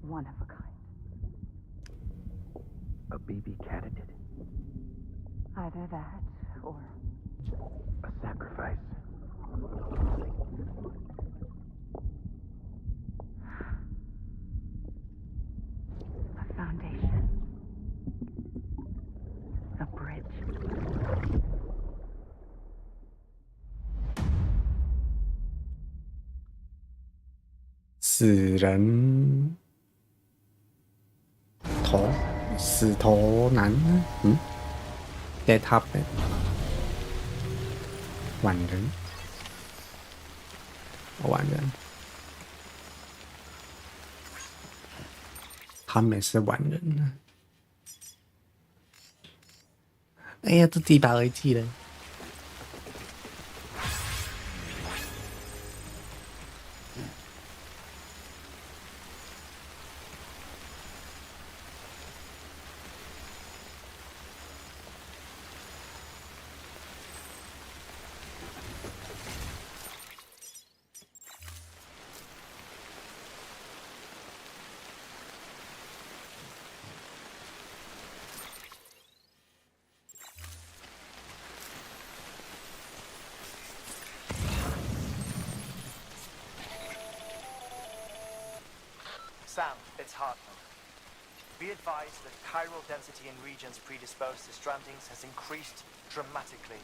one of a kind. A baby candidate? Either that or a sacrifice. A foundation. A bridge. 死人头，死头男，Dead Puppet， 晚人，晚人，他们是晚人呢。哎呀，这第8季了。Sam, it's Hartman. Be advised that chiral density in regions predisposed to strandings has increased dramatically.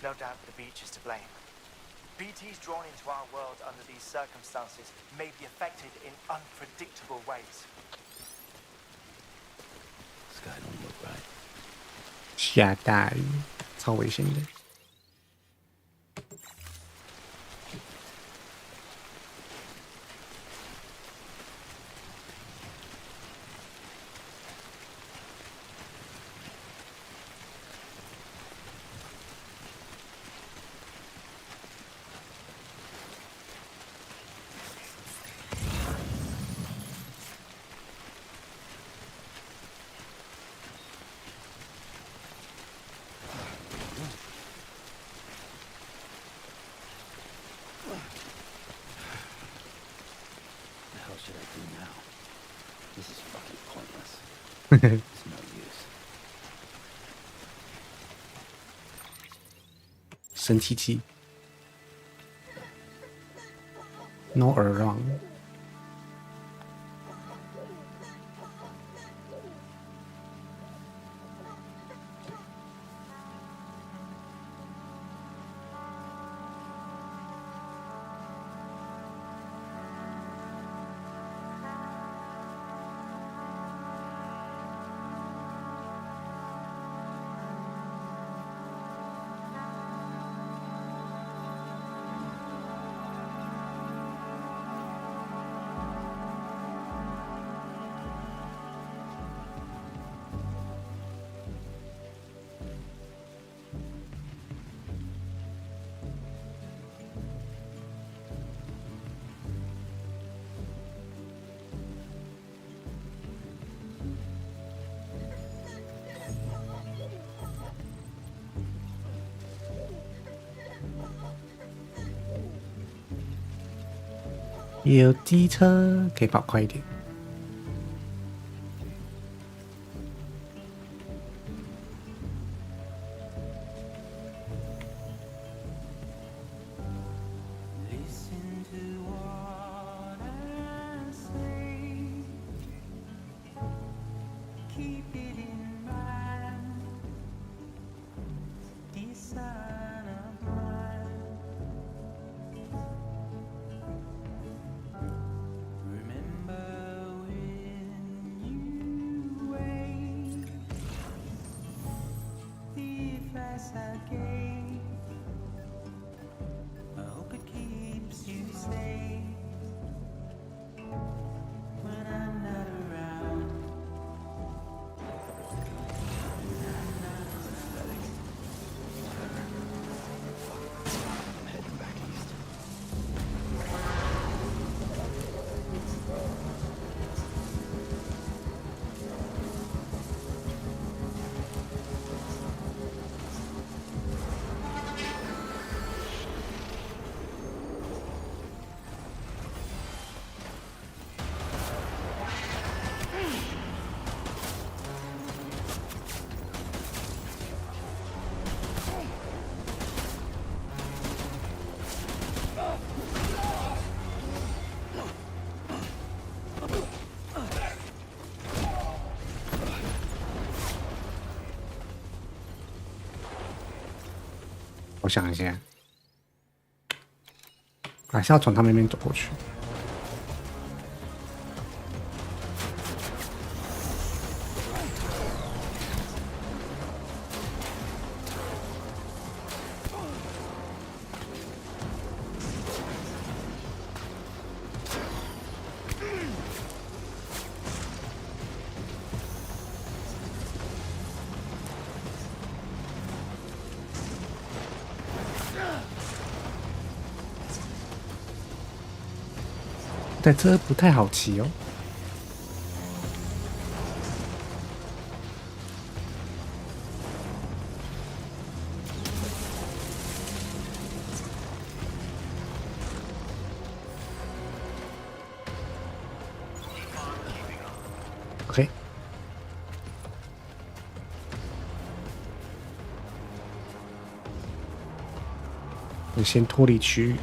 No doubt the beach is to blame. BTs drawn into our world under these circumstances may be affected in unpredictable ways. Sky don't look right. 下大雨，超危险的。生气气 ，No around。有机车可以跑快一点。Remember 我想一下，还是要从他们那边走过去。但这不太好骑哦。OK， 我先脱离区域。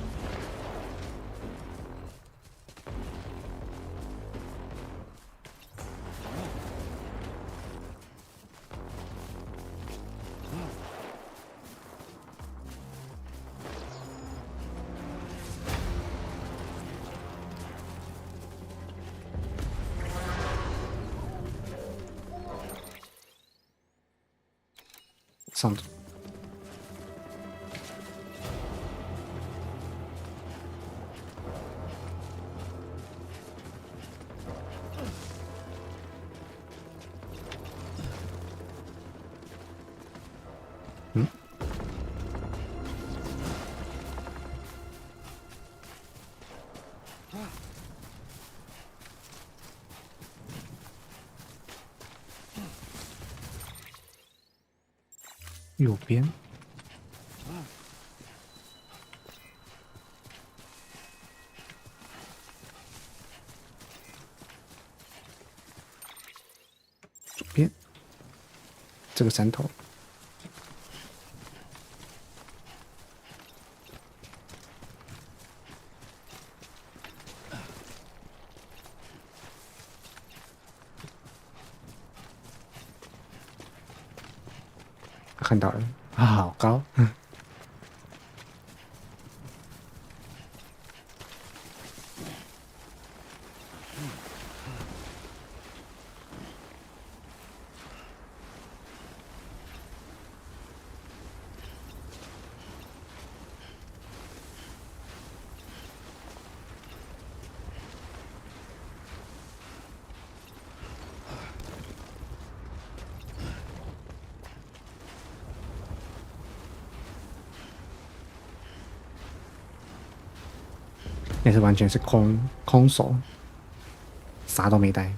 上走。嗯？右边，左边，这个山头，看到了啊，好高！那是完全是空手，啥都没带。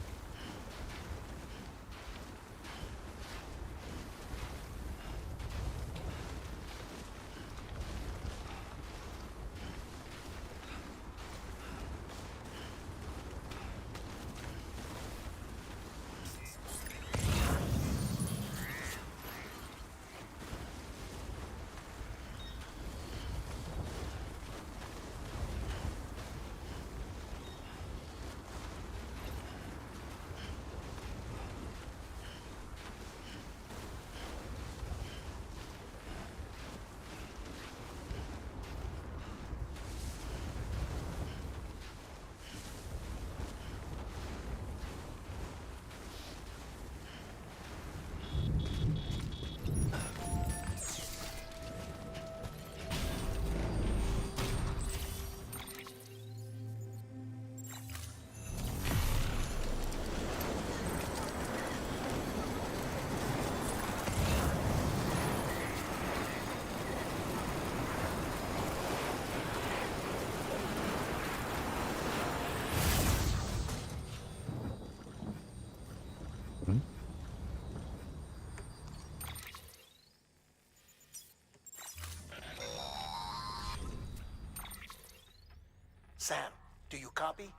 Sam, do you copy?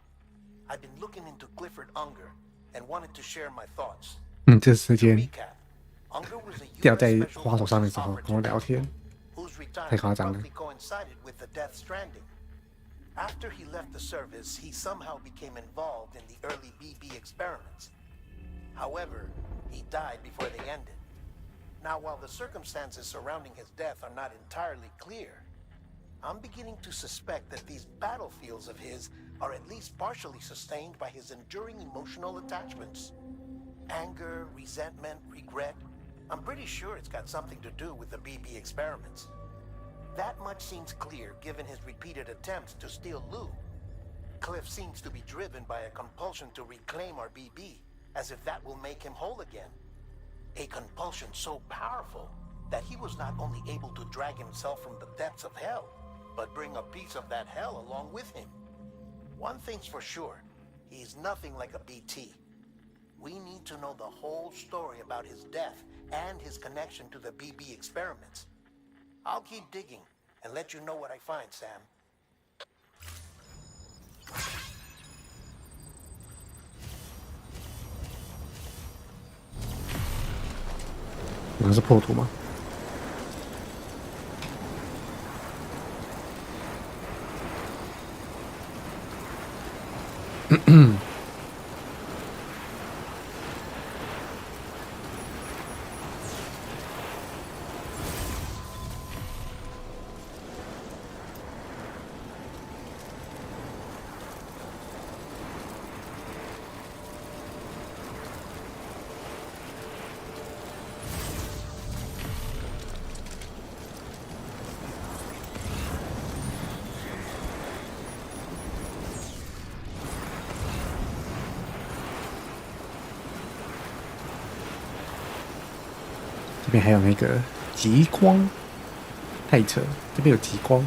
I've been looking into Clifford Unger and wanted to share my thoughts. 这时 To 间 recap, Unger was a 掉 US 在 special 花手上的 forces 时候跟我聊 operative 天， whose 太夸 retirement 张了。 roughly coincided with the Death Stranding. After he left the service, he somehow became involved in the early BB experiments. However, he died before they ended. Now, while the circumstances surrounding his death are not entirely clear, I'm beginning to suspect that these battlefields of his are at least partially sustained by his enduring emotional attachments. Anger, resentment, regret. I'm pretty sure it's got something to do with the BB experiments. That much seems clear given his repeated attempts to steal Lou. Cliff seems to be driven by a compulsion to reclaim our BB, as if that will make him whole again. A compulsion so powerful that he was not only able to drag himself from the depths of hell, but bring a piece of that hell along with him. One thing's for sure, he's nothing like a BT. We need to know the whole story about his death and his connection to the BB experiments. I'll keep digging and let you know what I find, Sam. 那是破土吗？这边还有那个极光，太扯！这边有极光。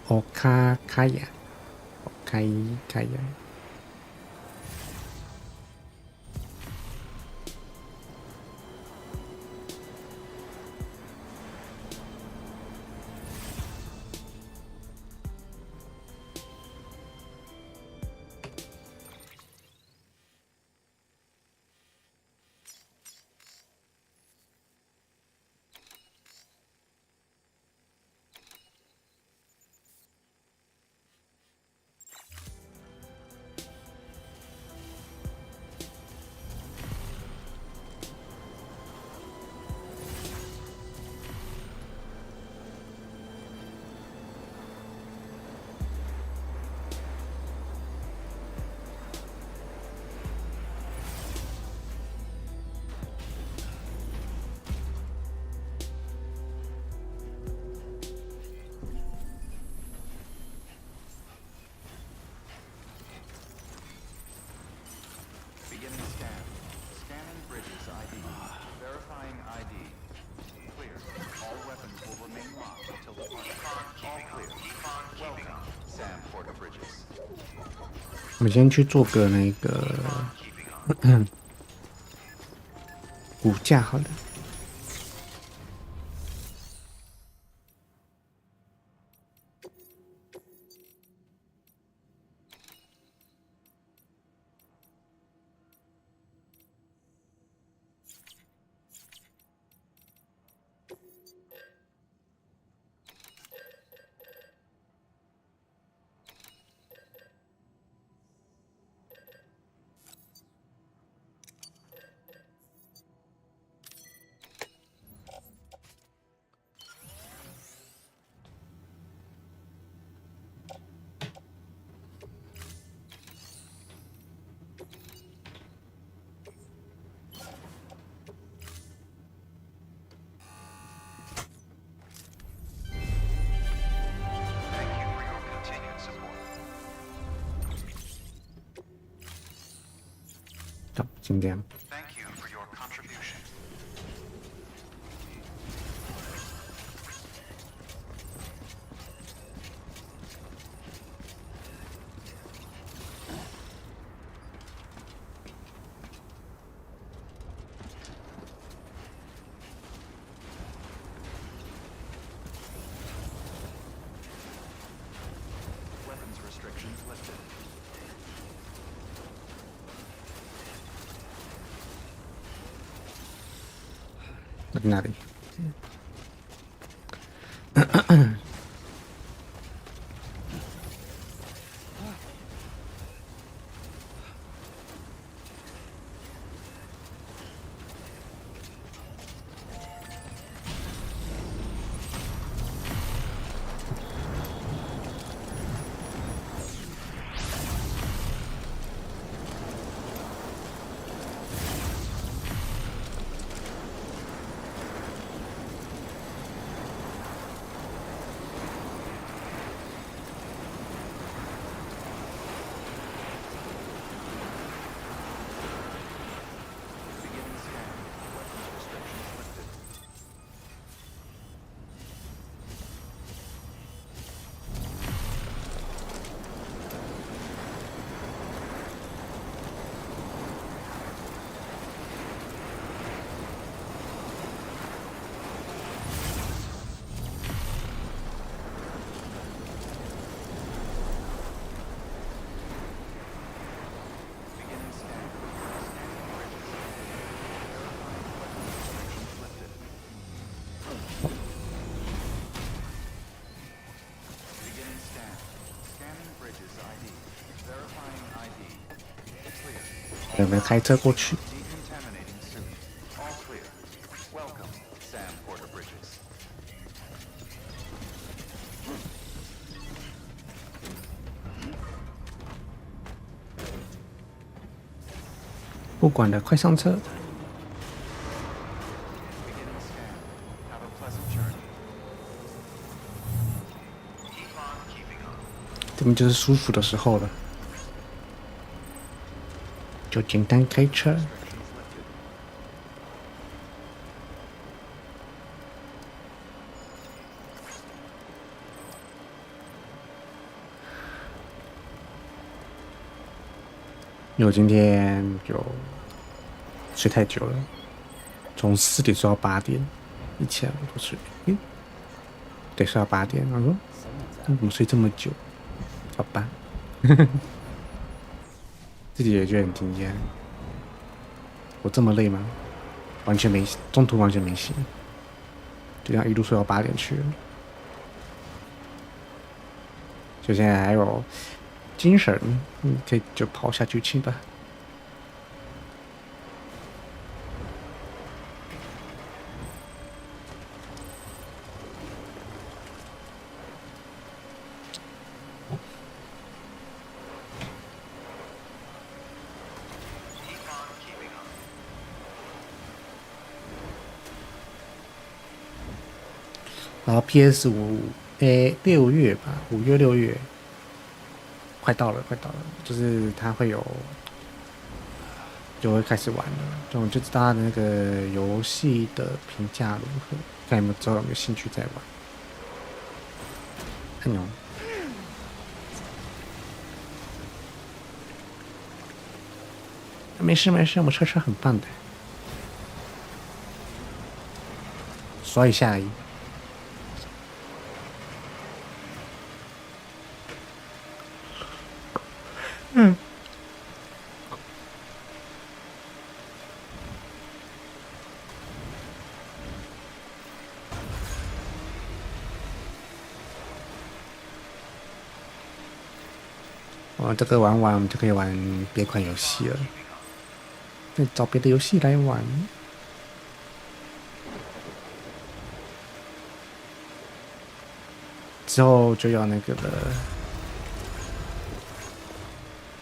哦，卡雅，卡雅。我们先去做个那个骨架，好了。好，先这样。那里？有没有开车过去？ Decontaminating soon. All clear. Welcome, Sam Porter Bridges. 不管了，快上车！ Beginning scan. Have a pleasant journey. 这边就是舒服的时候了，就简单开车。 因为我今天就睡太久了，从4点睡到8点，以前我都睡，对，睡到8点。我说怎么睡这么久？好吧，自己也觉得很惊讶，我这么累吗？完全没，中途完全没醒，就这样一路睡到8点去了，就现在还有精神，可以就跑下剧情吧。然后 PS5，6月吧，5月6月，快到了，快到了，就是它会有，就会开始玩了，就知道它的那个游戏的评价如何，看有没有之后有没有兴趣再玩。按钮。没事没事，我们车很棒的，刷一下而已。这个玩完，我们就可以玩别款游戏了。再找别的游戏来玩。之后就要那个了，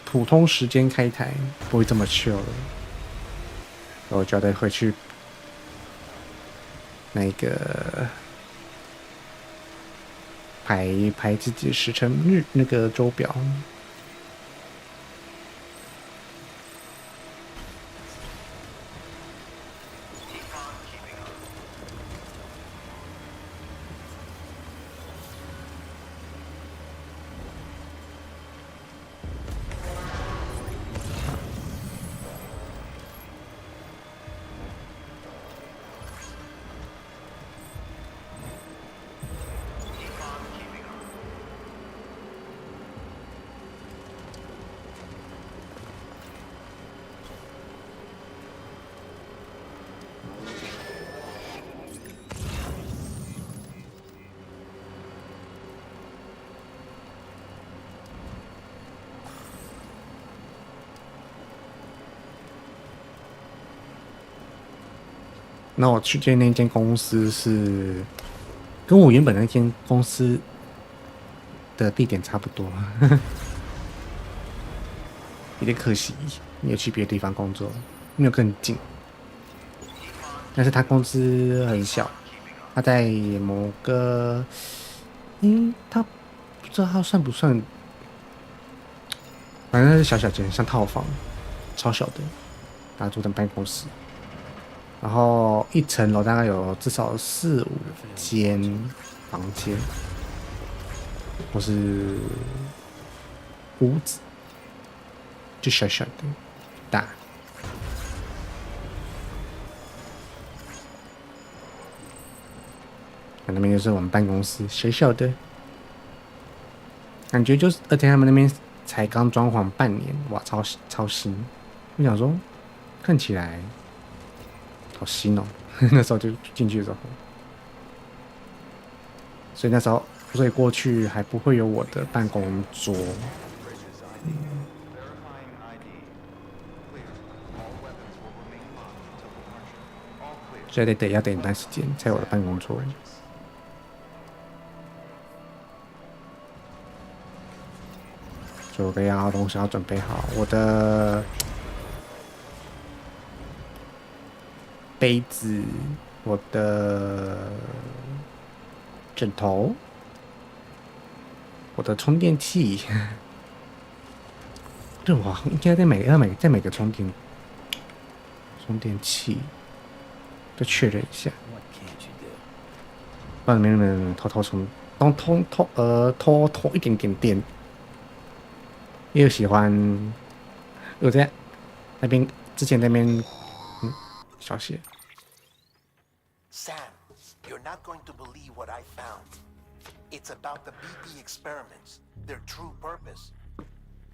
普通时间开台，不会这么 chill 了。我觉得会去那个排自己时辰日那个周表。那我去见那间公司是跟我原本那间公司的地点差不多，有点可惜，没有去别的地方工作，没有更近。但是他公司很小，他在某个，他不知道他算不算，反正是小小间，像套房，超小的，大家住在办公室。然后一层楼大概有至少4、5间房间，或是屋子，就小小的，大。那边就是我们办公室，小小的，感觉就是，而且他们那边才刚装潢半年，哇，超新。我想说，看起来。好新哦！那时候就进去的时候，所以过去还不会有我的办公桌。所以要等一段时间才有我的办公桌。准备好东西要准备好，我的杯子，我的枕头，我的充电器。这我应该在每个充电器再确认一下。不然没偷一点点电。又喜欢，我在那边之前那边，小写。Sam, you're not going to believe what I found. It's about the BP experiments, their true purpose.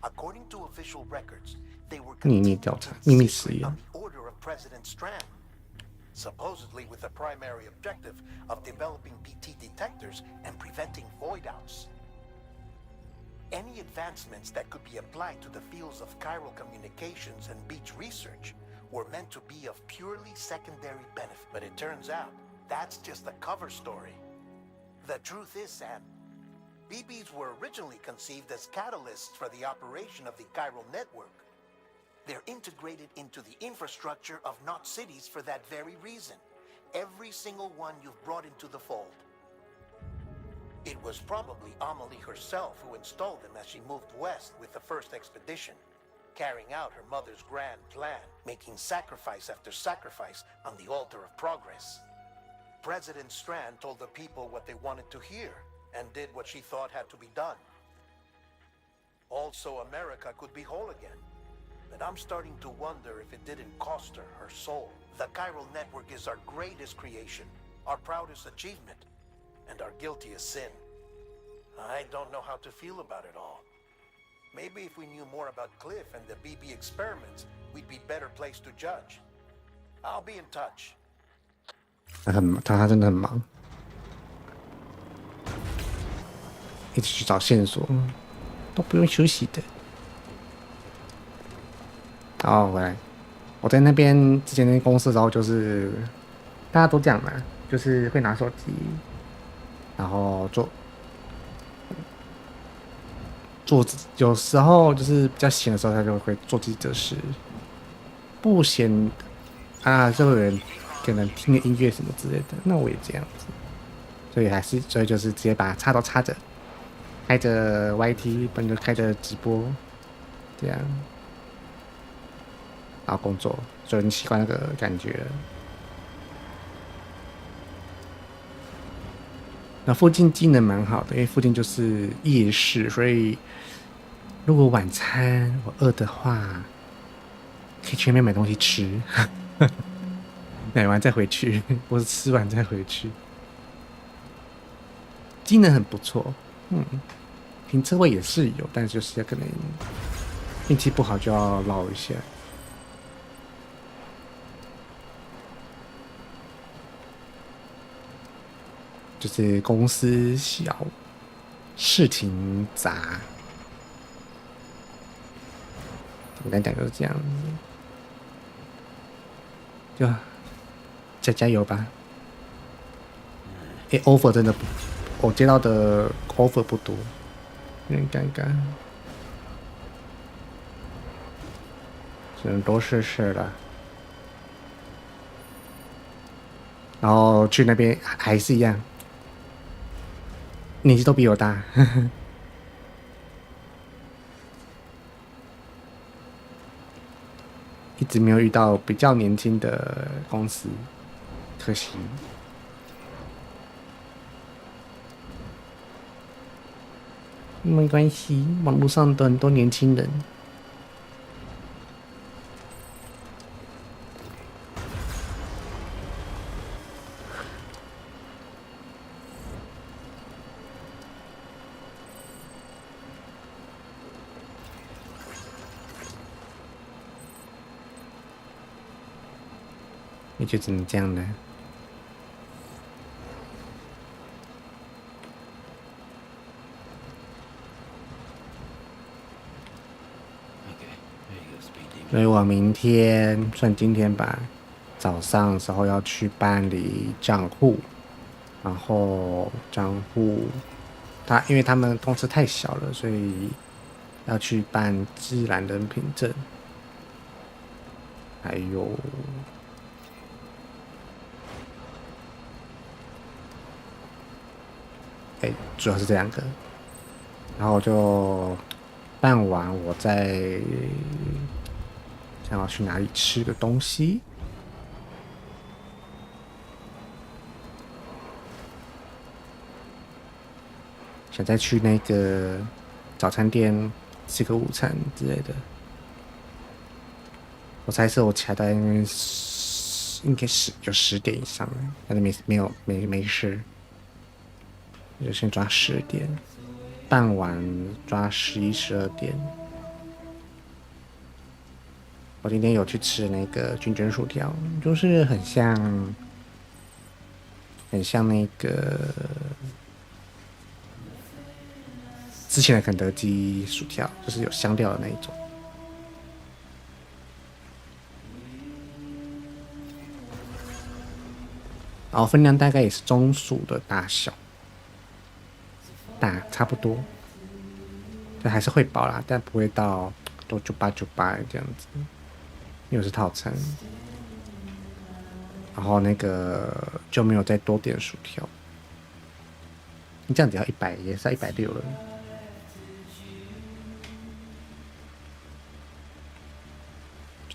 According to official records, they were 秘密调查，秘密实验。 on the order of President Strand, supposedly with the primary objective of developing BT detectors and preventing void outs. Any advancements that could be applied to the fields of chiral communications and beach research were meant to be of purely secondary benefit. But it turns out, that's just a cover story. The truth is, Sam, BBs were originally conceived as catalysts for the operation of the chiral network. They're integrated into the infrastructure of not cities for that very reason. Every single one you've brought into the fold. It was probably Amelie herself who installed them as she moved west with the first expedition, carrying out her mother's grand plan, making sacrifice after sacrifice on the altar of progress. President Strand told the people what they wanted to hear and did what she thought had to be done. Also, America could be whole again. But I'm starting to wonder if it didn't cost her her soul. The chiral network is our greatest creation, our proudest achievement, and our guiltiest sin. I don't know how to feel about it all. Maybe if we knew more about Cliff and the BB experiments, we'd be better placed to judge. I'll be in touch. 他真的很忙，一直去找线索，都不用休息的。好，回来，我在那边之前那公司的时候，就是大家都这样嘛，就是会拿手机，然后做有时候就是比较闲的时候，他就会做自己的事。不闲啊，就有人可能听个音乐什么之类的，那我也这样子。所以就是直接把插头插着，开着 YT， 不然就开着直播，这样，然后工作，就很习惯那个感觉了。那附近机能蛮好的，因为附近就是夜市，所以如果晚餐我饿的话，可以去那边买东西吃，买完再回去，或是吃完再回去。机能很不错，停车位也是有，但是就是要可能运气不好就要绕一下。就是公司小，事情杂，简单讲就是这样子，就加油吧。offer 真的不，我接到的 offer 不多，有点尴尬，只能多试试了。然后去那边还是一样。年纪都比我大，一直没有遇到比较年轻的公司，可惜。没关系，网络上的很多年轻人。也就只能这样了。所以我明天算今天吧，早上的时候要去办理账户，然后账户因为他们公司太小了，所以要去办自然人凭证，还有主要是这2个，然后我就办完，我再想要去哪里吃个东西。想再去那个早餐店吃个午餐之类的。我猜测我起来大概应该是有10点以上了，但是没事，就先抓10点，办完抓11、12点。我今天有去吃那个军卷薯条，就是很像那个之前的肯德基薯条，就是有香料的那一种。然后分量大概也是中薯的大小，差不多，就还是会饱啦，但不会到都98这样子，因为是套餐。然后那个就没有再多点薯条，你这样子要100，也是要160了。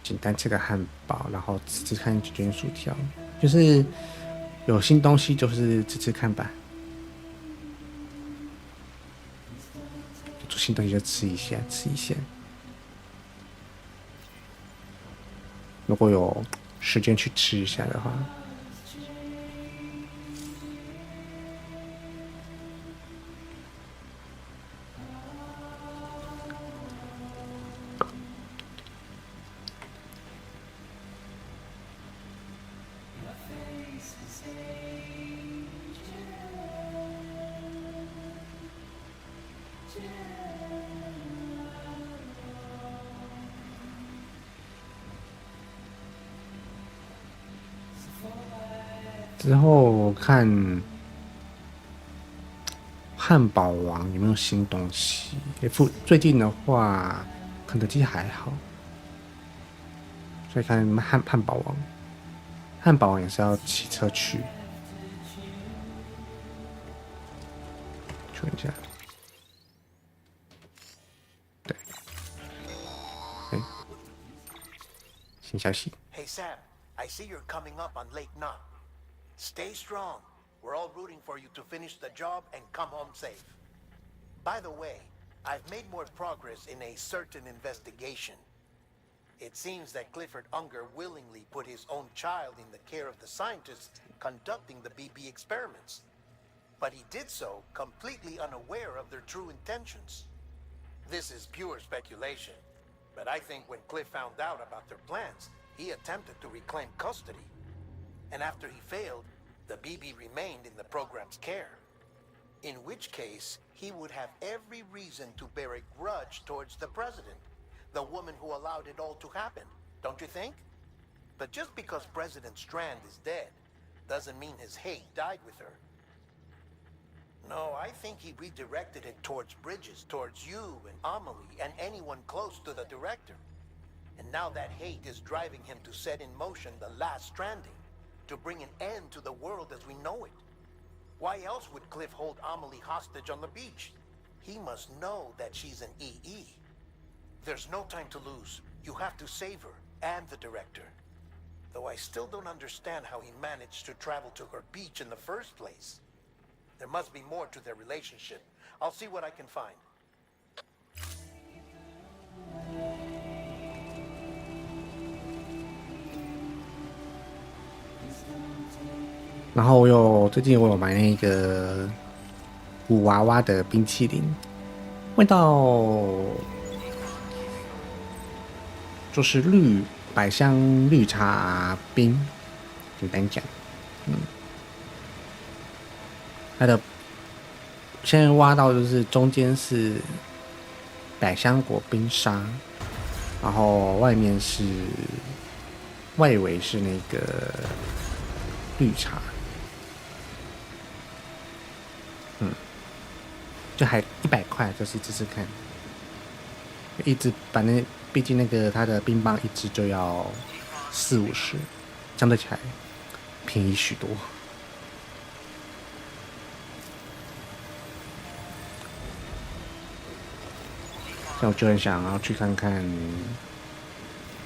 简单吃个汉堡，然后吃看几卷薯条，就是有新东西就是吃看吧。做新东西就吃一下。如果有时间去吃一下的话，之后看汉堡王有没有新东西。最近的话，肯德基还好，所以看汉堡王。汉堡王也是要骑车去。看一下，对，新消息。Hey Sam, I see you're coming up on Lake Knot. Stay strong. We're all rooting for you to finish the job and come home safe. By the way, I've made more progress in a certain investigation. It seems that Clifford Unger willingly put his own child in the care of the scientists conducting the BB experiments. But he did so completely unaware of their true intentions. This is pure speculation, but I think when Cliff found out about their plans, he attempted to reclaim custody. And after he failed, the BB remained in the program's care. In which case, he would have every reason to bear a grudge towards the president, the woman who allowed it all to happen, don't you think? But just because President Strand is dead, doesn't mean his hate died with her. No, I think he redirected it towards Bridges, towards you and Amelie, and anyone close to the director. And now that hate is driving him to set in motion the last stranding, to bring an end to the world as we know it. Why else would Cliff hold Amelie hostage on the beach? He must know that she's an EE. There's no time to lose. You have to save her, and the director. Though I still don't understand how he managed to travel to her beach in the first place. There must be more to their relationship. I'll see what I can find. 然后最近我有买那个古娃娃的冰淇淋，味道就是百香绿茶冰，简单讲，它的现在挖到就是中间是百香果冰沙，然后外面是外围是那个绿茶，就还100块，就是试试看。一支反正毕竟那个它的冰棒一支就要40-50，相对起来便宜许多。那我就很想要去看看，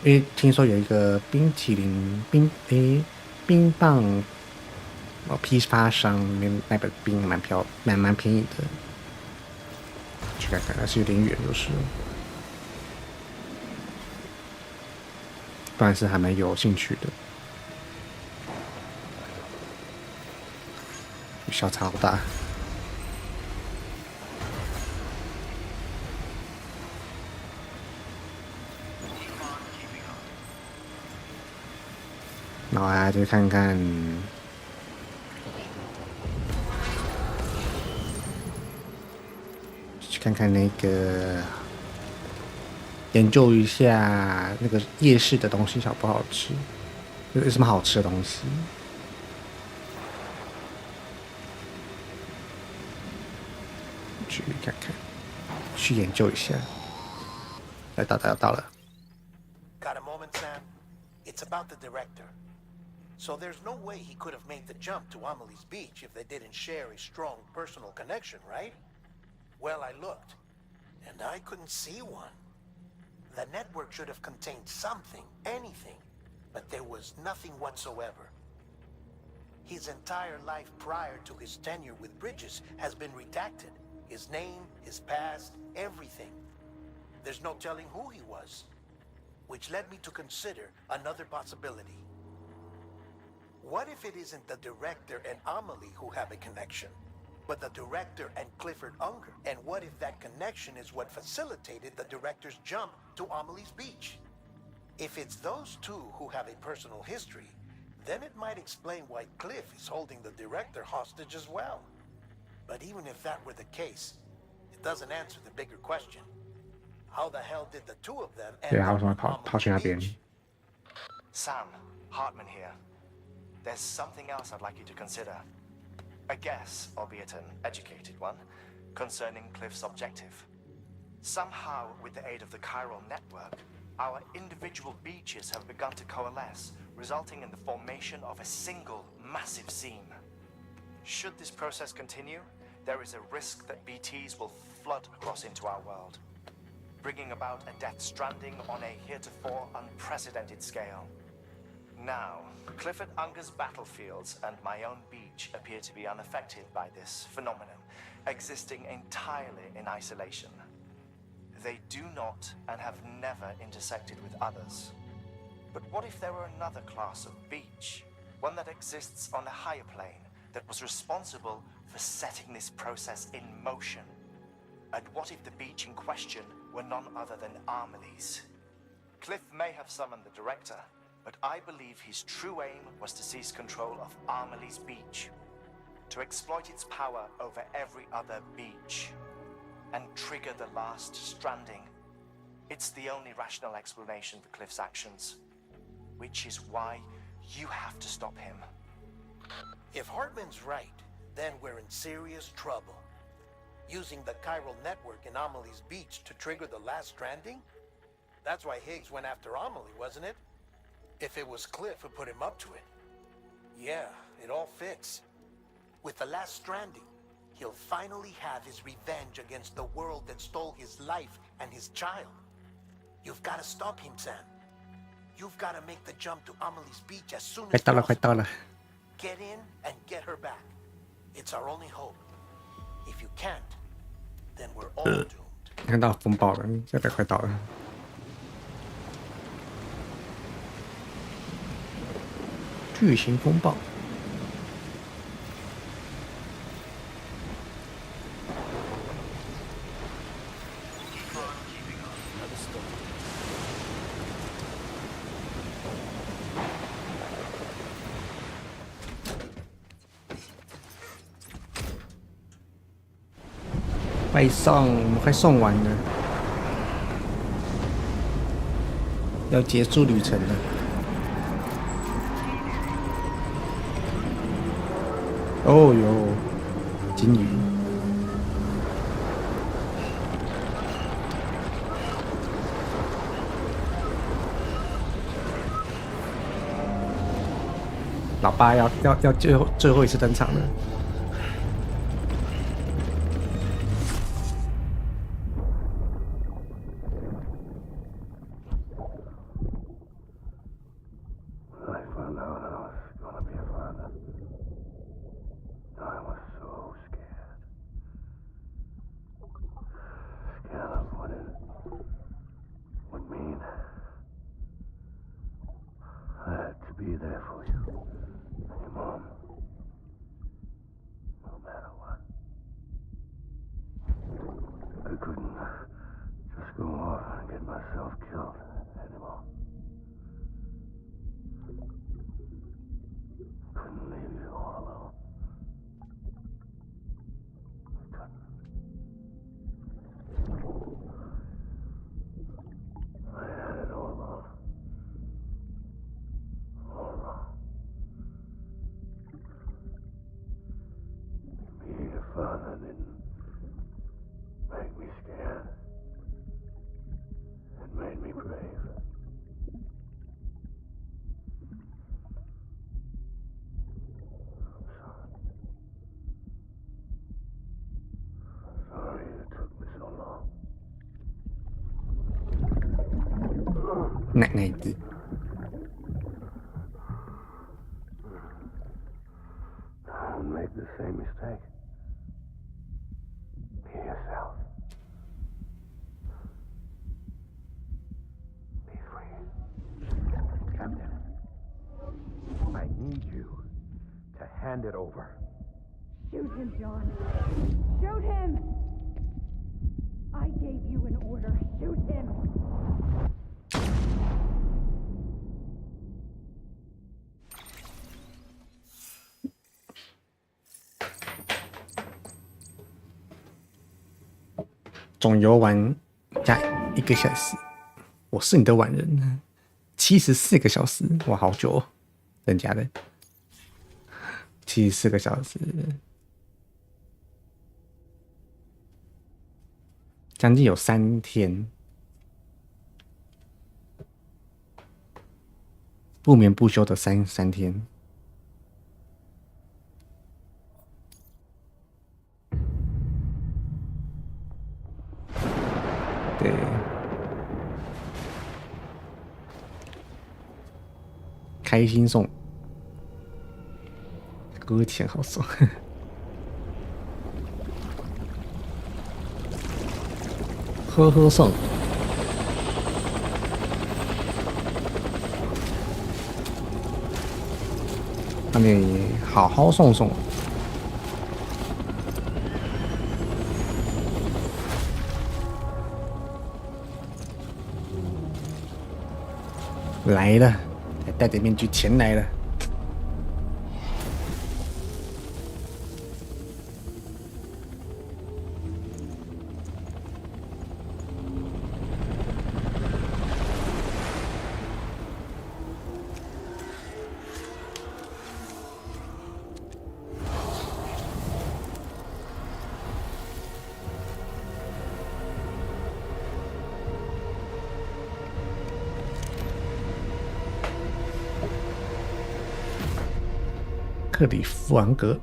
因为听说有一个冰淇淋冰棒批发商那个冰蛮便宜的，去看看，但是有点远，就是了。不然是还蛮有兴趣的。小茶好大。然后来就看看，去看看那个，研究一下那个夜市的东西好不好吃，有什么好吃的东西。去看看，去研究一下。到了。 Got a moment, Sam? It's about the director. So there's no way he could have made the jump to Amelie's Beach if they didn't share a strong personal connection, right? Well, I looked, and I couldn't see one. The network should have contained something, anything, but there was nothing whatsoever. His entire life prior to his tenure with Bridges has been redacted. His name, his past, everything. There's no telling who he was. Which led me to consider another possibility. What if it isn't the director and Amelie who have a connection, but the director and Clifford Unger? And what if that connection is what facilitated the director's jump to Amelie's Beach? If it's those two who have a personal history, then it might explain why Cliff is holding the director hostage as well. But even if that were the case, it doesn't answer the bigger question. How the hell did the two of them end up on Amelie's Beach? Sam, Hartman here. There's something else I'd like you to consider. A guess, albeit an educated one, concerning Cliff's objective. Somehow, with the aid of the chiral network, our individual beaches have begun to coalesce, resulting in the formation of a single massive seam. Should this process continue, there is a risk that BTs will flood across into our world, bringing about a death stranding on a heretofore unprecedented scale. Now, Clifford Unger's battlefields and my own beach appear to be unaffected by this phenomenon, existing entirely in isolation. They do not and have never intersected with others. But what if there were another class of beach, one that exists on a higher plane, that was responsible for setting this process in motion? And what if the beach in question were none other than Amelie's? Cliff may have summoned the director, but I believe his true aim was to seize control of Amelie's Beach, to exploit its power over every other beach, and trigger the last stranding. It's the only rational explanation for Cliff's actions, which is why you have to stop him. If Hartman's right, then we're in serious trouble. Using the chiral network in Amelie's Beach to trigger the last stranding? That's why Higgs went after Amelie, wasn't it? If it was Cliff who put him up to it. Yeah, it all fits. With the last stranding, he'll finally have his revenge against the world that stole his life and his child. You've got to stop him, Sam. You've got to make the jump to Amelie's Beach as soon as possible. Get in and get her back. It's our only hope. If you can't, then we're all doomed. 看到风暴了，这边快到了。巨型风暴。快送，我们快送完了，要结束旅程了。哦哟，金鱼。老爸要最后一次登场了。奶奶子。Don't make the same mistake. Be yourself. Be free. Captain, I need you to hand it over. Shoot him, John. Shoot him! I gave you an order. Shoot him! 总游玩加1个小时，我是你的晚人，74个小时，哇，好久哦，真假的，74个小时，将近有3天，不眠不休的三天。对，开心送，搁浅好爽。呵呵送，那你好好送送。来了，戴着面具前来了。克里夫昂格。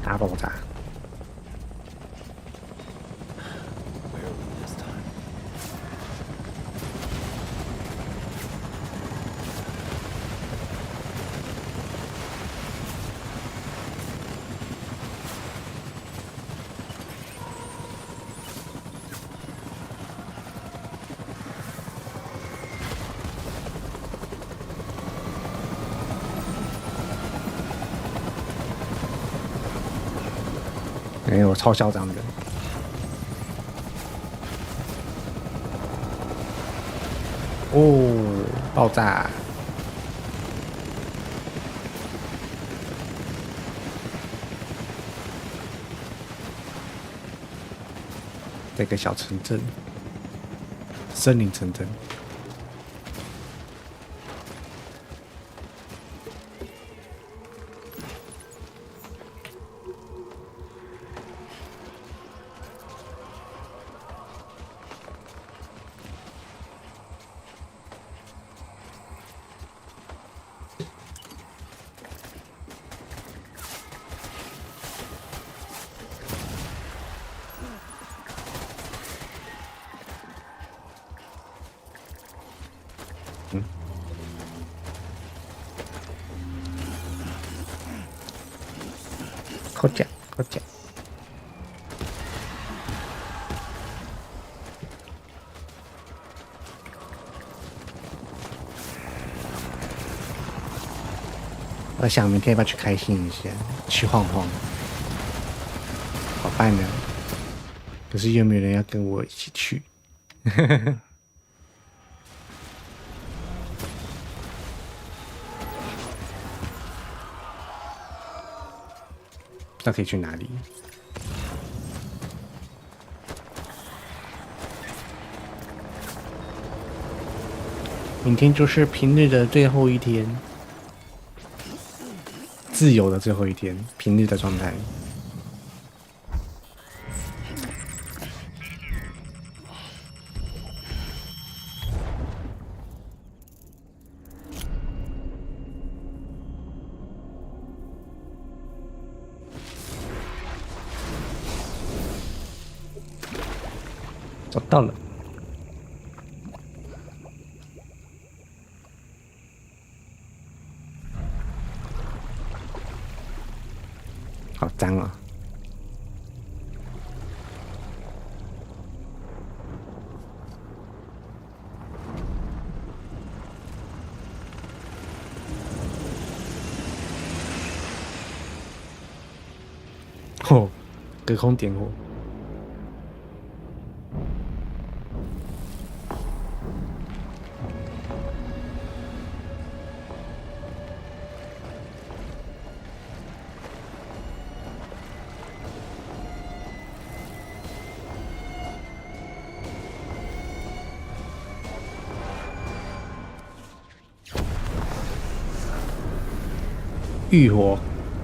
大爆炸！哎，我超嚣张的。哦，爆炸！这个小城镇，森林城镇。扣奖，扣奖。我想明天要不要去开心一下，去晃晃，好办呢。可是有没有人要跟我一起去？不知道可以去哪里。明天就是平日的最后一天，自由的最后一天，平日的状态。找到了，好脏啊！哦，隔空点火。浴火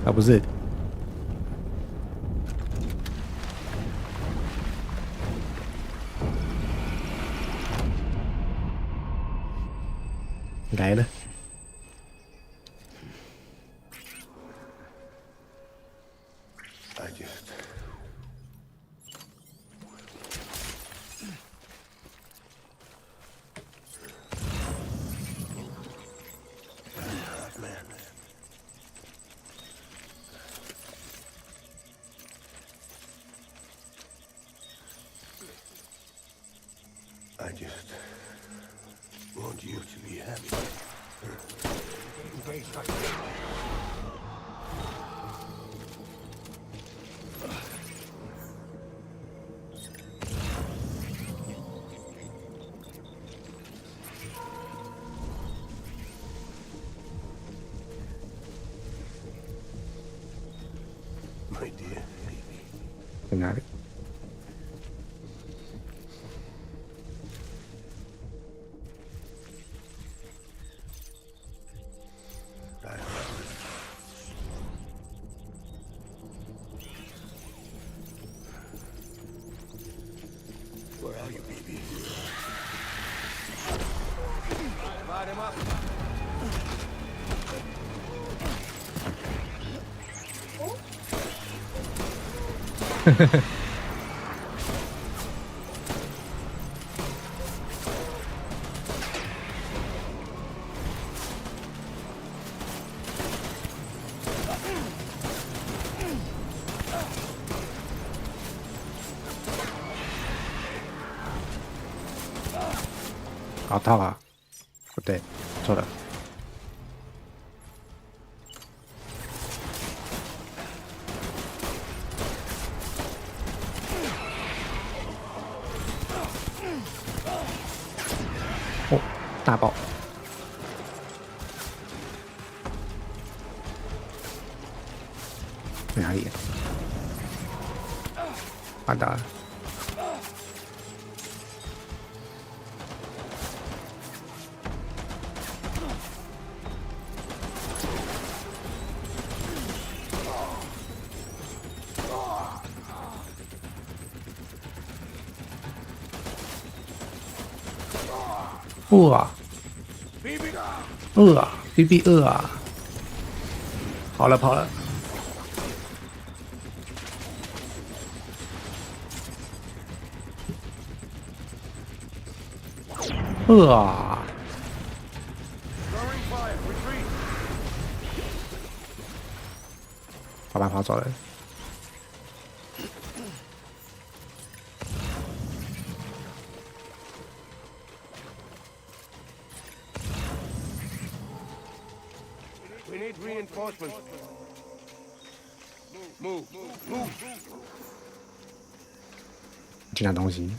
啊，不是，来了。I just want you to be happy. My dear baby. 在哪里？好套啊！不对，错了。大爆。在哪里？打到了。哇！BB 2啊！跑了跑了！啊！跑吧跑走了。We need reinforcements. Move. 去拿东西。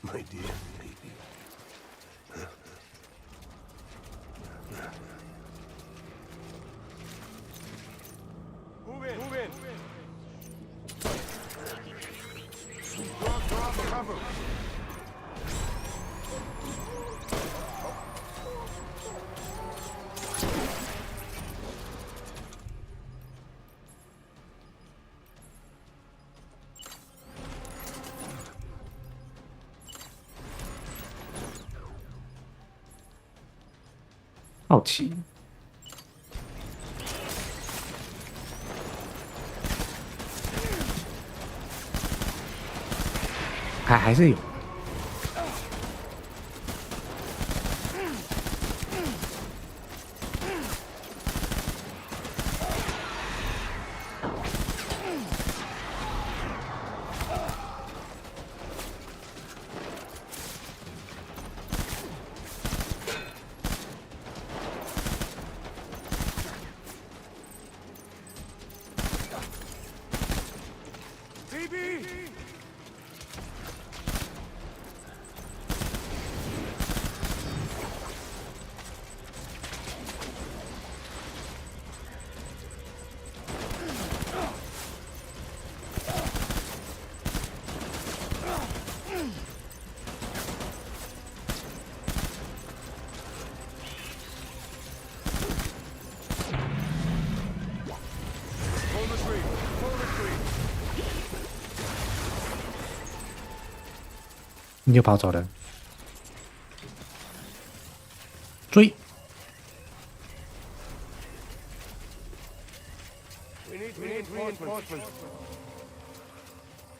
My dear baby. Move in. Drop the cover. 好奇。还是有。你就跑走了，追！ We need reinforcements.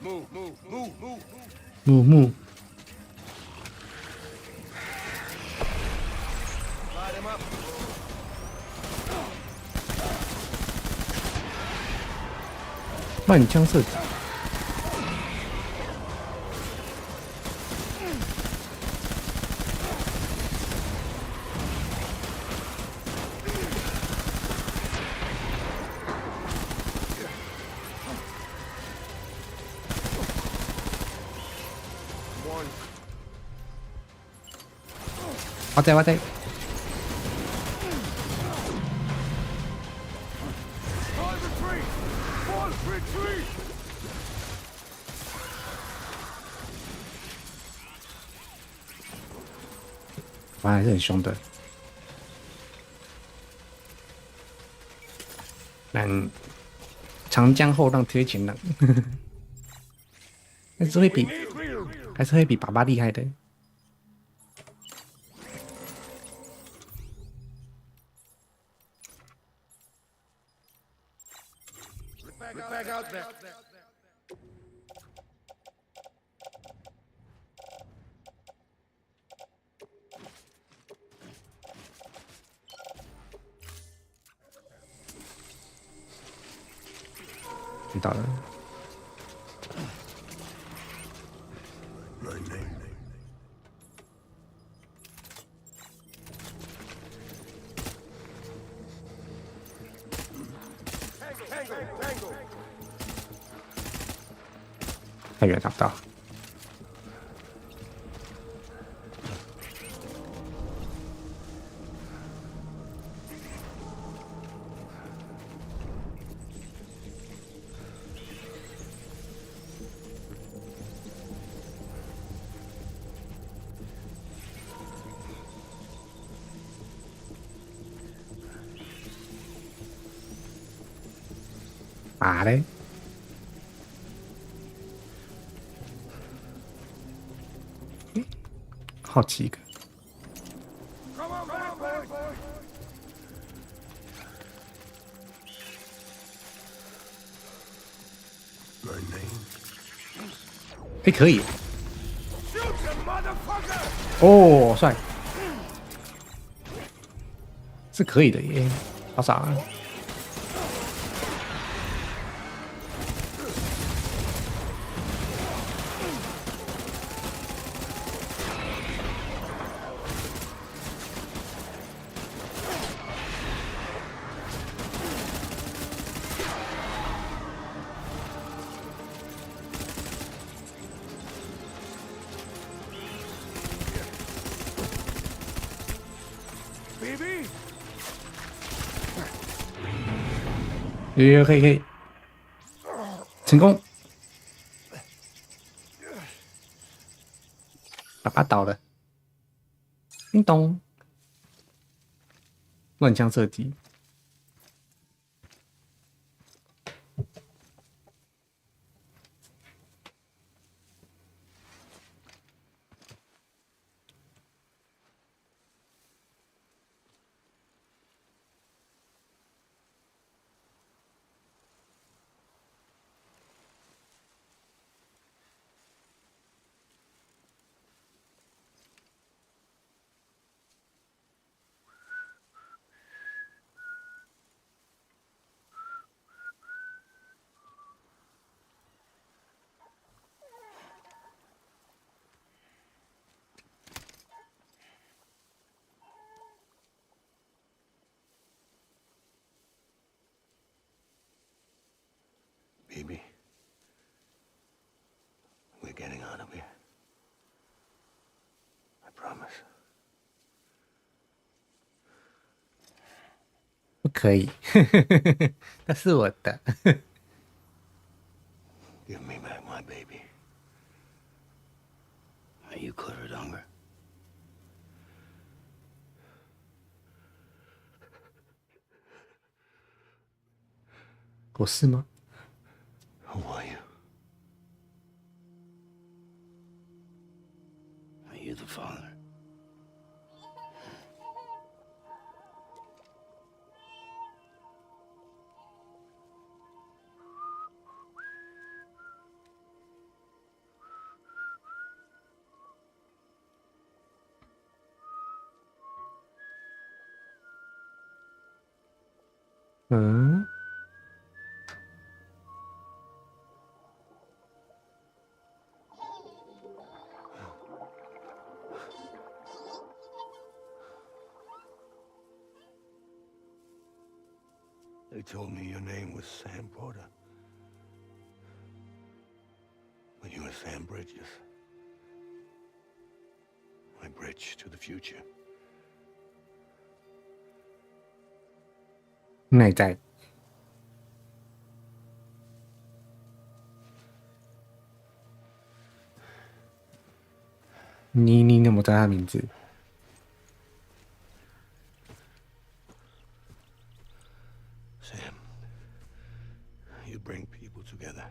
Move. 木。 Light him up. 慢枪射击。 我在。反正还是很凶的。但长江后浪推前浪，还是会比爸爸厉害的。 Back out there. 遇到了。太远打不到。马嘞？好奇一个。哎，可以。哦，帅，是可以的耶，好傻啊！可以，成功，把它倒了，叮咚，乱枪射击。Baby, we're getting out of here. I promise. 不可以，那是我的。Give me back my baby. Are you cleared hunger? 我是吗？ Who are you? Are you the father? They told me your name was Sam Porter. But you were Sam Bridges. My bridge to the future. 内在。你怎么知道他的名字？ Sam, you bring people together.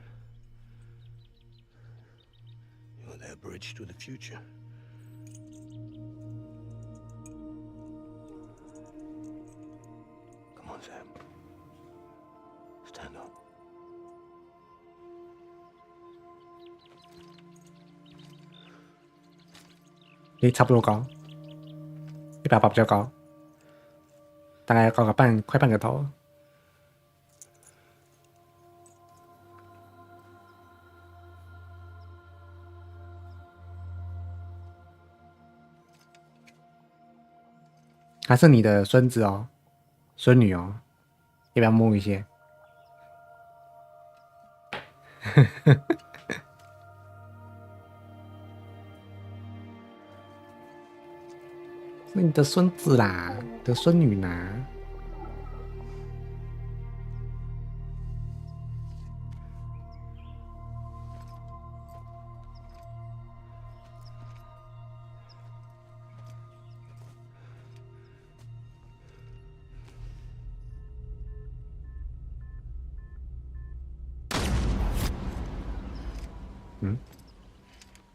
You're their bridge to the future. Come on, Sam. Stand up. 差不多高，180比较高，大概高个快半个头。他是你的孙子哦，孙女哦，要不要摸一些？是你的孙子啦，的孙女啦。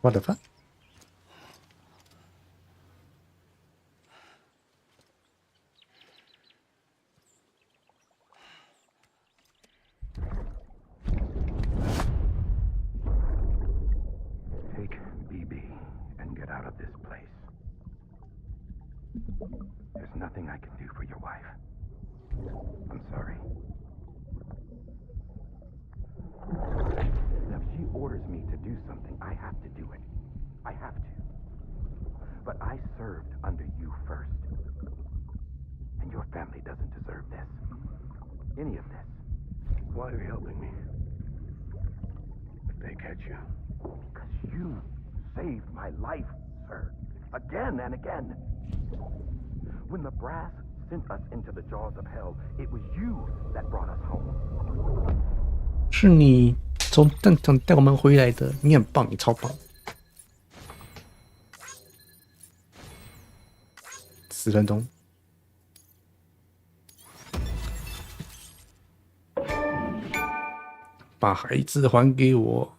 What the fuck？ Take BB and get out of this place. There's nothing I can do for your wife. I'm sorry. Now, if she orders me to do something, I have to do it. I have to. But I served under you first. And your family doesn't deserve this. Any of this. Why are you helping me? If they catch you. Because you saved my life, sir. Again and again. When the brass sent us into the jaws of hell, it was you that brought us home. 是你从战场带我们回来的，你很棒，你超棒。10分钟。把孩子还给我。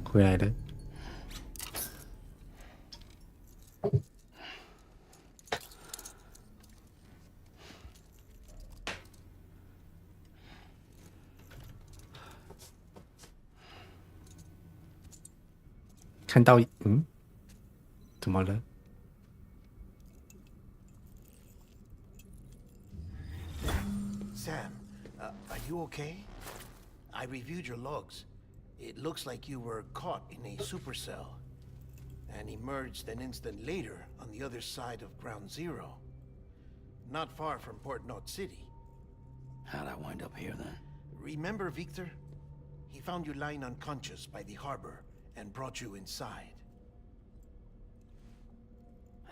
回来了。看到，怎么了？ Sam, are you okay? I reviewed your logs. It looks like you were caught in a supercell and emerged an instant later on the other side of Ground Zero. Not far from Port Knot City. How'd I wind up here then? Remember Victor? He found you lying unconscious by the harbor and brought you inside.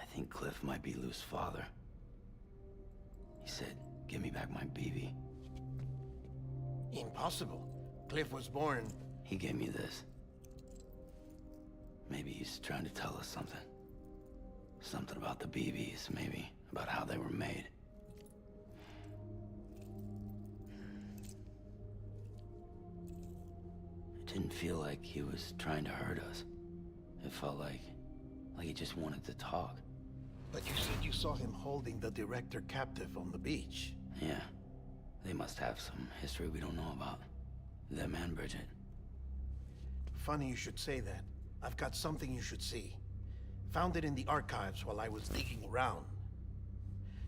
I think Cliff might be Lou's father. He said, give me back my BB. Impossible. Cliff was born... He gave me this. Maybe he's trying to tell us something. Something about the BBs, maybe. About how they were made. It didn't feel like he was trying to hurt us. It felt like he just wanted to talk. But you said you saw him holding the director captive on the beach. Yeah. They must have some history we don't know about. Them and Bridget. Funny you should say that. I've got something you should see. Found it in the archives while I was digging around.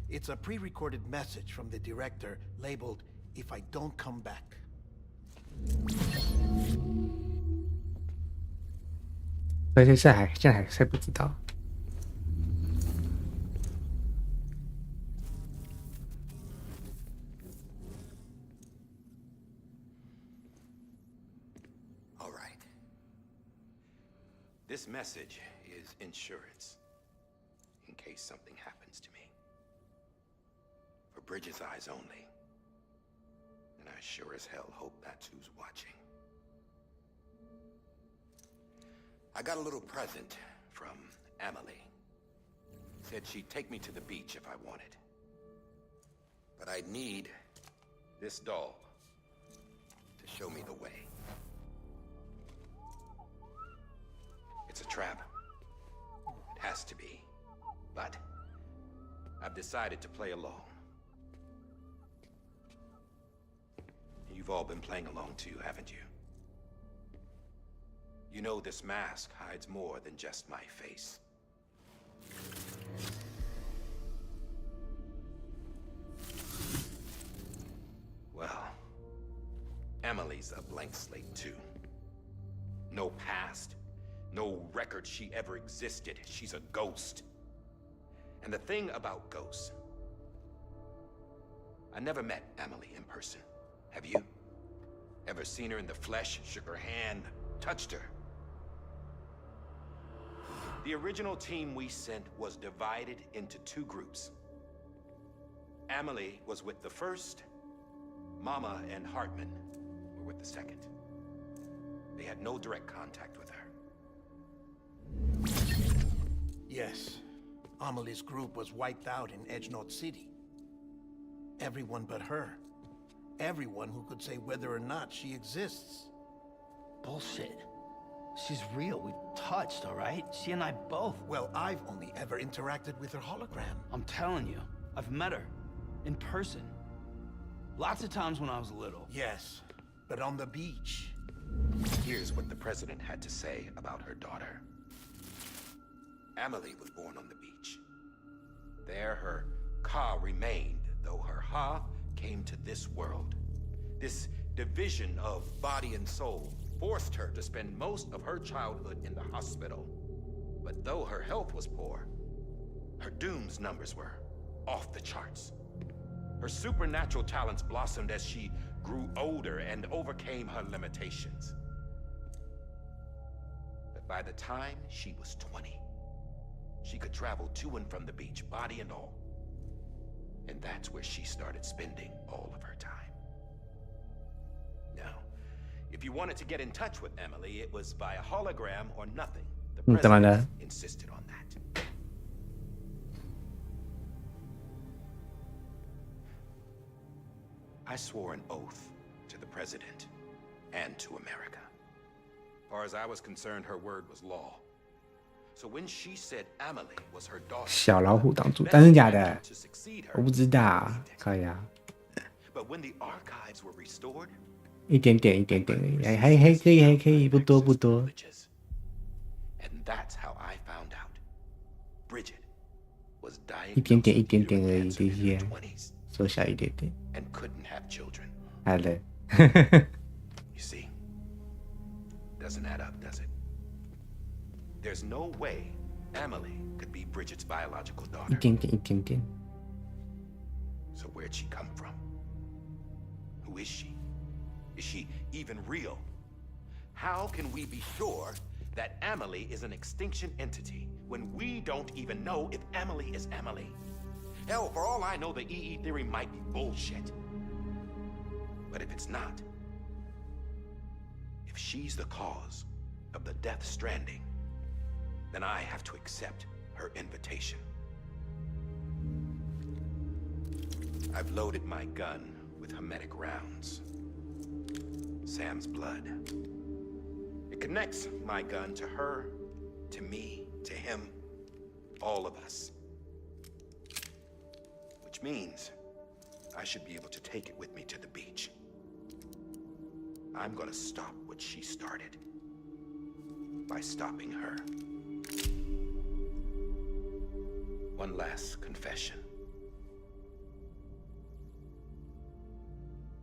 It's a pre-recorded message from the director labeled, "If I don't come back." 所以现在还不知道。 This message is insurance, in case something happens to me. For Bridget's eyes only. And I sure as hell hope that's who's watching. I got a little present from Emily. Said she'd take me to the beach if I wanted. But I'd need this doll to show me the way. It's a trap. It has to be. But I've decided to play along. you've all been playing along too, haven't you? You know this mask hides more than just my face. Well, Emily's a blank slate too. No past, no record she ever existed. She's a ghost. And the thing about ghosts, I never met Emily in person. Have you? Ever seen her in the flesh, shook her hand, touched her? The original team we sent was divided into two groups. Emily was with the first, Mama and Hartman were with the second. They had no direct contact with her. Yes. Amelie's group was wiped out in Edgenorth City. Everyone but her. Everyone who could say whether or not she exists. Bullshit. She's real. We've touched, all right? She and I both. Well, I've only ever interacted with her hologram. I'm telling you, I've met her. In person. Lots of times when I was little. Yes, but on the beach. Here's what the president had to say about her daughter. Emily was born on the beach. There her ka remained, though her ha came to this world. This division of body and soul forced her to spend most of her childhood in the hospital. But though her health was poor, her dooms numbers were off the charts. Her supernatural talents blossomed as she grew older and overcame her limitations. But by the time she was 20, she could travel to and from the beach, body and all. And that's where she started spending all of her time. Now, if you wanted to get in touch with Emily, it was via hologram or nothing. The president insisted on that. I swore an oath to the president and to America. As far as I was concerned, her word was law. So when she said Emily was her daughter, 小老虎当主，真的假的？我不知道，可以啊。 But when the archives were restored, 一点点而已，还可以，不多。 And that's how I found out. Bridget was 一点 diagnosed 点而已， with 这 cancer in 些 her 20s 缩小一点点。 and couldn't have children. 好了， You see, doesn't add up, does it? There's no way Emily could be Bridget's biological 一 daughter. 点点。 So where'd she come from? Who is she? Is she even real? How can we be sure that Emily is an extinction entity when we don't even know if Emily is Emily? Hell, for all I know, the EE theory might be bullshit. But if it's not, if she's the cause of the Death Stranding, then I have to accept her invitation. I've loaded my gun with hermetic rounds. Sam's blood. It connects my gun to her, to me, to him, all of us. Which means I should be able to take it with me to the beach. I'm gonna stop what she started by stopping her. One last confession.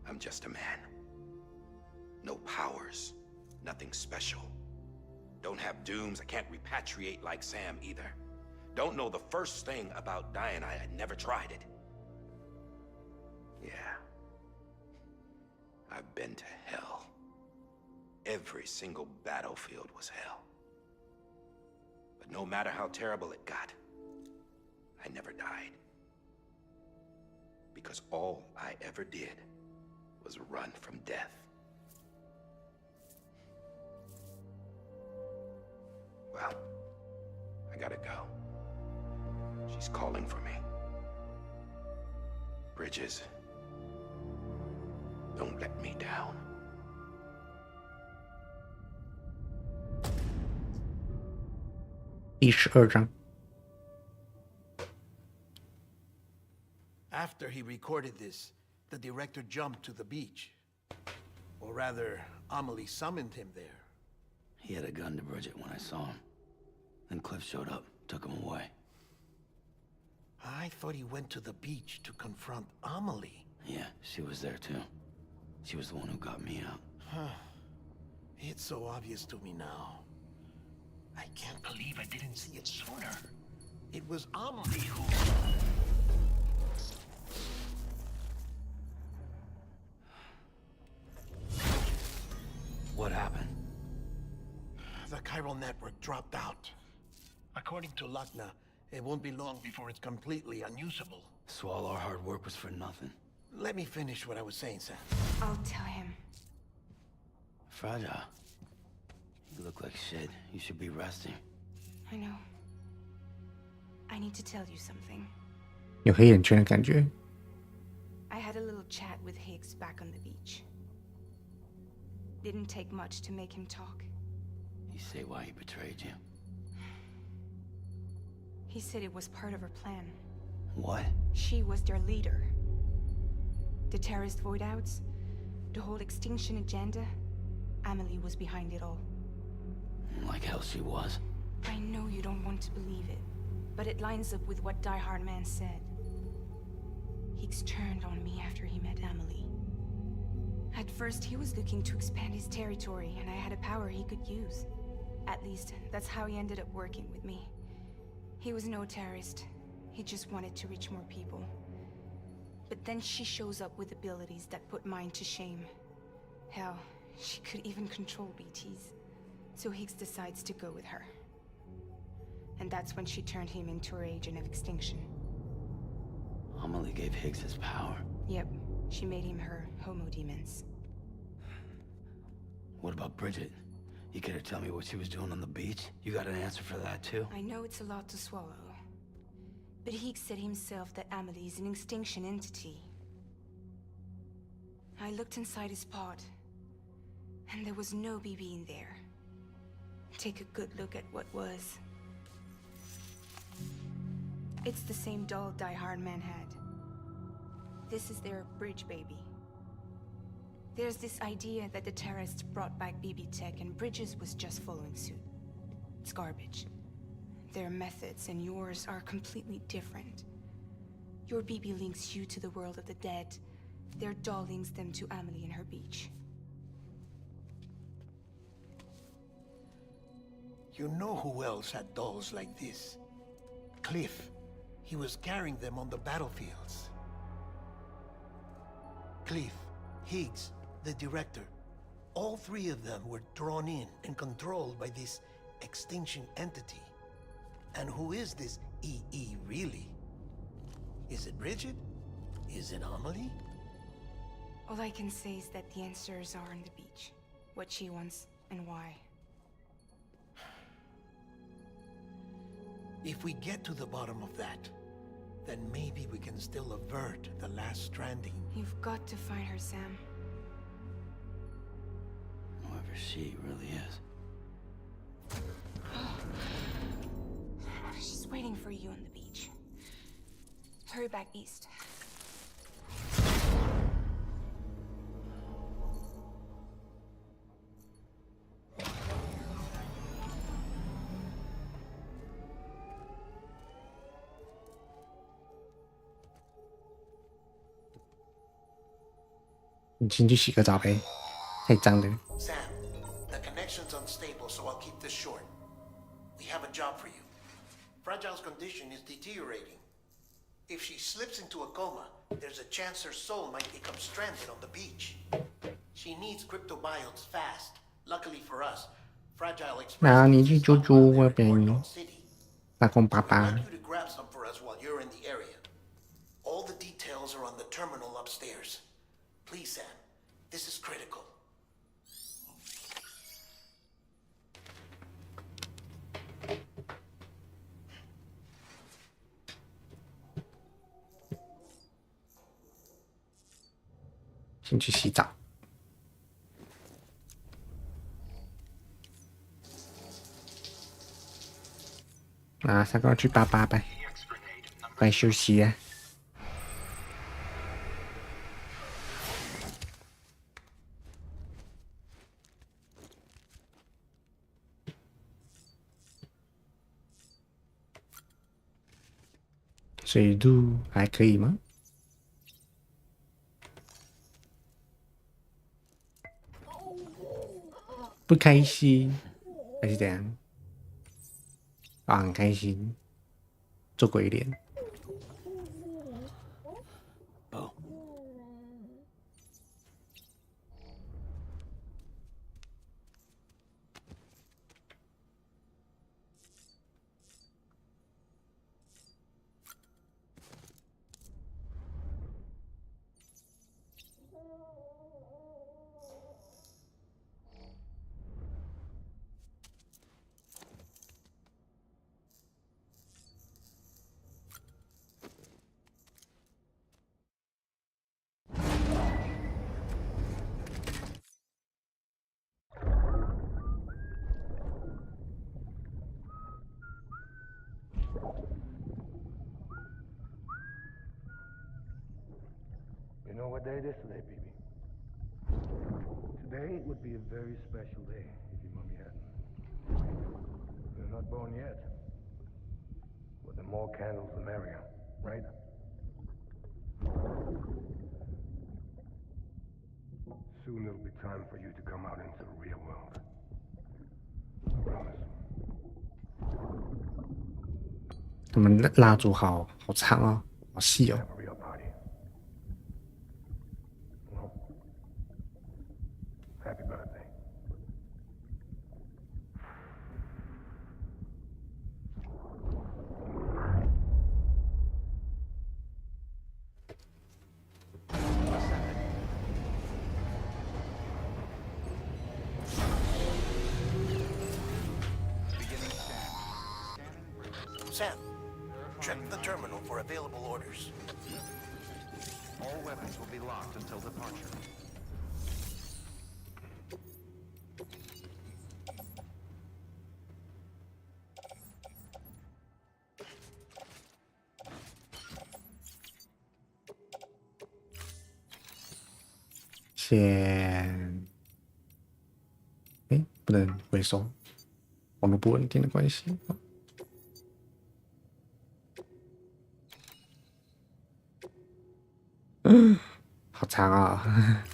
I'm just a man. No powers, nothing special. Don't have dooms, I can't repatriate like Sam either. Don't know the first thing about dying, I never tried it. Yeah. I've been to hell. Every single battlefield was hell. But no matter how terrible it got, I never died. Because all I ever did was run from death. Well, I gotta go. She's calling for me. Bridges, don't let me down. After he recorded this, the director jumped to the beach. Or rather, Amelie summoned him there. He had a gun to Bridget when I saw him. Then Cliff showed up, took him away. I thought he went to the beach to confront Amelie. Yeah, she was there too. She was the one who got me out. It's so obvious to me now. I can't believe I didn't see it sooner. It was Amelie who... What happened? The chiral network dropped out. According to Lakna, it won't be long before it's completely unusable. So all our hard work was for nothing. Let me finish what I was saying, Sam. I'll tell him. Fragile. You look like shit. You should be resting. I know. I need to tell you something. 有黑眼圈的感觉。 I had a little chat with Higgs back on the beach. Didn't take much to make him talk. You say why he betrayed you? He said it was part of her plan. What? She was their leader. The terrorist void-outs, the whole extinction agenda, Amelie was behind it all. Like hell she was. I know you don't want to believe it, but it lines up with what Die Hard Man said. Higgs turned on me after he met Amelie. At first, he was looking to expand his territory, and I had a power he could use. At least, that's how he ended up working with me. He was no terrorist. He just wanted to reach more people. But then she shows up with abilities that put mine to shame. Hell, she could even control BTs. So Higgs decides to go with her. And that's when she turned him into her agent of extinction. Amelie gave Higgs his power. Yep, she made him her homo demons. What about Bridget? You care to tell me what she was doing on the beach? You got an answer for that too? I know it's a lot to swallow. But Higgs said himself that Amelie is an extinction entity. I looked inside his pod, and there was no BB in there. Take a good look at what was. It's the same doll Die Hard Man had. This is their bridge baby. There's this idea that the terrorists brought back BB tech and Bridges was just following suit. It's garbage. Their methods and yours are completely different. Your BB links you to the world of the dead. Their doll links them to Amelie and her beach. You know who else had dolls like this? Cliff. He was carrying them on the battlefields. Cliff, Higgs, the director. All three of them were drawn in and controlled by this extinction entity. And who is this EE really? Is it Bridget? Is it Amelie? All I can say is that the answers are on the beach. What she wants and why. If we get to the bottom of that, then maybe we can still avert the last stranding. You've got to find her, Sam. Whoever she really is. She's waiting for you on the beach. Hurry back east.你进去洗个澡呗，太脏了。 Sam, the connection's unstable, so I'll keep this short. We have a job for you. Fragile's condition is deteriorating. If she slips into a coma, there's a chance her soul might become stranded on the beach. She needs cryptobiotes fast. Luckily for us, Fragile Express 那你去猪猪那边 City. 打工爸 I'd 爸 like you to grab some for us while you're in the area. All the details are on the terminal upstairs. Please, Sam. This is critical. 先去洗澡。啊，三个去爸爸呗，快休息啊。水路还可以吗？不开心还是怎样？啊，很开心，做鬼脸。You know what day it is today, baby? Today would be a very special day if your mommy hadn't. You're not born yet. But the more candles, the merrier, right? Soon it'll be time for you to come out into the real world. I promise. 他们蜡烛好长哦，好细哦。 Have a real party. Well, happy birthday. ，Sam, check the terminal for available orders. All weapons will be locked until departure. “不能回收，网络不稳定的关系。好长啊！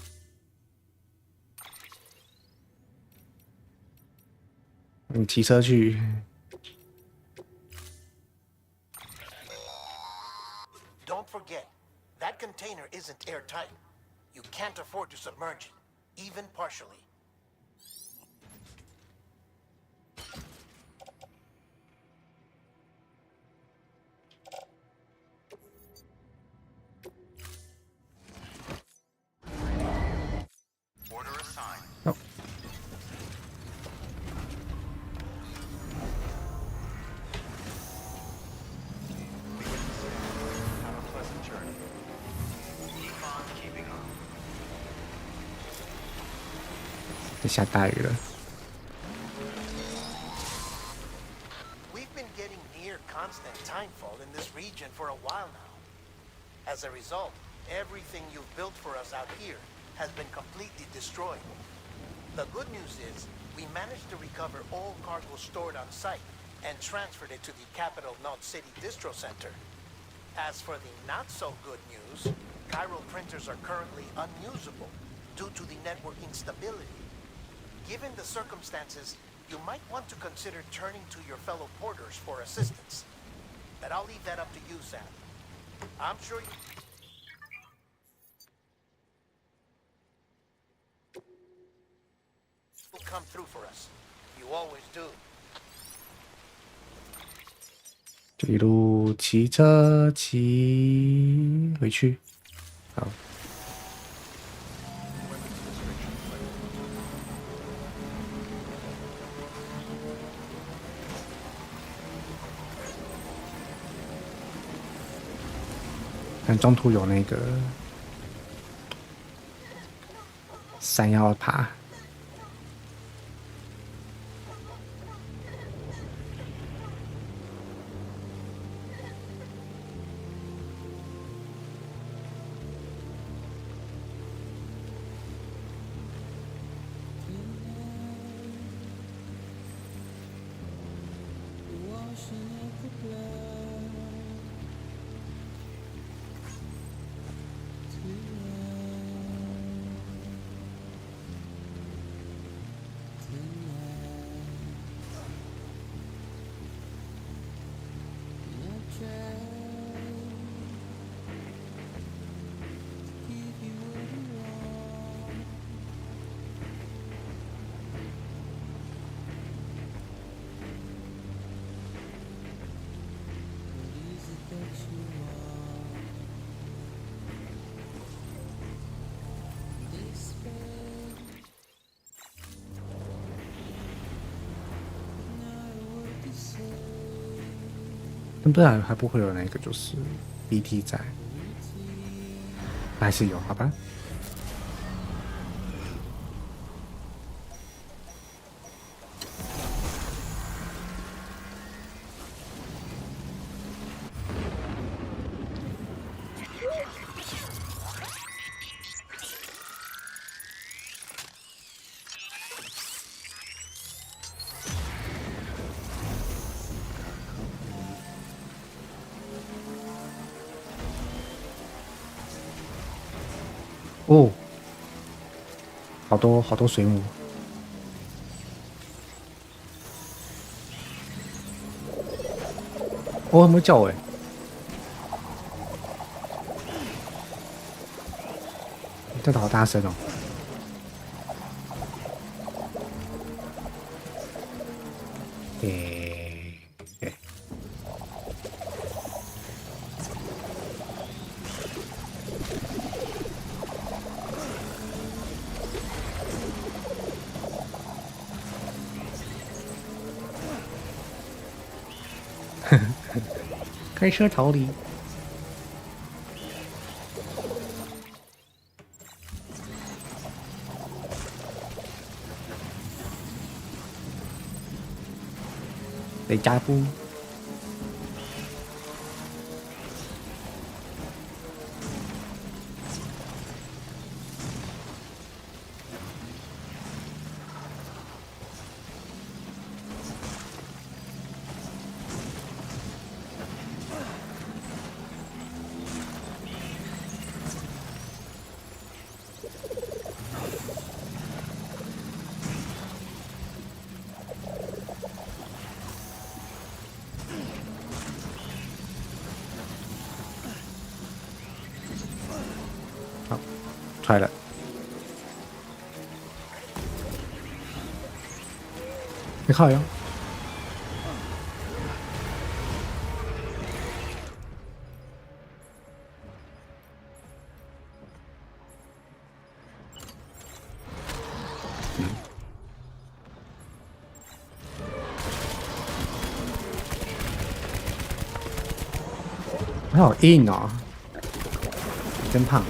你骑车去。 Don't forget, that container isn't airtight. You can't afford to submerge it, even partially. Order assigned. Oh. Have a pleasant journey. Keep on keeping on. 下大雨了。 We've been getting near constant timefall in this region for a while now. As a result, everything you've built for us out here has been completely destroyed. The good news is, we managed to recover all cargo stored on site and transferred it to the capital Knot City Distro Center. As for the not-so-good news, chiral printers are currently unusable due to the network instability. Given the circumstances, you might want to consider turning to your fellow porters for assistance. But I'll leave that up to you, Sam. I'm sure you... will come through for us. You always do. 就一路骑车骑回去。好。 但中途有那个山要爬，但不然还不会有那个就是 BT 在，还是有好吧？哦，好多水母。哦，有没有叫我？叫的好大声哦！开车逃离。得加步。出来了，你好呀。好硬哦，真胖。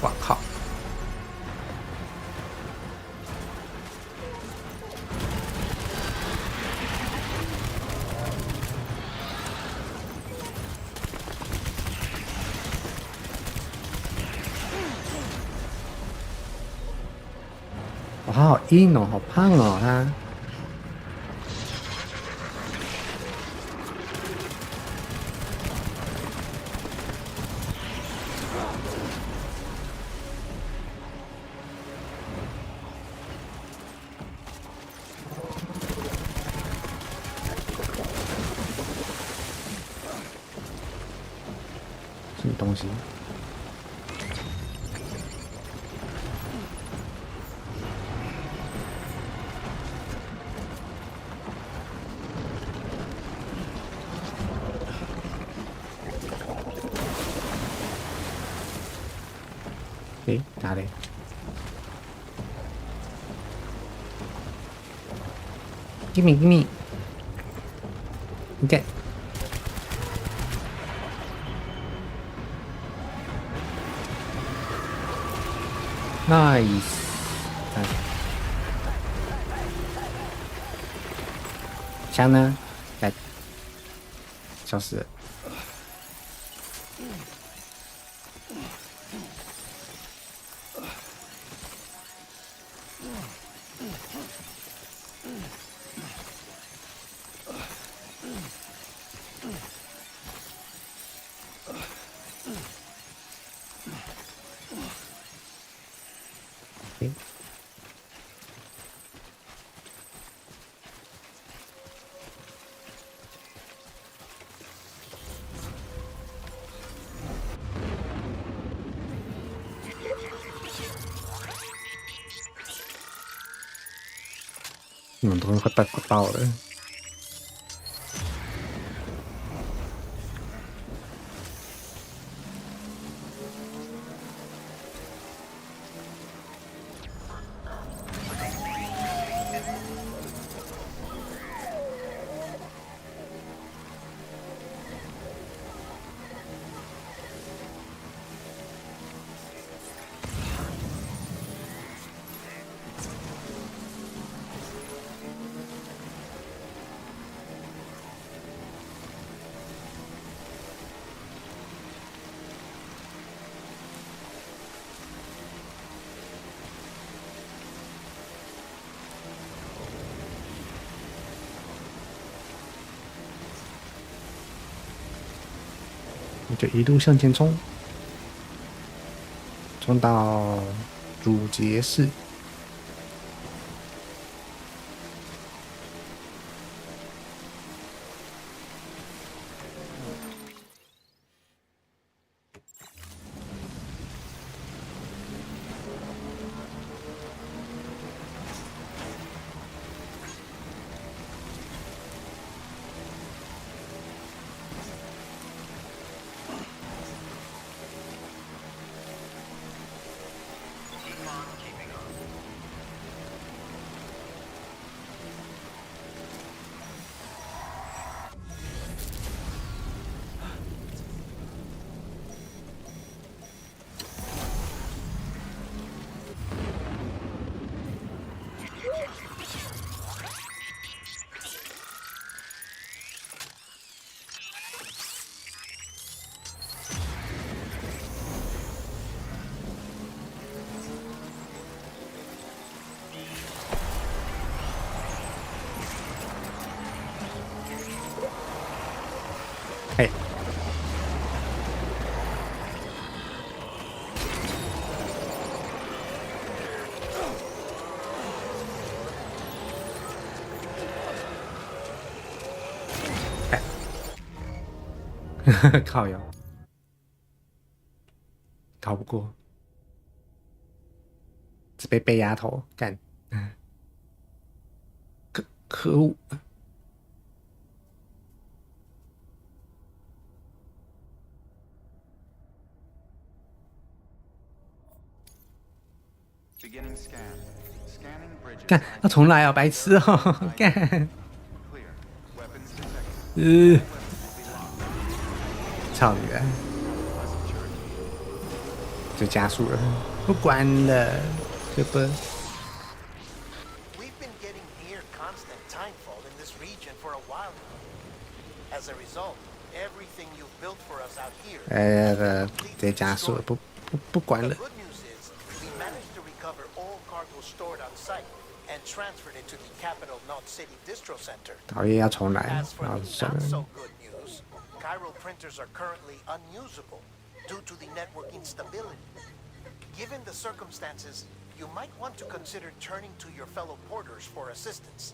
哇靠！哇，好硬哦，好胖哦，他。什么东西？诶，哪里？Gimme, gimme. Okay. Nice. 枪呢？来，消失了。诶你们都快爆了。我就一路向前冲，冲到主节室。嘿，靠腰，逃不过，只被背丫头干，可恶！ Beginning scan. Scanning bridges. 干，要重来啊，白痴哦！干， Clear. Weapons detected. 操你的！就加速了，不管了，这不。 We've been getting near constant timefall in this region for a while now. As a result, everything you've built for us out here. 直接加速了，不管了。 The good news is we managed to recover all cargo stored on site and transferred it to the capital Knot City Distro Center. 讨厌，要重来， As for 然后 the 算 not 了。 so good news, chiral printers are currently unusable due to the network instability. Given the circumstances, you might want to consider turning to your fellow porters for assistance.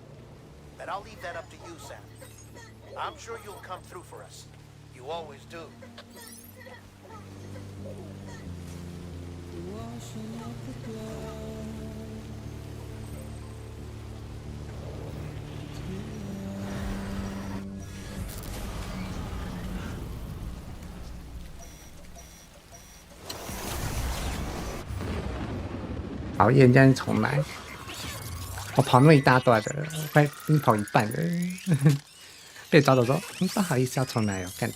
But I'll leave that up to you, Sam. I'm sure you'll come through for us. You always do. 讨厌，这样重来。我跑那么一大段的，快已经跑一半了。被抓走说，不好意思，要重来哦，干。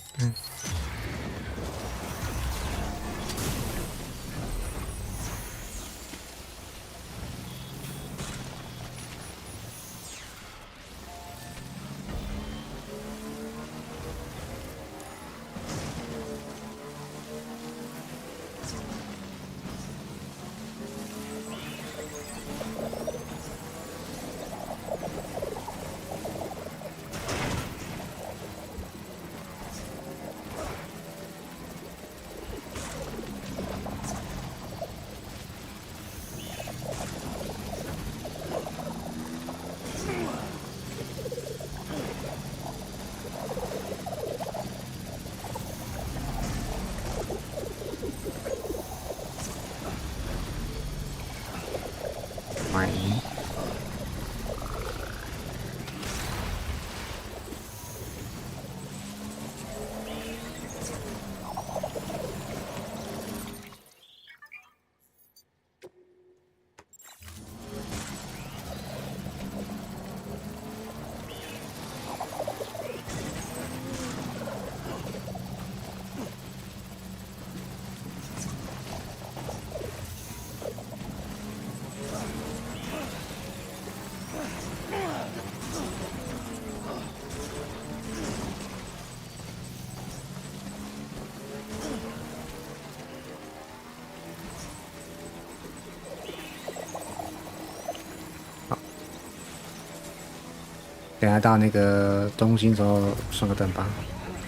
等下到那个中心之后送个灯吧，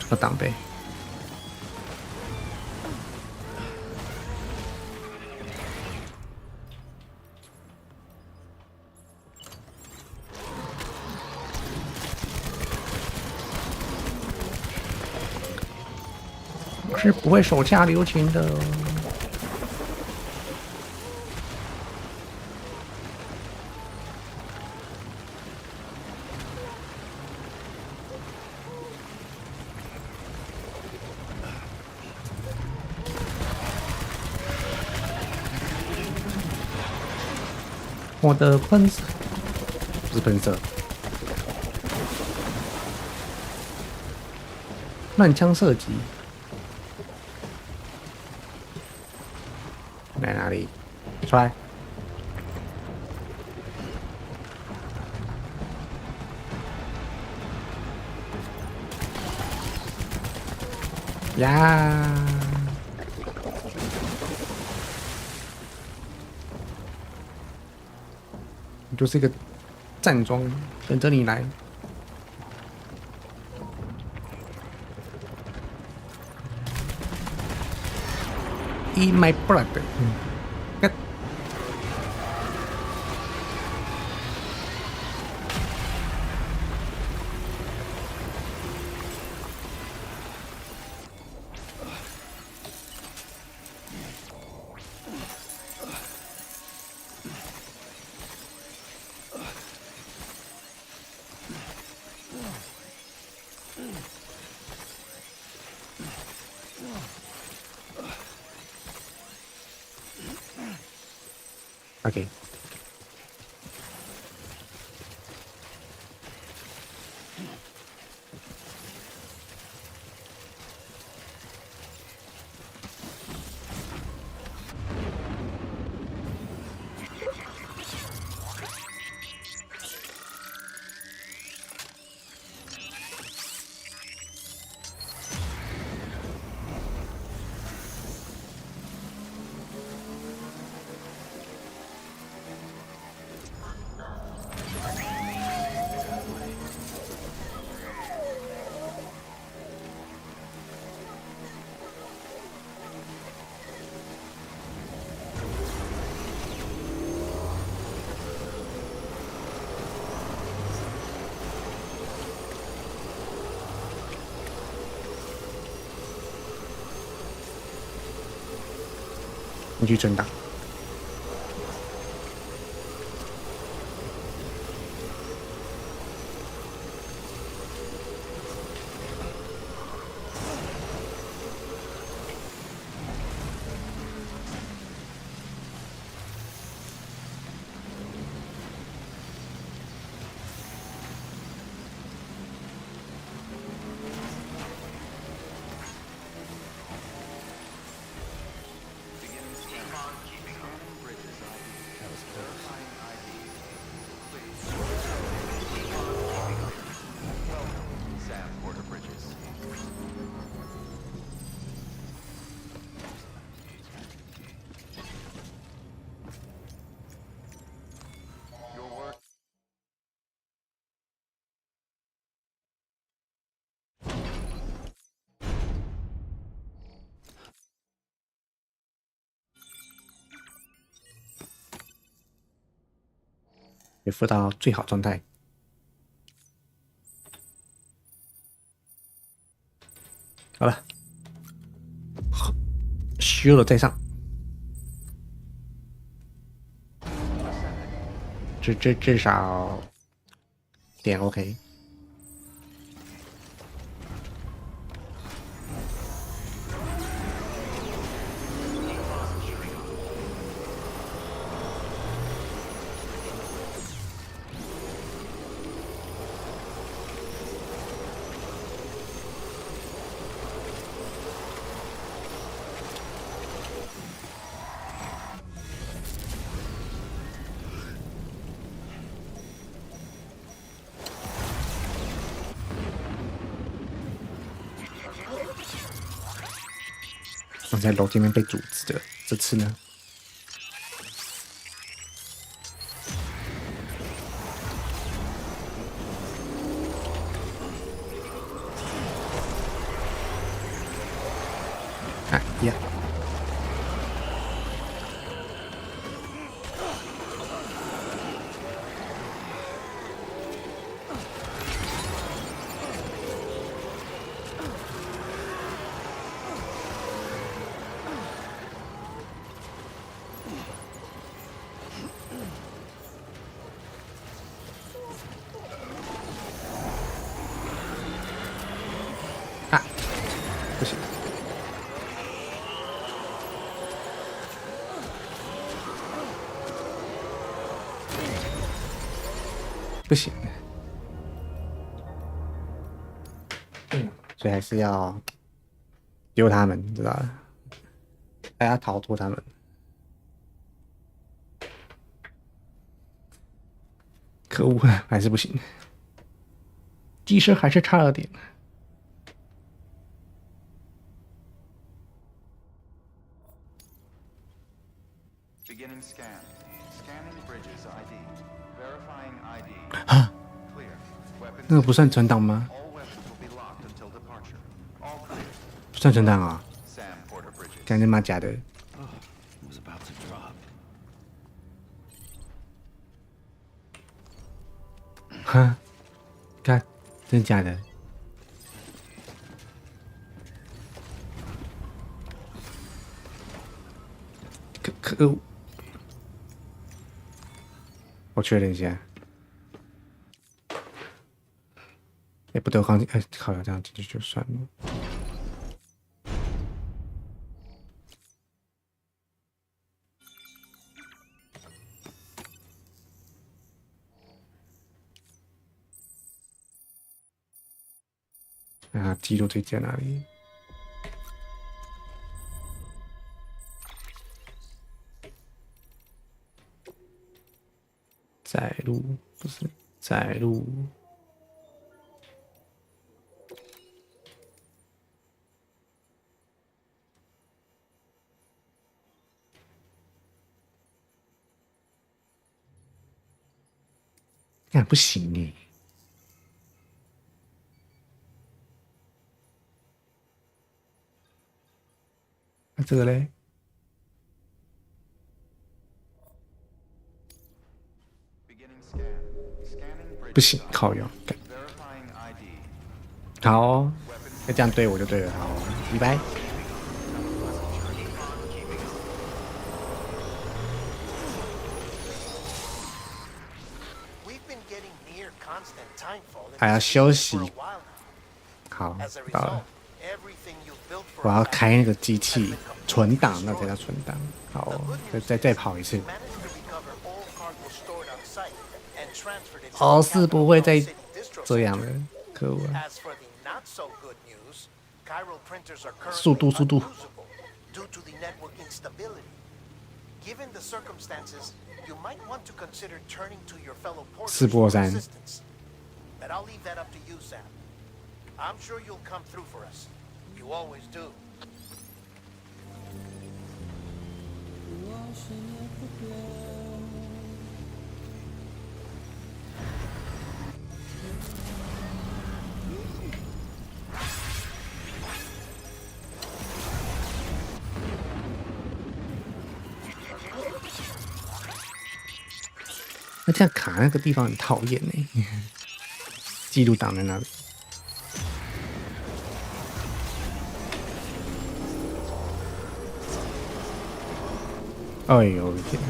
送个档呗。我是不会手下留情的。我的喷射不是喷射，乱枪射击。在哪里？出来！呀！你就是一个站桩，跟着你来。Eat my blood。OK。你去存档。恢复到最好状态。好了，修了再上。至少点 OK。刚才楼这边被阻止的，这次呢？啊呀！啊，不行，不行，所以还是要丢他们，知道吧？还要逃脱他们。可恶，还是不行，机身还是差了点。Beginning scan. Scanning bridges ID. Verifying ID. 啊， Clear. 那个不算存档吗？ All weapons will be locked until departure. All clear. 不算存档啊， Sam Porter Bridges. 干他妈假的！ was about to drop. 哈，干，真的假的？可恶！我确认一下。哎，不对，我刚好像这样进去就算了。啊，记录这在哪里？载入不是载入。那不行耶！那这个嘞？不行，靠腰。好哦，那这样对我就对了。好，拜拜。还要休息。好，到了。我要开那个机器存档，那才叫存档。好，再跑一次。哦，是不会再这样了，可恶啊！速度。4波3。But I'll leave that up to you, Sam. I'm sure you'll come through for us. You always do. 那这样卡那个地方很讨厌呢。记录档在那里。哎呦我的天！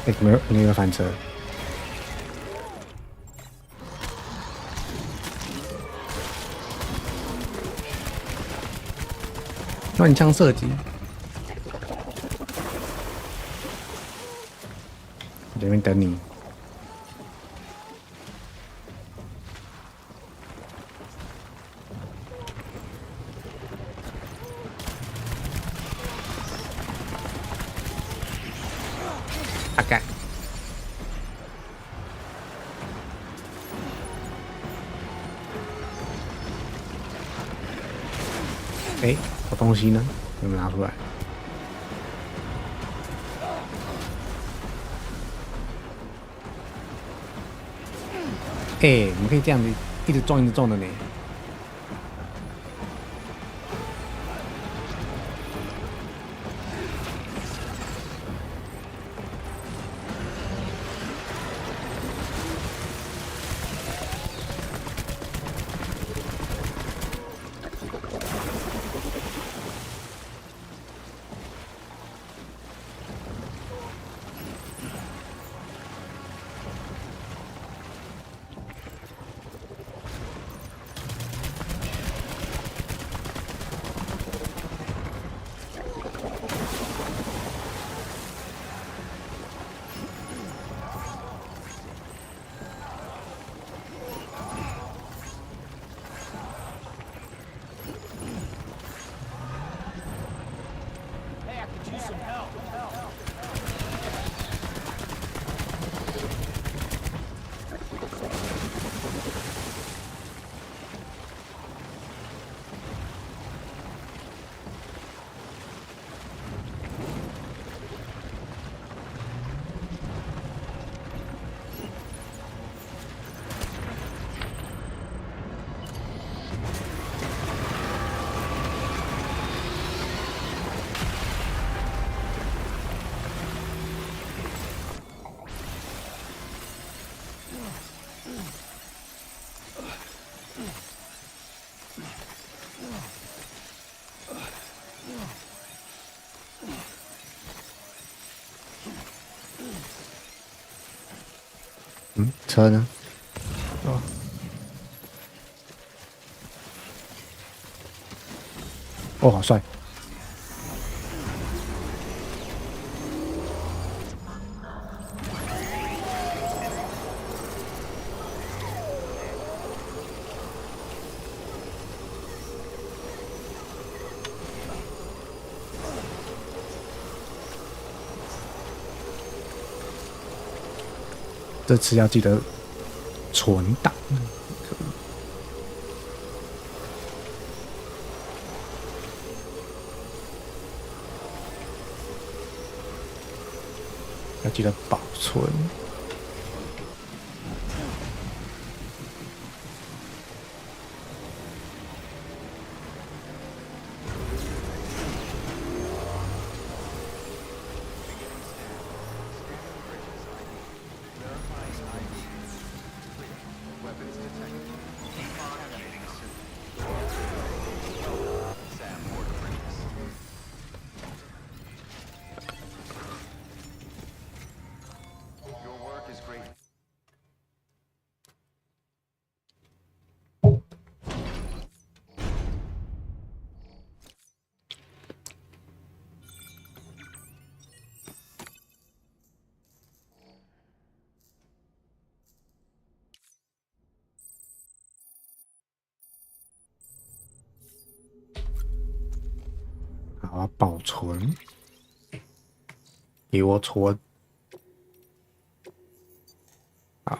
哎，没有翻车。乱枪射击。我这边等你。大概。哎，我东西呢？有没有拿出来？哎，你们可以这样子一直撞一直撞的呢。车呢？哦，哦，好帅！这次要记得存档。要记得保存。好，保存，给我存。好，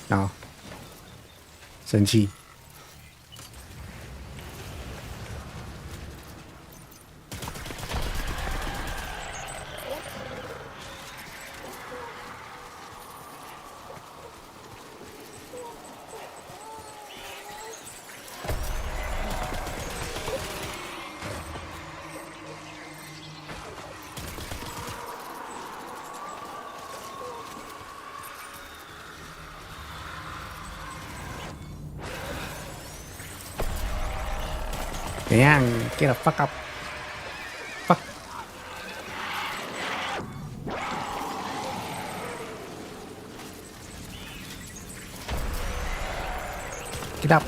然后生气。怎样 ？Get the fuck up！ fuck！ Get up！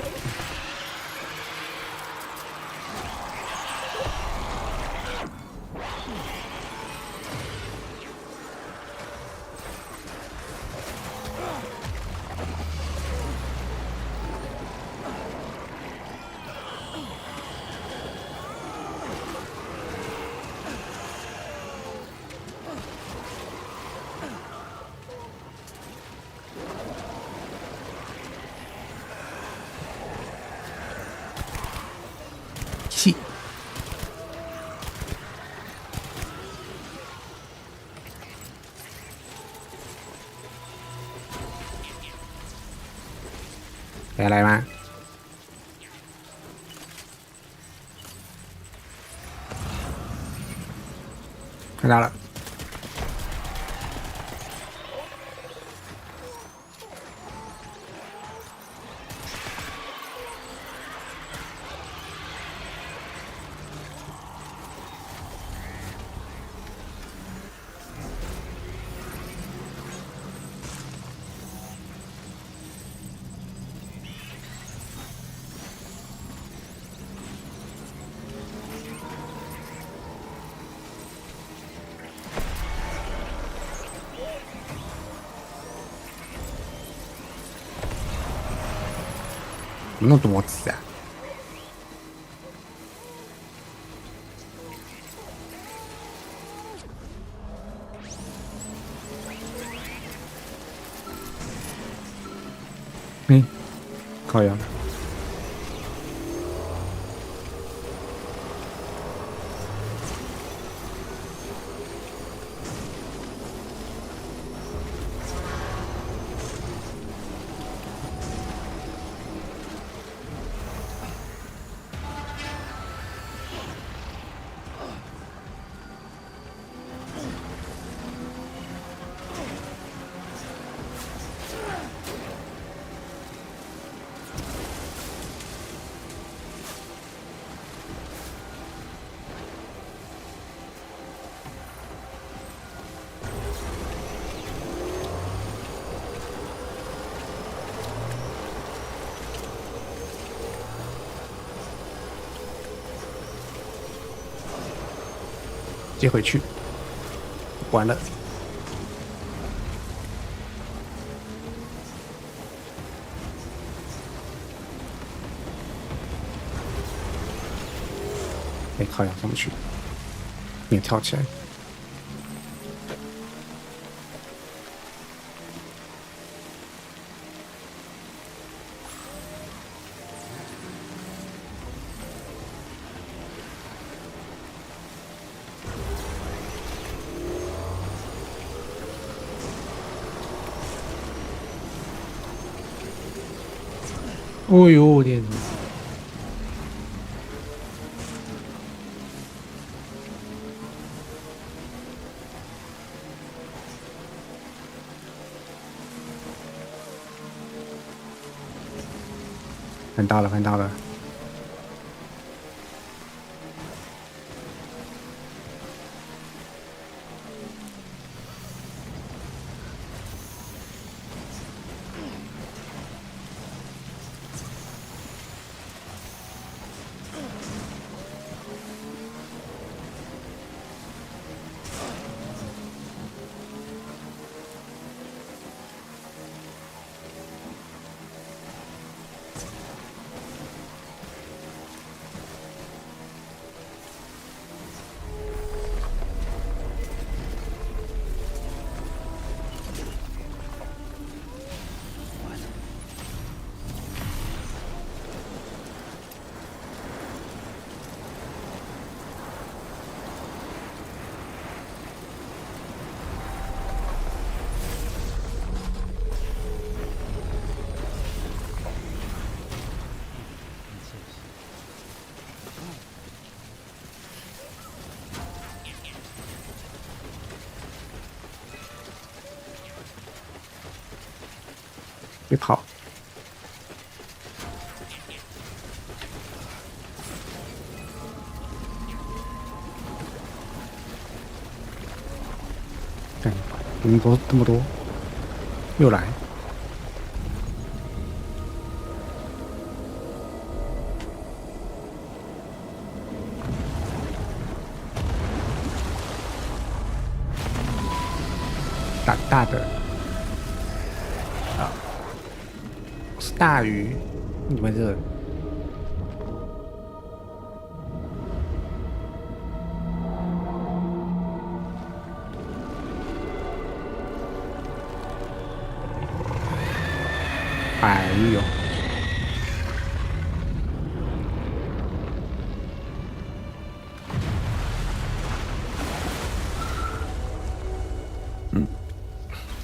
气。要来吗？看到了。怎么那么多字啊？可以啊。接回去，完了。哎，靠呀，上不去，没有跳起来。哦呦，我天！看到了，看到了。别跑！看，人多这么多，又来。胆大的啊，是大鱼，你们这哎呦！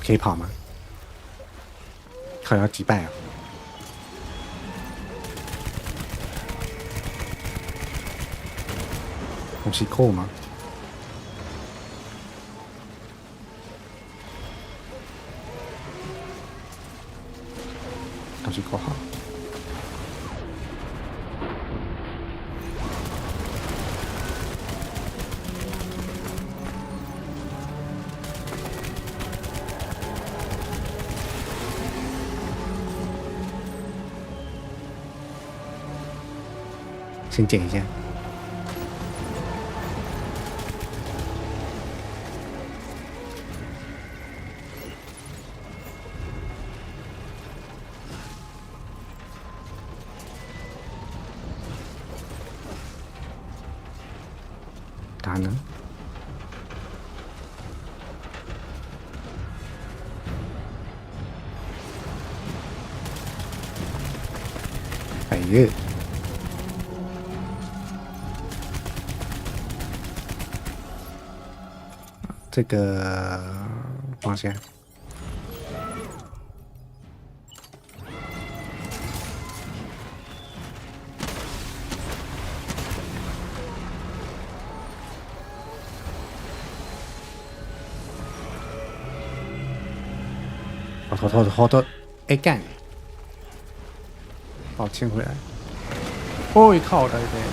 可以跑吗？靠，要击败啊！东西扣吗？东西扣好。先剪一下。他呢？哎呀！这个放下。好的，哎干！把我牵回来。哦，靠！他这边。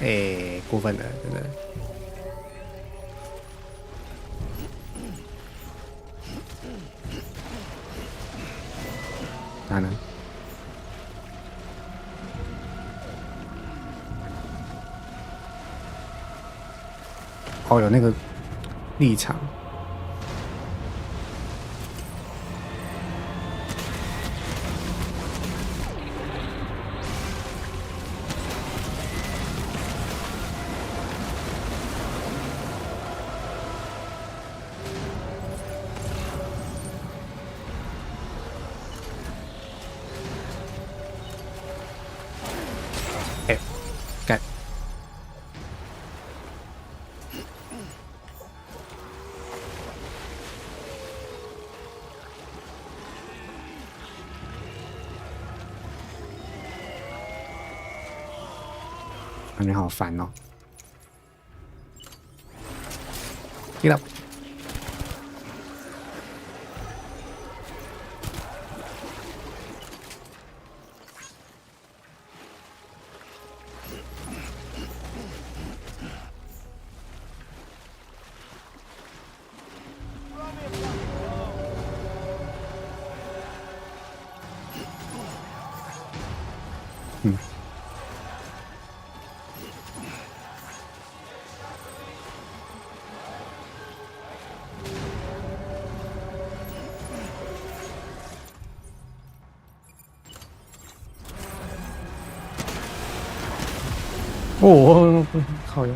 哎，过分了，真的。哪能？哦，有那个立场。你好烦哦！get up。哦，靠呀！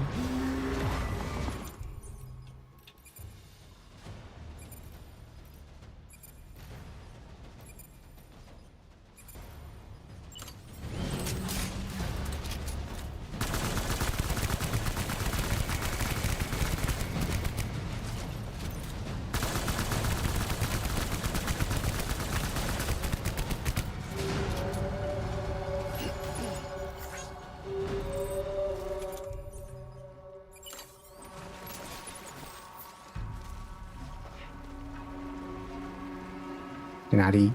在哪里？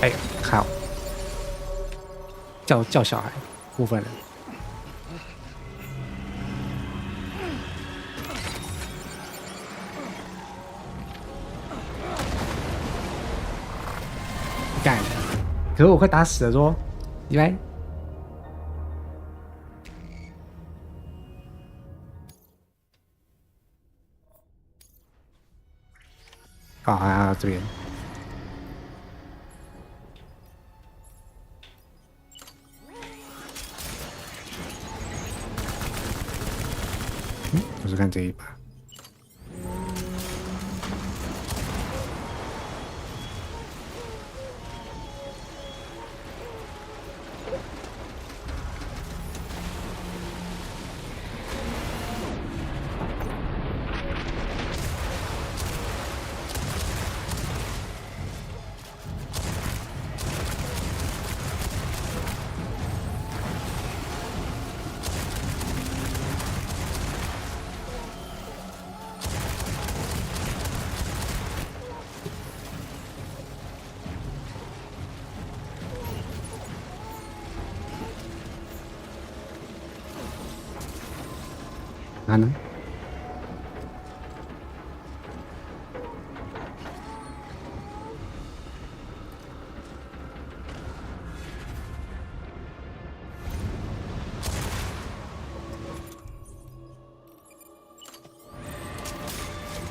哎，靠！叫小孩部分人。干！可是我快打死了，说，你来。啊，这边。我是看这一把。哪呢？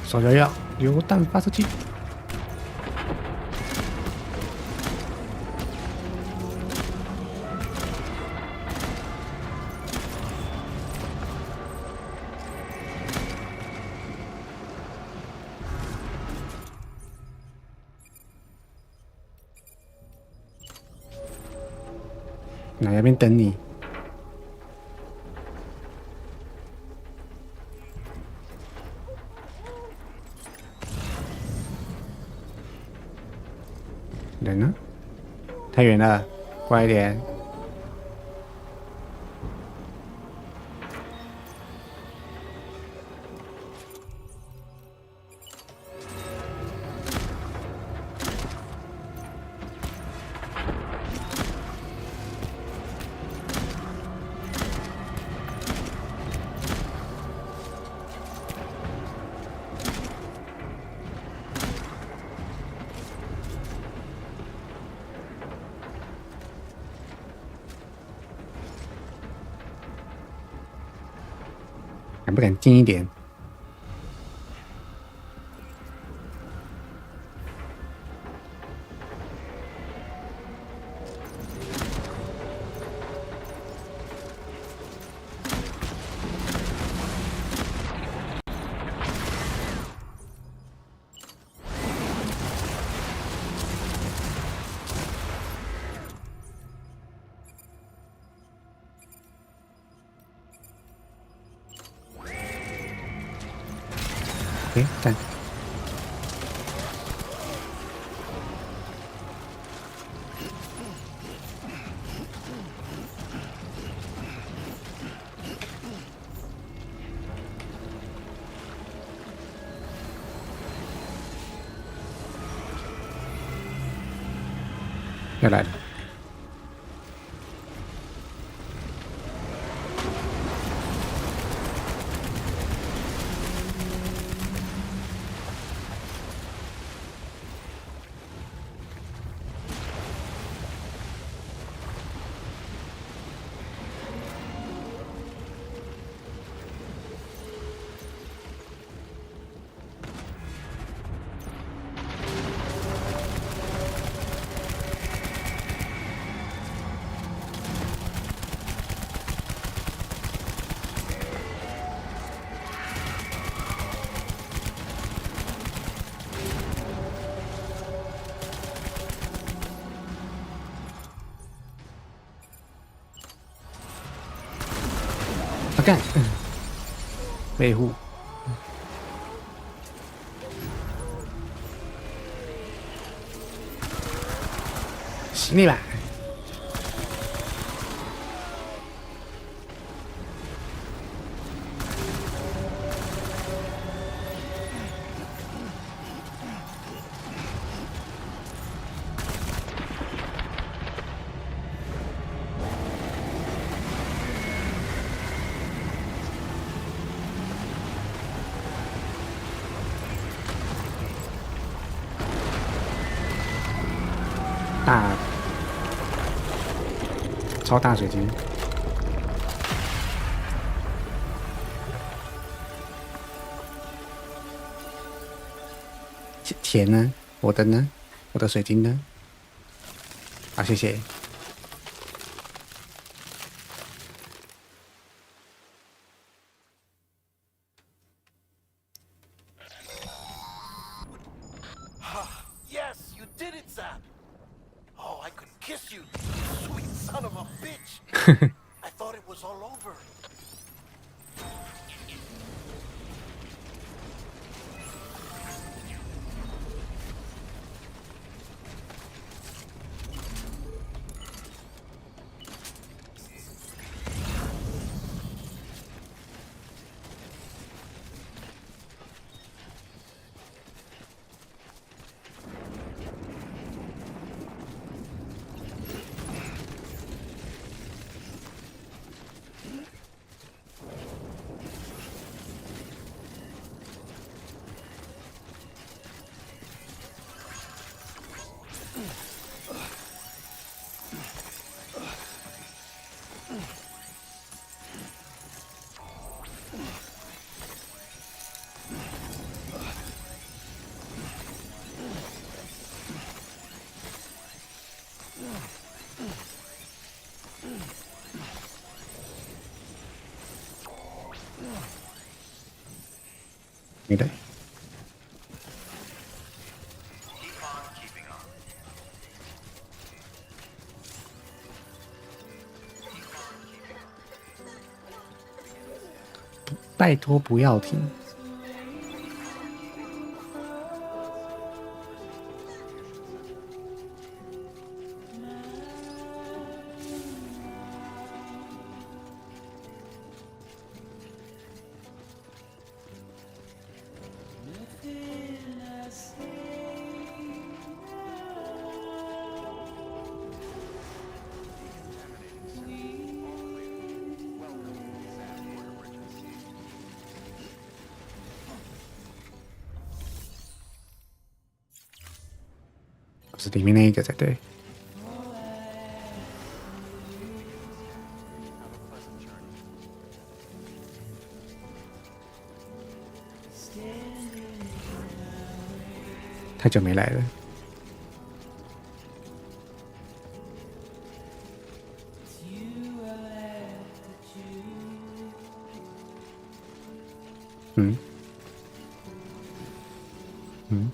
手摇摇，榴弹发射器。那边等你。人呢？太远了，快一点。敢不敢近一点？赞。要来了。好干，维护。行你吧。大超大水晶，钱呢？我的呢？我的水晶呢？好，谢谢。Yes, you did it, Sam. Oh, I could kiss you, you sweet son of a bitch. I thought it was all over.你的。拜托不要停。是里面那一个才对。太久没来了。嗯。嗯。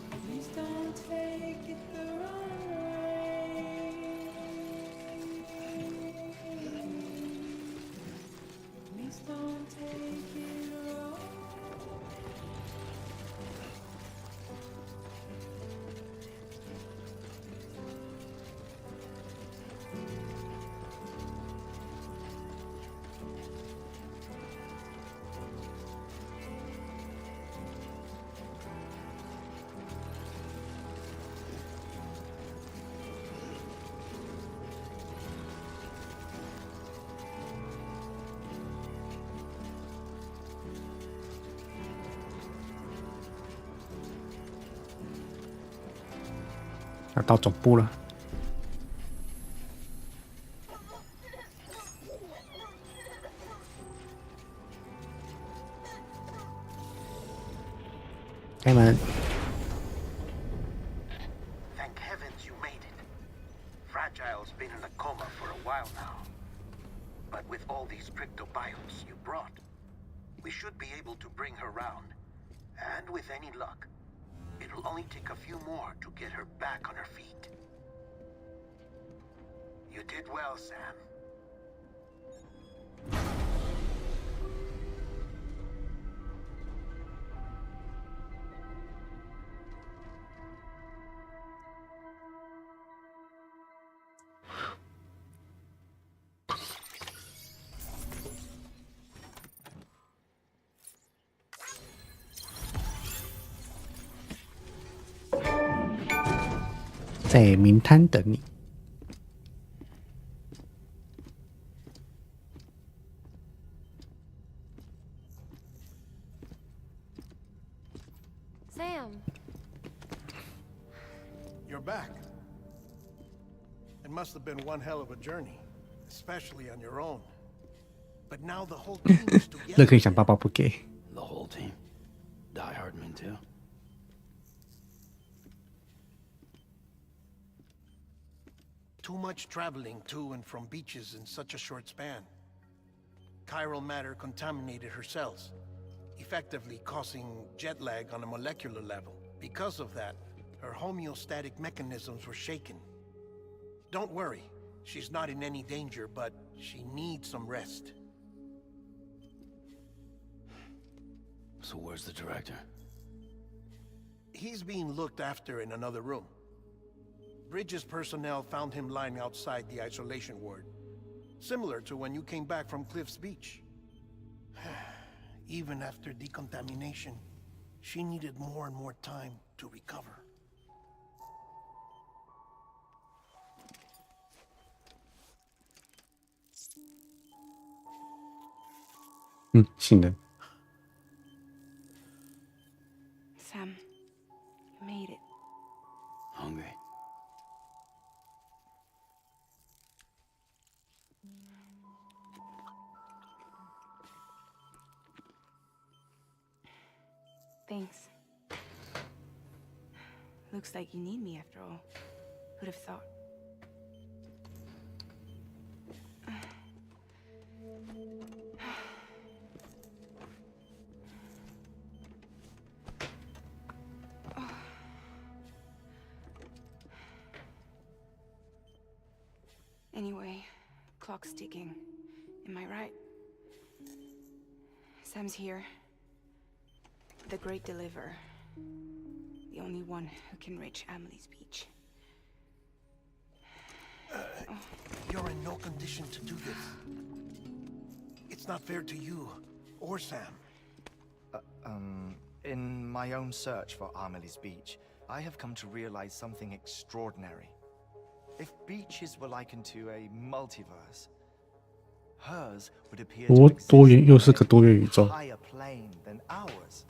要到总部了。开门。Thank heavens you made it. Fragile's been in a coma for a while now. But with all these cryptobiotes you brought, we should be able to bring her round. And with any luck, it'll only take a few more to get her back on her feet. You did well, Sam. 在明滩等你。Sam. You're back. It must have been one hell of a journey, especially on your own. But now the whole team is 乐 together. 可以想爸爸不给。 The whole team. Die Hardman too. Too much traveling to and from beaches in such a short span. Chiral matter contaminated her cells, effectively causing jet lag on a molecular level. Because of that, her homeostatic mechanisms were shaken. Don't worry, she's not in any danger, but she needs some rest. So where's the director? He's being looked after in another room. Bridges personnel found him lying outside the isolation ward, similar to when you came back from Cliff's Beach. Even after decontamination, she needed more and more time to recover. 醒了。 Sam, you made it. Hungry. Thanks. Looks like you need me after all. Who'd have thought? Anyway, clock's ticking. Am I right? Sam's here. The great deliverer. The only one who can reach Amelie's beach. You're in no condition to do this. It's not fair to you or Sam. In my own search for Amelie's beach, I have come to realize something extraordinary. If beaches were likened to a multiverse, hers would appear to exist 多元又是个多元宇 on a 宙。 higher plane than ours.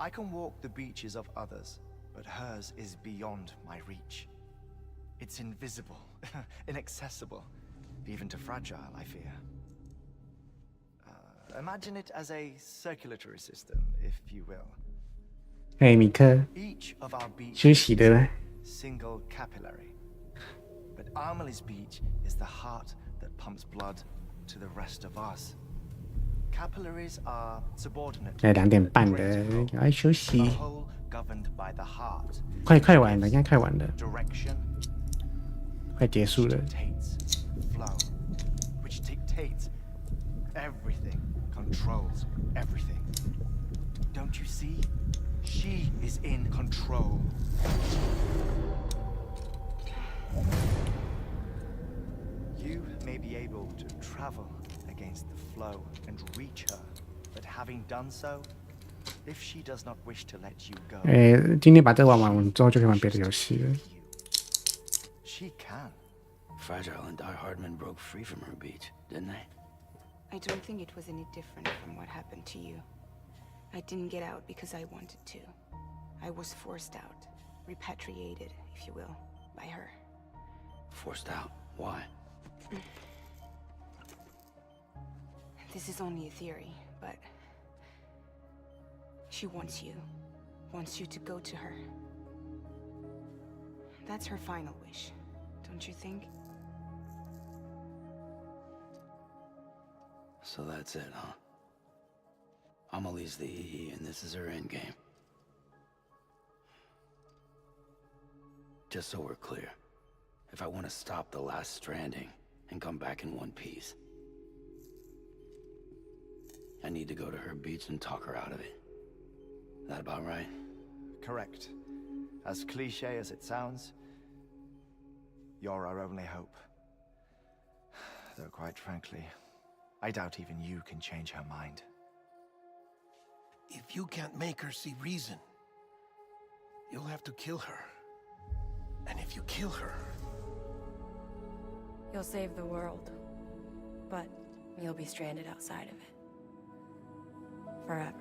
I can walk the beaches of others, but hers is beyond my reach. It's invisible, inaccessible, even to fragile, I fear. Imagine it as a circulatory system, if you will. 哎，米克， Each of our 休 beaches 息的 single capillary. But Amelie's beach is the heart that pumps blood to the rest of us. Capillaries are subordinate. 哎，2点半的，赶快休 A 息。 whole governed by the heart. 快完了，应该快完了， Direction 快结束了。 dictates flow, which dictates everything, controls everything. Don't you see? She is in control. You may be able to travel against the flow and reach her, but having done so, if she does not wish to let you go, 哎，今天把这玩完之后就可以玩别的游戏了。 she can. Fragile and Die Hardman broke free from her beach, didn't they? I don't think it was any different from what happened to you. I didn't get out because I wanted to. I was forced out, repatriated, if you will, by her. Forced out. Why? This is only a theory, but she wants you to go to her. That's her final wish, don't you think? So that's it, huh? Amelie's the EE, and this is her endgame. Just so we're clear, if I want to stop the last stranding and come back in one piece, I need to go to her beach and talk her out of it. That about right? Correct. As cliche as it sounds, you're our only hope. Though quite frankly, I doubt even you can change her mind. If you can't make her see reason, you'll have to kill her. And if you kill her, You'll save the world, but you'll be stranded outside of it. Forever.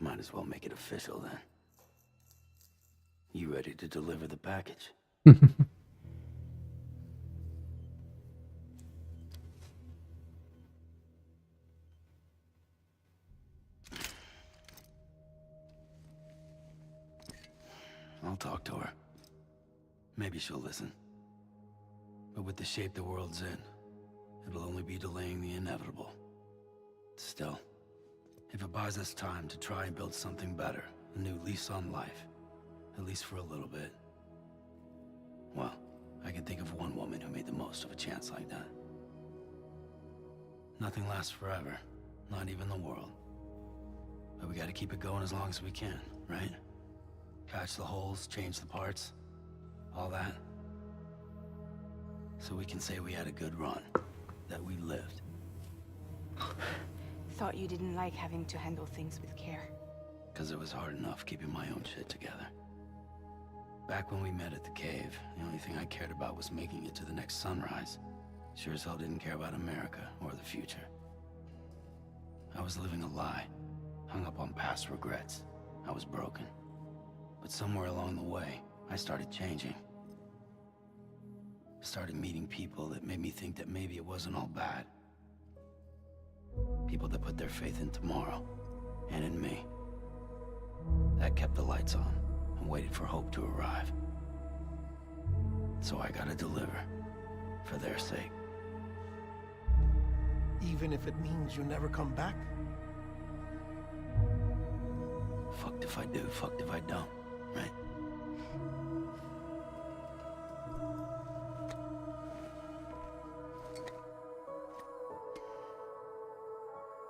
Might as well make it official then. You ready to deliver the package? I'll talk to her. Maybe she'll listen. But with the shape the world's in, it'll only be delaying the inevitable. Still, if it buys us time to try and build something better, a new lease on life, at least for a little bit, well, I can think of one woman who made the most of a chance like that. Nothing lasts forever, not even the world. But we gotta keep it going as long as we can, right? Patch the holes, change the parts, all that. So we can say we had a good run, that we lived. Thought you didn't like having to handle things with care. Because it was hard enough keeping my own shit together. Back when we met at the cave, the only thing I cared about was making it to the next sunrise. Sure as hell didn't care about America or the future. I was living a lie, hung up on past regrets. I was broken. But somewhere along the way, I started changing. Started meeting people that made me think that maybe it wasn't all bad. People that put their faith in tomorrow, and in me. That kept the lights on, and waited for hope to arrive. So I gotta deliver, for their sake. even if it means you never come back? Fucked if I do, fucked if I don't, right?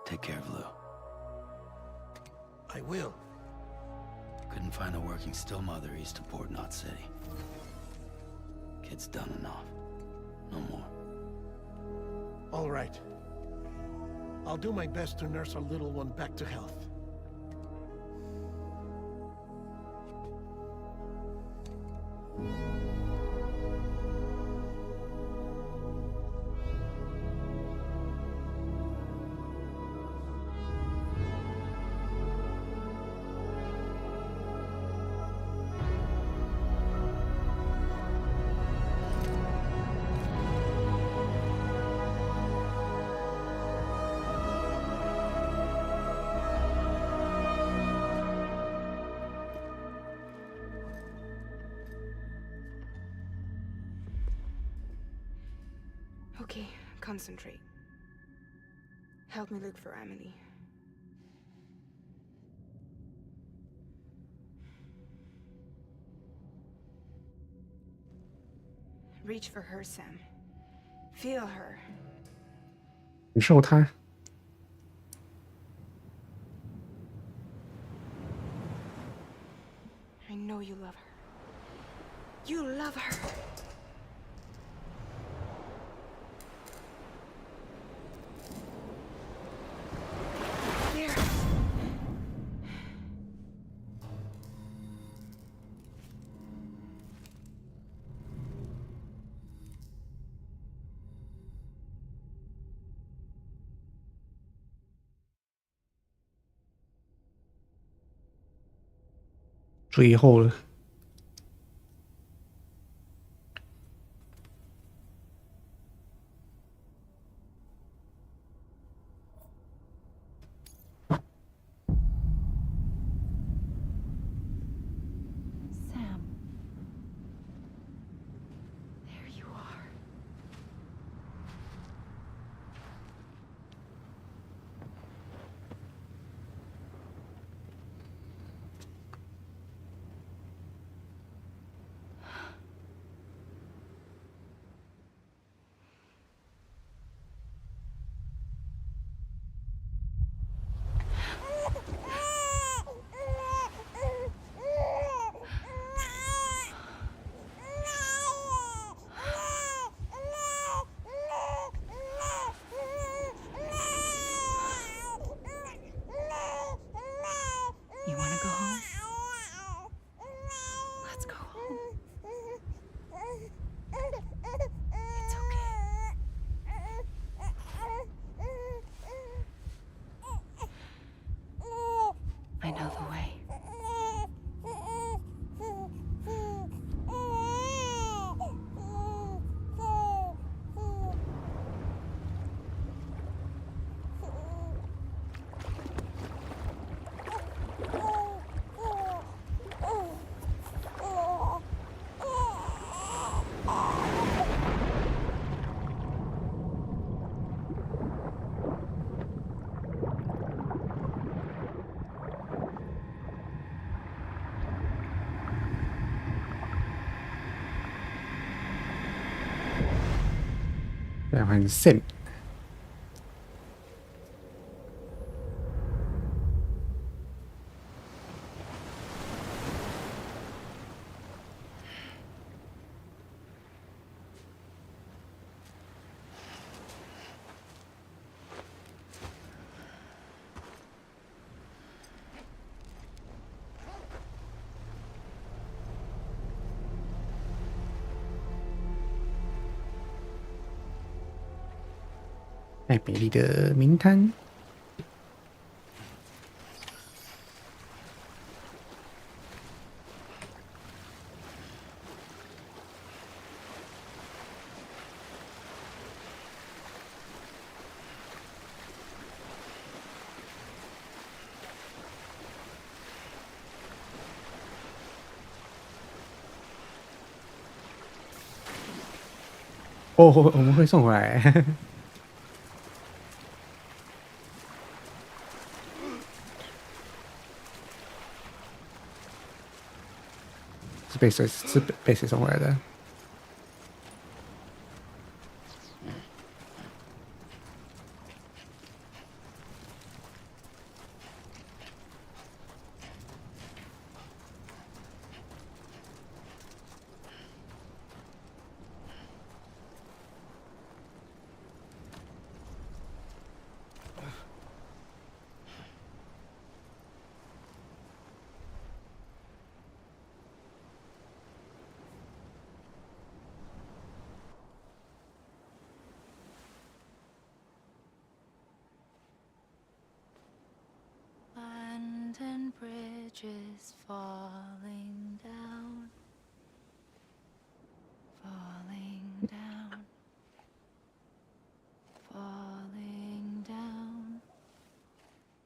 Take care of Lou. I will. Couldn't find a working still mother east of Port Knot City. Kid's done enough. No more. All right. I'll do my best to nurse our little one back to health. Okay, concentrate. Help me look for Emily. Reach for her, Sam. Feel her. 感受它。 I know you love her. You love her. There. 最后了。 Sam. There you are. 再换 Sam。爱美丽的名摊。哦，我们会送回来。是被谁送回来的？Abandoned bridges falling down, falling down, falling down.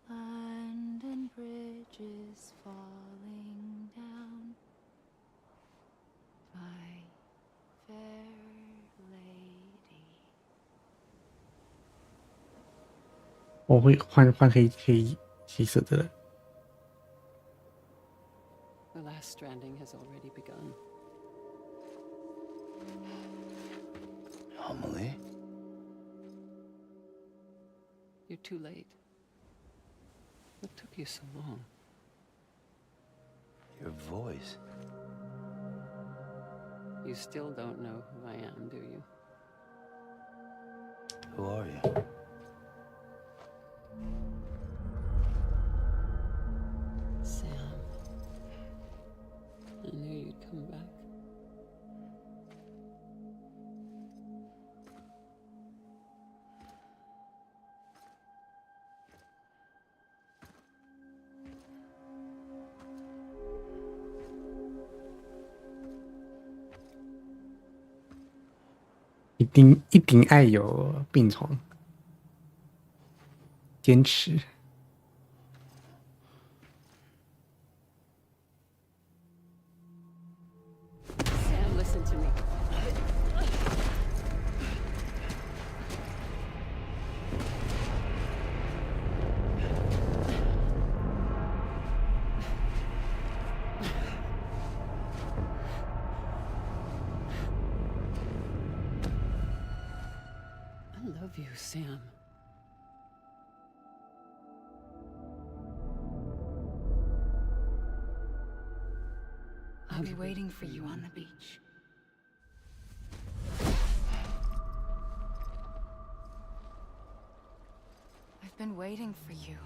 Abandoned bridges falling down. My fair lady. 我会换黑色的了。The last stranding has already begun. Amelie? You're too late. What took you so long? Your voice. You still don't know who I am, do you? Who are you? Sam. I knew you'd come back. "一定爱有病床，坚持。Sam, listen to me. I love you, Sam. I'll be waiting for you on the beach. I've been waiting for you,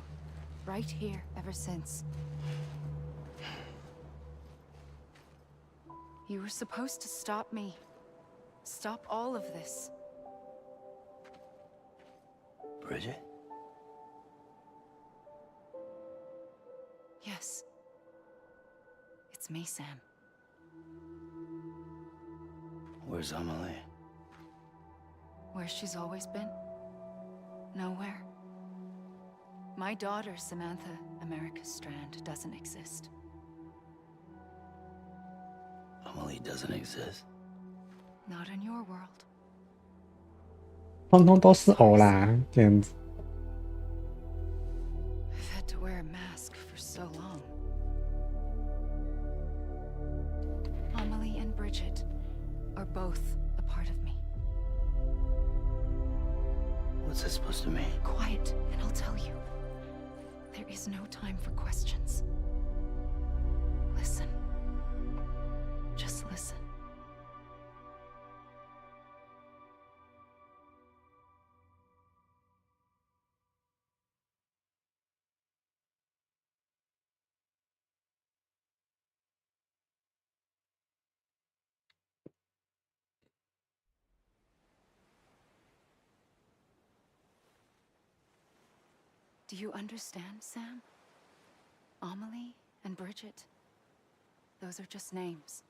right here, ever since. You were supposed to stop me. Stop all of this. Bridget? Yes. It's me, Sam. Where's Amelie? Where she's always been. Nowhere. My daughter, Samantha America Strand, doesn't exist. Amelie doesn't exist. Not in your world. 通通都是偶啦，这样子。 I've had to wear a mask for so long. Amelie and Bridget are both a part of me. What's that supposed to mean? Quiet, and I'll tell you. There is no time for questions. Listen. Just listen. Do you understand, Sam? Amelie and Bridget, those are just names.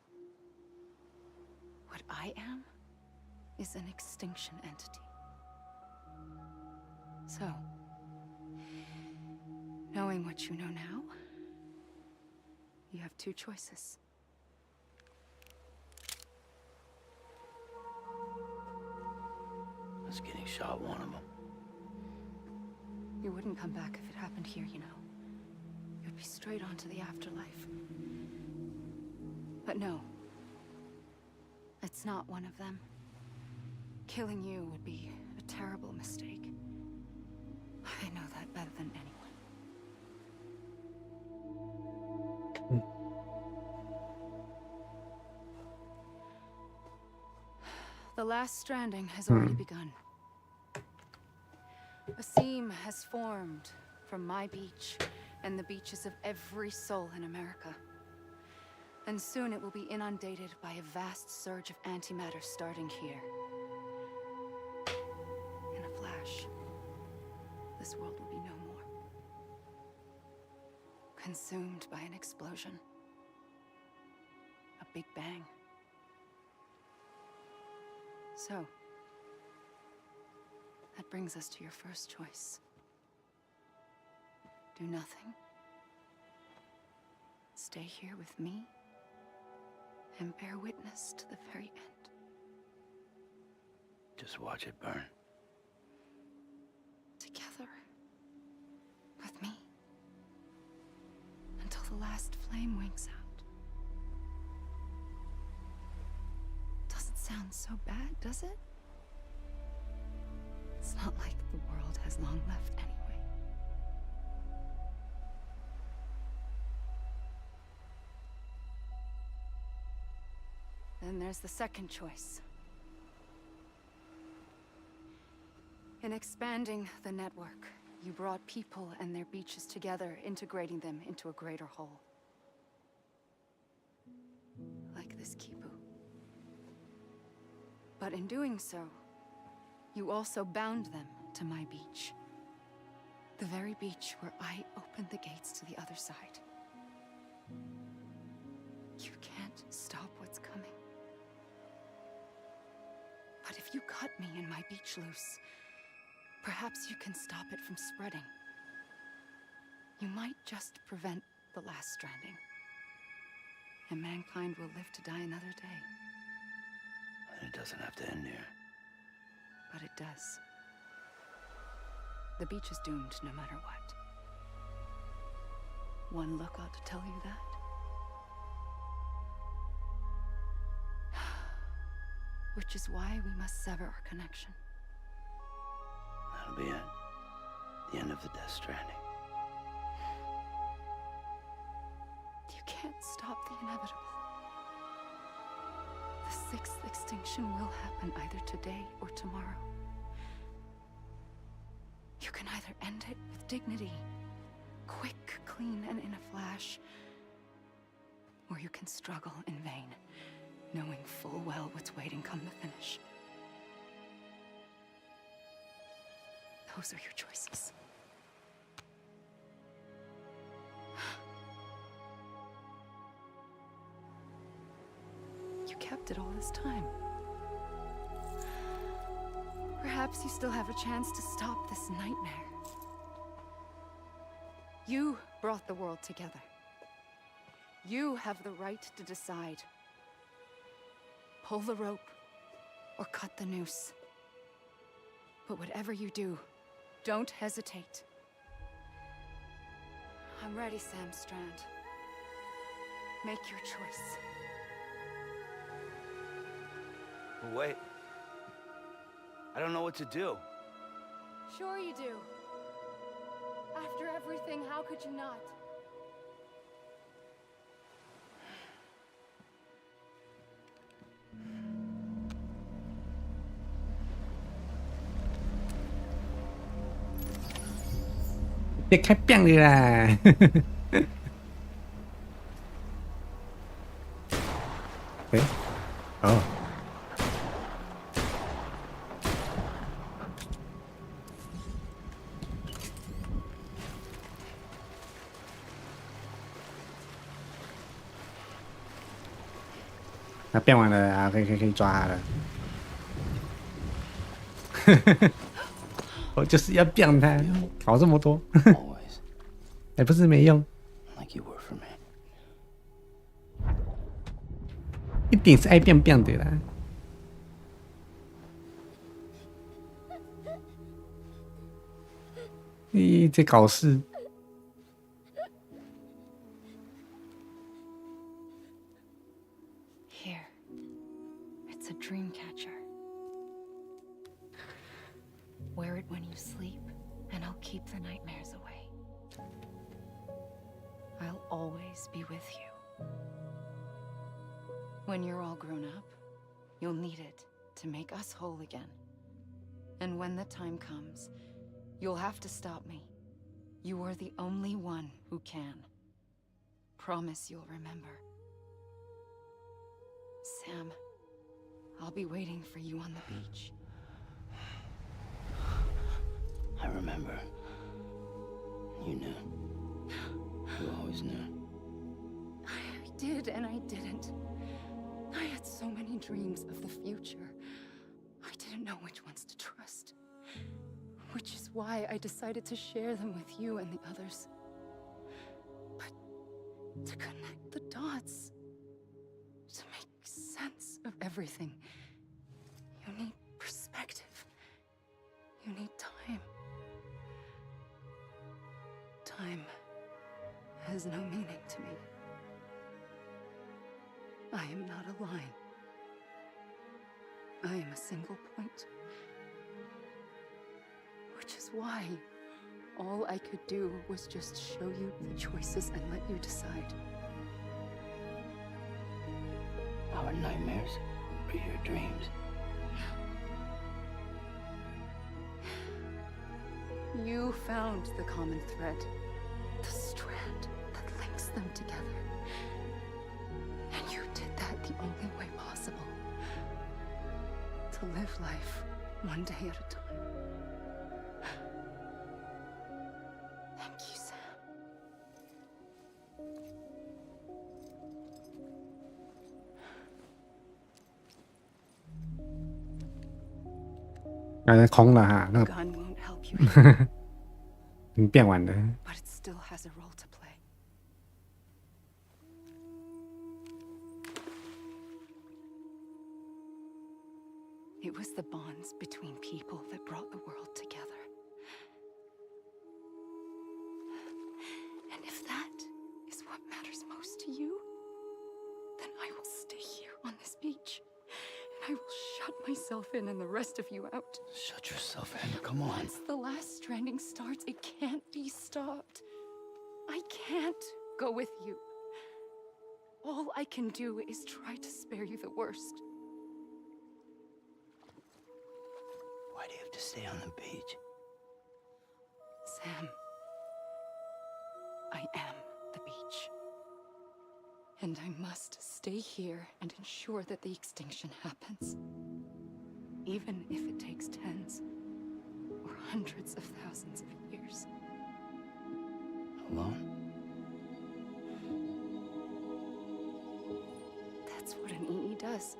What I am is an extinction entity. So, knowing what you know now, you have two choices. I was getting shot, one of them. You wouldn't come back if it happened here, you know. You'd be straight on to the afterlife. But no. It's not one of them. Killing you would be a terrible mistake. I know that better than anyone. The last stranding has already begun. A seam has formed from my beach and the beaches of every soul in America. And soon it will be inundated by a vast surge of antimatter starting here. In a flash, this world will be no more. Consumed by an explosion. A big bang. So, that brings us to your first choice. Do nothing. Stay here with me and bear witness to the very end. Just watch it burn. Together. With me. Until the last flame winks out. Doesn't sound so bad, does it? It's not like the world has long left anyway. Then there's the second choice. In expanding the network, you brought people and their beaches together, integrating them into a greater whole. Like this Kipu. But in doing so, you also bound them to my beach. The very beach where I opened the gates to the other side. You can't stop what's coming. But if you cut me and my beach loose, perhaps you can stop it from spreading. You might just prevent the last stranding. And mankind will live to die another day. And it doesn't have to end here. But it does. The beach is doomed no matter what. One look ought to tell you that. Which is why we must sever our connection. That'll be it. The end of the Death Stranding. You can't stop the inevitable. The sixth extinction will happen either today or tomorrow. You can either end it with dignity, quick, clean, and in a flash, or you can struggle in vain, knowing full well what's waiting come the finish. Those are your choices. You kept it all this time. Perhaps you still have a chance to stop this nightmare. You brought the world together. You have the right to decide. Pull the rope or cut the noose. But whatever you do, don't hesitate. I'm ready, Sam Strand. Make your choice. But wait. I don't know what to do. Sure you do. After everything, how could you not? 别开病了啦！哎，哦，他变完了啊，可以抓了。我就是要变他，搞这么多，还不是没用。一定是爱变变的啦。你在搞事。Here, it's a dream catcher. Wear it when you sleep, and I'll keep the nightmares away. I'll always be with you. When you're all grown up, you'll need it to make us whole again. And when the time comes, you'll have to stop me. You are the only one who can. Promise you'll remember. Sam, I'll be waiting for you on the beach. I remember. You knew. You always knew. I did and I didn't. I had so many dreams of the future. I didn't know which ones to trust. Which is why I decided to share them with you and the others. But to connect the dots, to make sense of everything, you need perspective. You need time. Time has no meaning to me. I am not a line. I am a single point. Which is why all I could do was just show you the choices and let you decide. Our nightmares are your dreams. You found the common thread, the strand that links them together. And you did that the only way possible. To live life one day at a time. Thank you, Sam. 刚才空了哈，那个 Gun won't help you. 你变完了。 But it still has a role to play. It was the bonds between people that brought the world together. And if that is what matters most to you, then I will stay here on this beach. And I will shut myself in and the rest of you out. Shut yourself in, come on. Once the last stranding starts, it can't be stopped. I can't go with you. All I can do is try to spare you the worst. Why do you have to stay on the beach? Sam, I am the beach. And I must stay here and ensure that the extinction happens. Even if it takes tens or hundreds of thousands of years. Alone? That's what an EE does.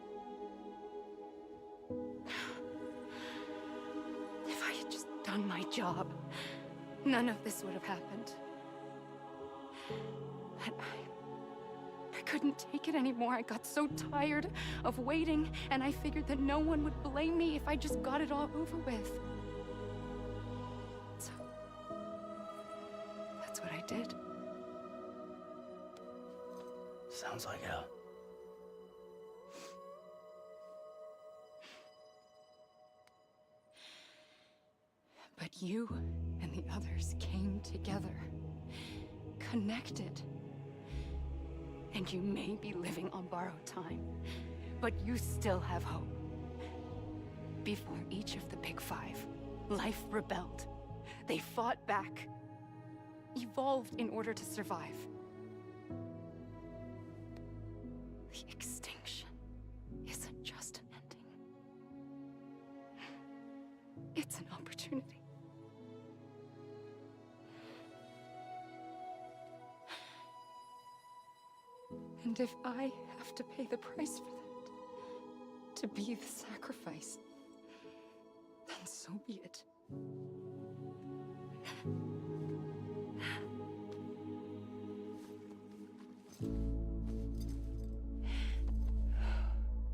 If I had just done my job, none of this would have happened. But I couldn't take it anymore. I got so tired of waiting, and I figured that no one would blame me if I just got it all over with. So, that's what I did. Sounds like hell. But You and the others came together, connected. And you may be living on borrowed time, but you still have hope. Before each of the Big Five, life rebelled. They fought back, evolved in order to survive. The extinction isn't just an ending. It's an opportunity. And if I have to pay the price for that, to be the sacrifice, then so be it.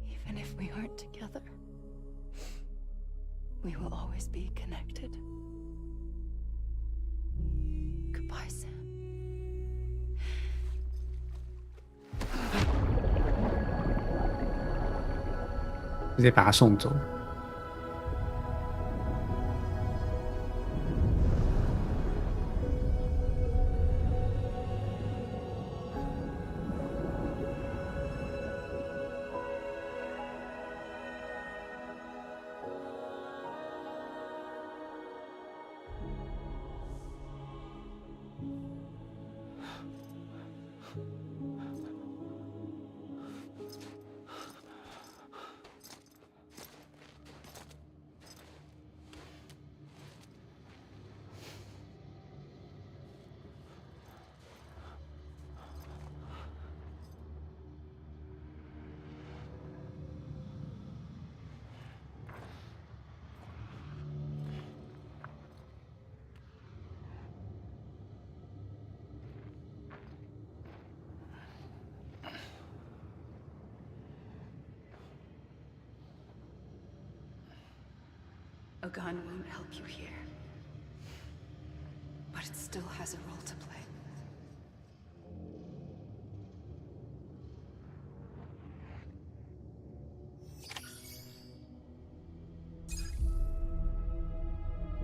Even if we aren't together, we will always be connected. Goodbye, Sam. 直接把他送走。A gun won't help you here, but it still has a role to play.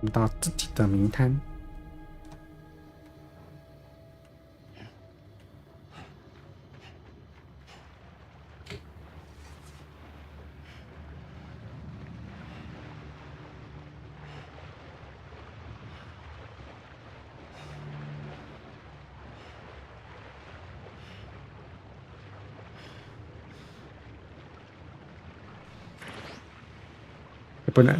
我们到自己的名摊。不能。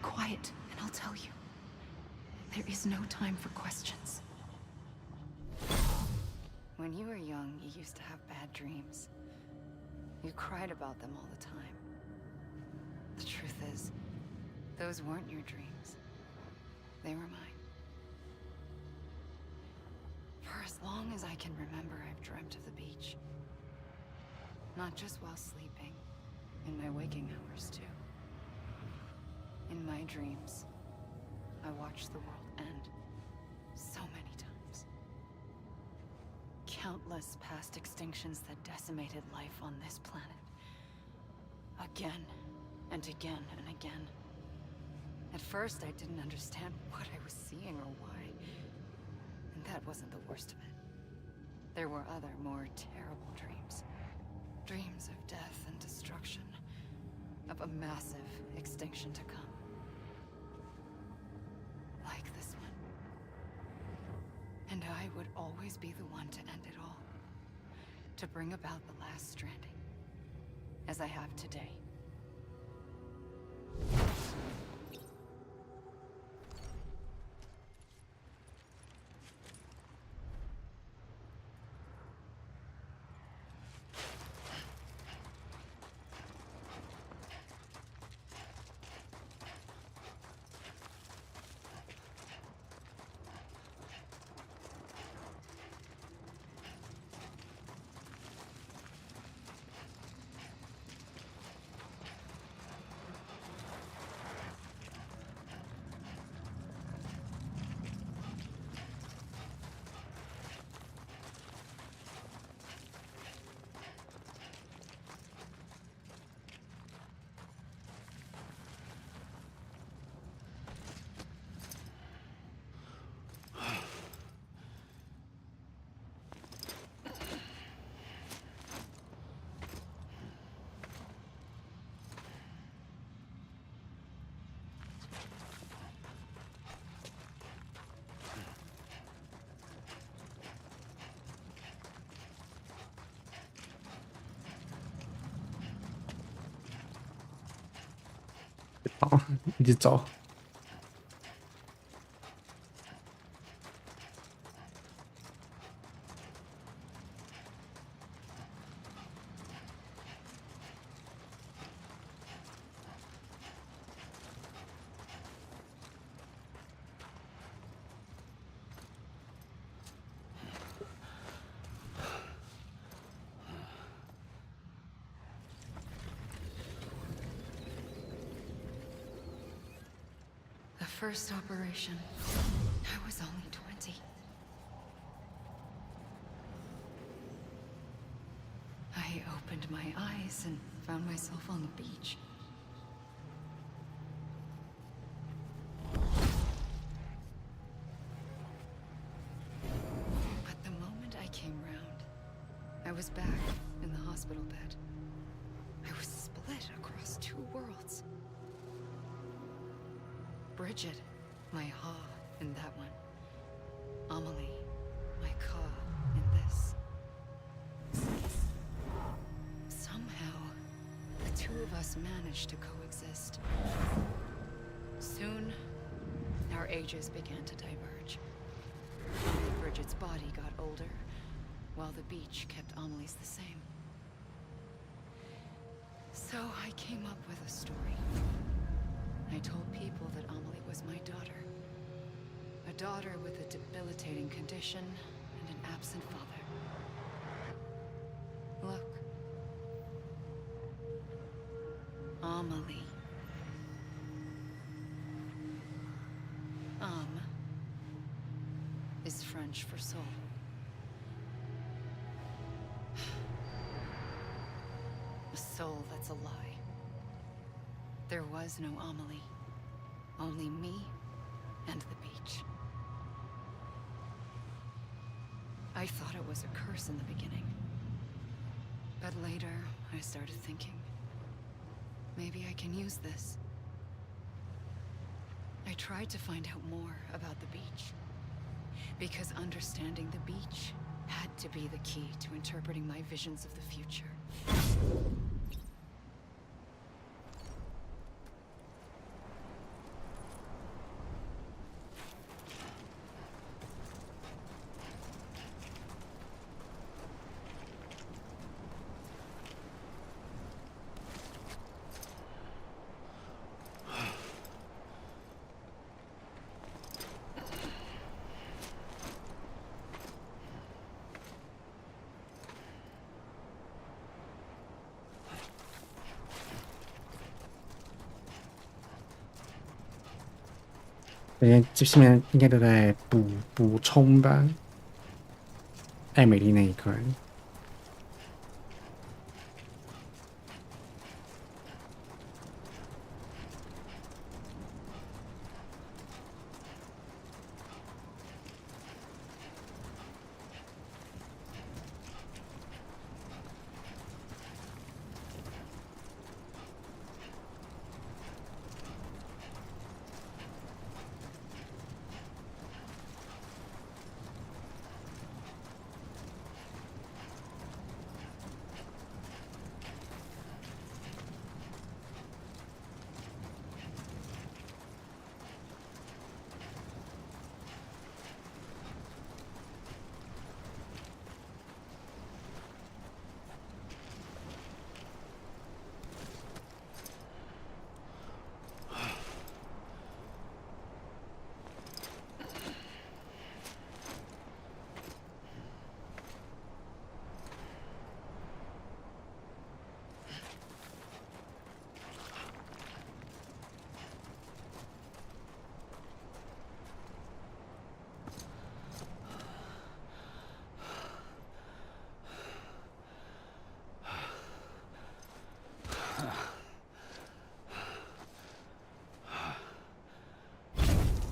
Quiet, and I'll tell you. There is no time for questions. When you were young, you used to have bad dreams. You cried about them all the time. The truth is, those weren't your dreams. They were mine. as long as I can remember, I've dreamt of the beach. Not just while sleeping, in my waking hours too. In my dreams, I watched the world end so many times. Countless past extinctions that decimated life on this planet. Again and again and again. At first, I didn't understand what I was seeing or why. And that wasn't the worst of it. There were other, more terrible dreams. Dreams of death and destruction. Of a massive extinction to come. Like this one. And I would always be the one to end it all. To bring about the last stranding. As I have today.好，一直走。First operation, I was only 20. I opened my eyes and found myself on the beach. But the moment I came round, I was back in the hospital bed. I was split across two worlds. Bridget, my Ha in that one. Amelie, my Ka in this. Somehow, the two of us managed to coexist. Soon, our ages began to diverge. Bridget's body got older, while the beach kept Amelie's the same. So I came up with a story. I told people that Amelie was my daughter. A daughter with a debilitating condition and an absent father. Look. Amelie. Is French for soul. A soul that's a lie. There was no Amelie. Only me and the beach. I thought it was a curse in the beginning. But later, I started thinking, maybe I can use this. I tried to find out more about the beach. Because understanding the beach had to be the key to interpreting my visions of the future. 因为这下面应该都在补充吧，艾美丽那一块。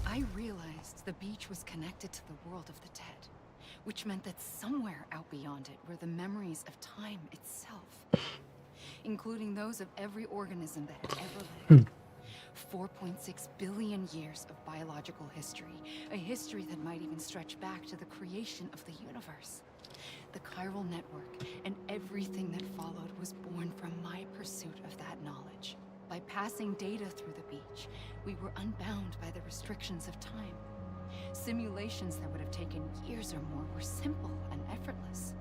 I realized the beach was connected to the world of the dead, which meant that somewhere out beyond it were the memories of time itself, including those of every organism that had ever lived. 4.6 billion years of biological history, a history that might even stretch back to the creation of the universe. The chiral network and everything that followed was born from my pursuit of that knowledge. By passing data through the beach, we were unbound by the restrictions of time. Simulations that would have taken years or more were simple and effortless.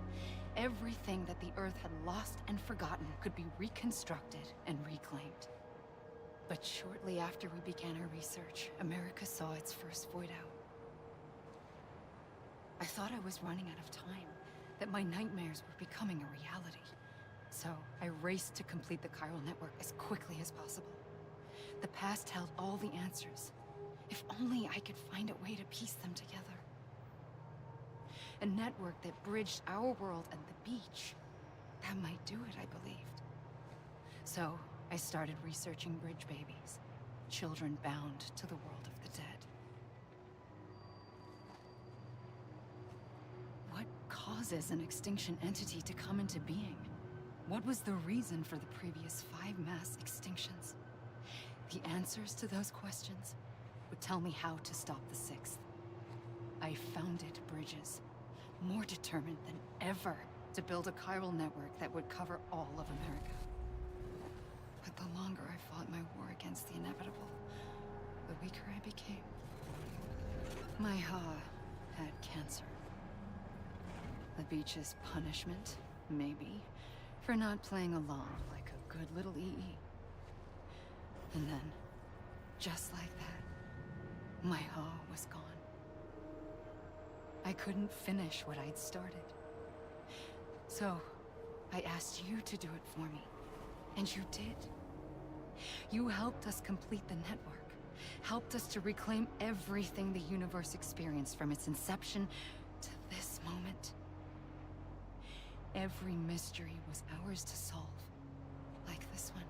Everything that the Earth had lost and forgotten could be reconstructed and reclaimed. But shortly after we began our research, America saw its first void out. I thought I was running out of time, that my nightmares were becoming a reality. So I raced to complete the chiral network as quickly as possible. The past held all the answers. If only I could find a way to piece them together. A network that bridged our world and the beach. That might do it, I believed. So I started researching bridge babies, children bound to the world of the dead. What causes an extinction entity to come into being? What was the reason for the previous 5 mass extinctions? The answers to those questions would tell me how to stop the 6th. I founded bridges, more determined than ever to build a chiral network that would cover all of America. But the longer I fought my war against the inevitable, the weaker I became. My Ha had cancer. The beach's punishment, maybe, for not playing along like a good little EE. And then, just like that, my Ha was gone. I couldn't finish what I'd started. So, I asked you to do it for me. And you did. You helped us complete the network. Helped us to reclaim everything the universe experienced from its inception to this moment. Every mystery was ours to solve, like this one.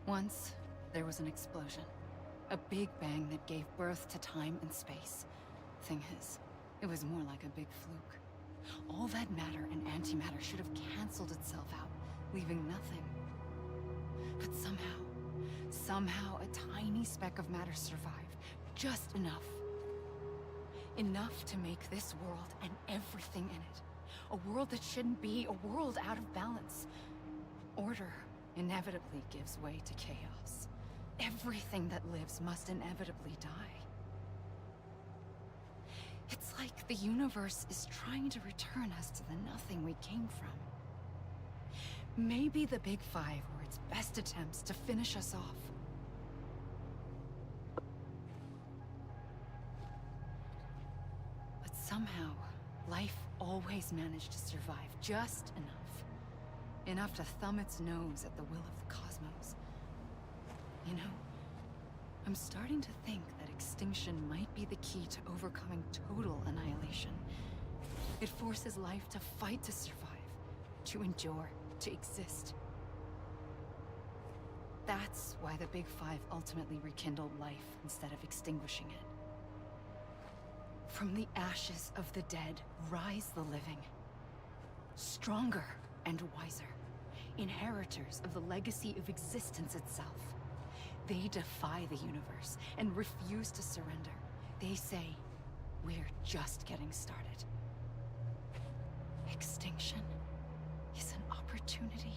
Once, there was an explosion. A big bang that gave birth to time and space. Thing is, it was more like a big fluke. All that matter and antimatter should have canceled itself out, leaving nothing. But somehow a tiny speck of matter survived. Just enough. Enough to make this world and everything in it. A world that shouldn't be, a world out of balance. Order inevitably gives way to chaos. Everything that lives must inevitably die. It's like the universe is trying to return us to the nothing we came from. Maybe the Big Five were its best attempts to finish us off. But somehow, life always managed to survive just enough. Enough to thumb its nose at the will of the cosmos. You know, I'm starting to think that Extinction might be the key to overcoming total annihilation. It forces life to fight to survive, to endure, to exist. That's why the Big Five ultimately rekindled life instead of extinguishing it. From the ashes of the dead rise the living. Stronger and wiser. Inheritors of the legacy of existence itself. They defy the universe and refuse to surrender. They say, we're just getting started. Extinction is an opportunity.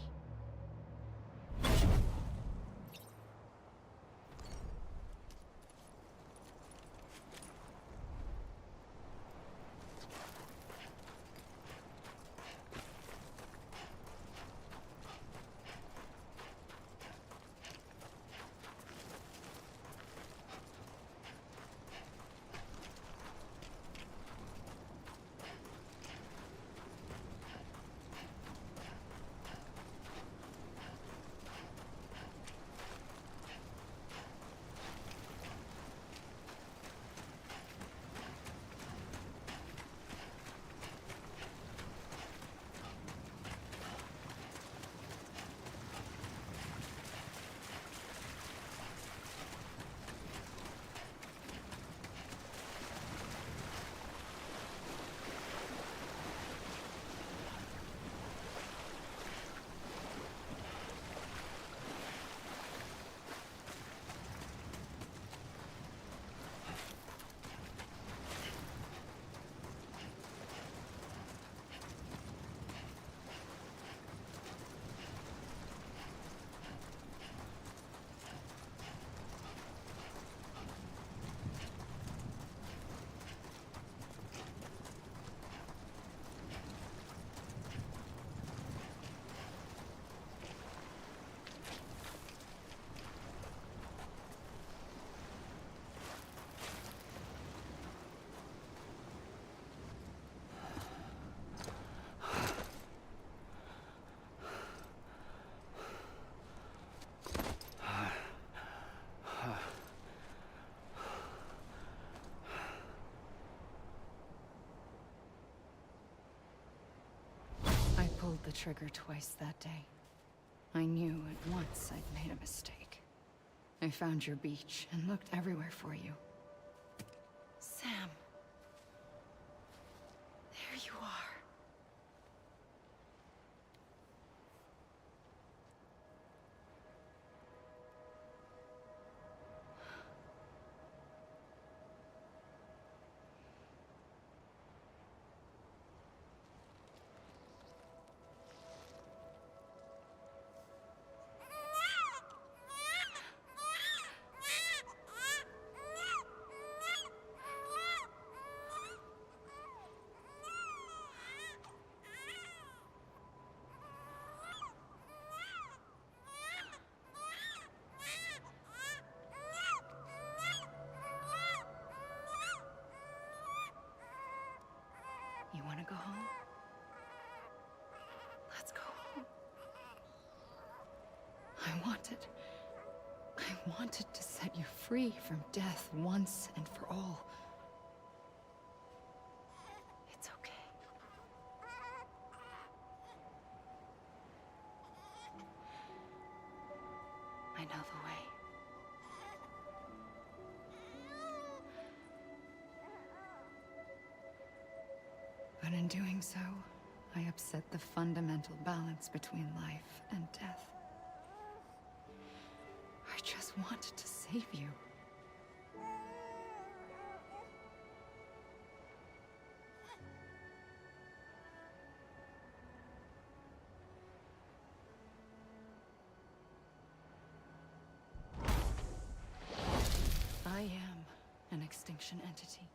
I pulled the trigger twice that day. I knew at once I'd made a mistake. I found your beach and looked everywhere for you. Sam. There you are. You want to go home? Let's go home. I wanted to set you free from death once and for all. It's okay. I know the way. But in doing so, I upset the fundamental balance between life and death. I just wanted to save you. I am an extinction entity.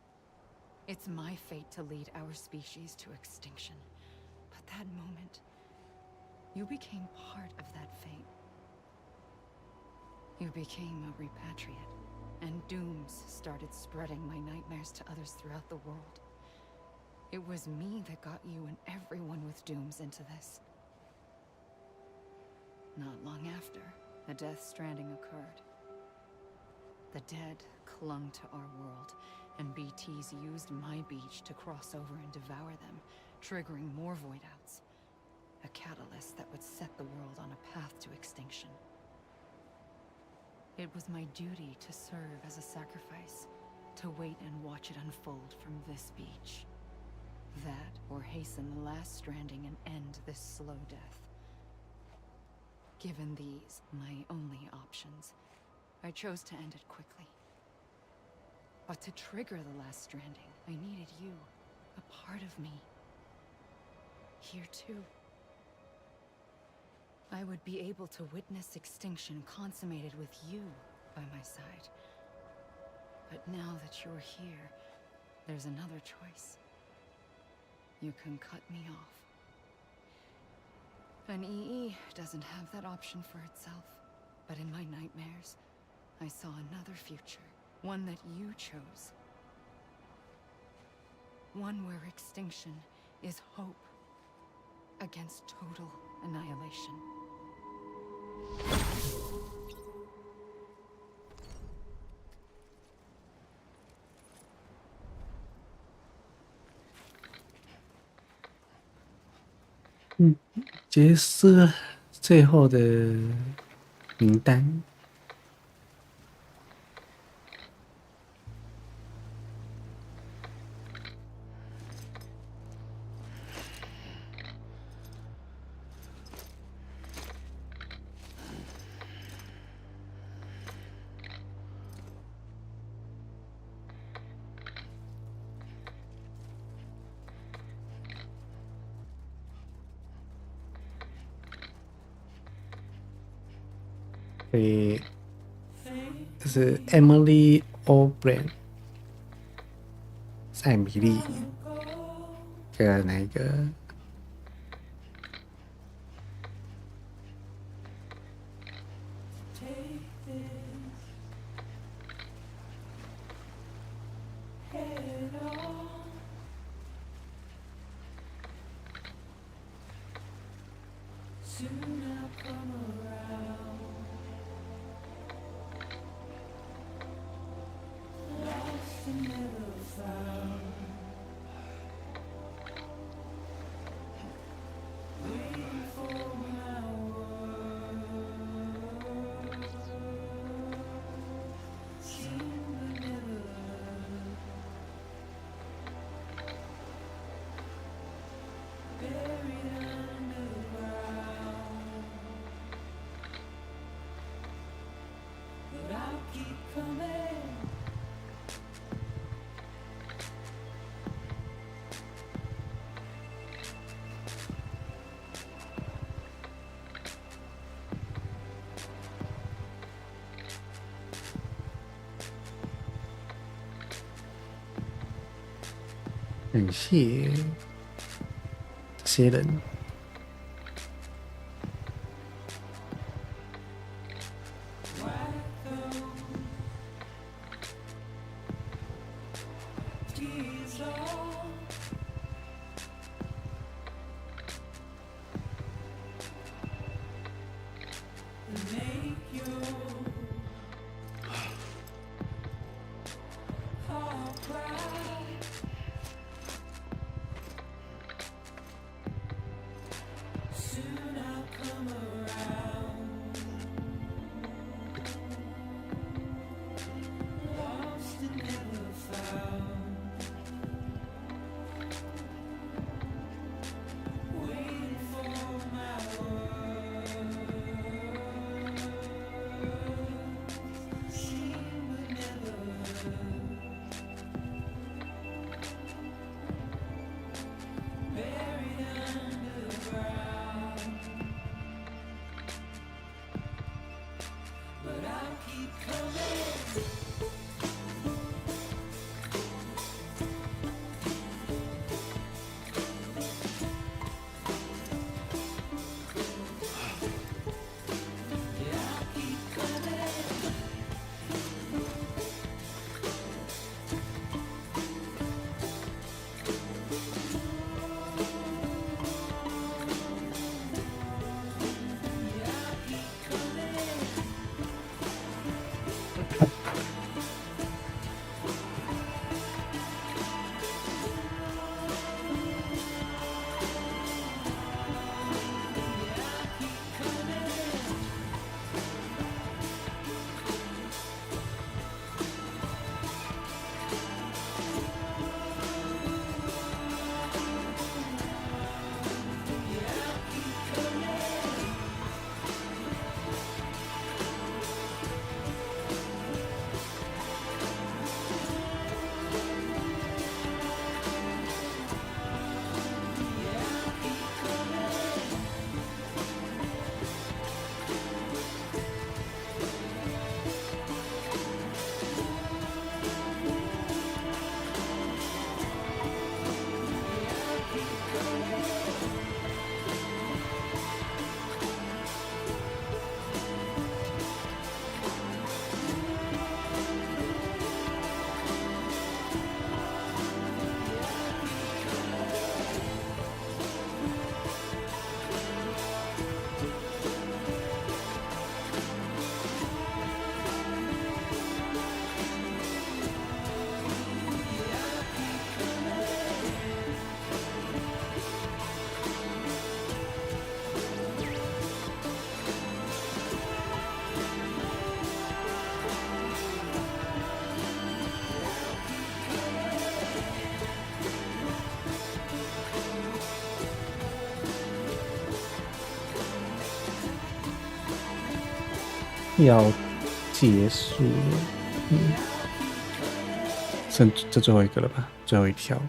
It's my fate to lead our species to extinction. But that moment, you became part of that fate. You became a repatriate, and dooms started spreading my nightmares to others throughout the world. It was me that got you and everyone with dooms into this. Not long after, a death stranding occurred. The dead clung to our world, and BTs used my beach to cross over and devour them, triggering more void outs. A catalyst that would set the world on a path to extinction. It was my duty to serve as a sacrifice, to wait and watch it unfold from this beach. That, or hasten the last stranding and end this slow death. Given these, my only options, I chose to end it quickly. But to trigger the last stranding, I needed you, a part of me. Here too. I would be able to witness extinction consummated with you by my side. But now that you're here, there's another choice. You can cut me off. An EE doesn't have that option for itself. But in my nightmares, I saw another future. One that you chose. One where extinction is hope against total annihilation.结束了最后的名单。这是 Emily O'Brien， 是艾米丽，哪一个？感谢这些人。要结束了，剩这最后一个了吧？最后一条。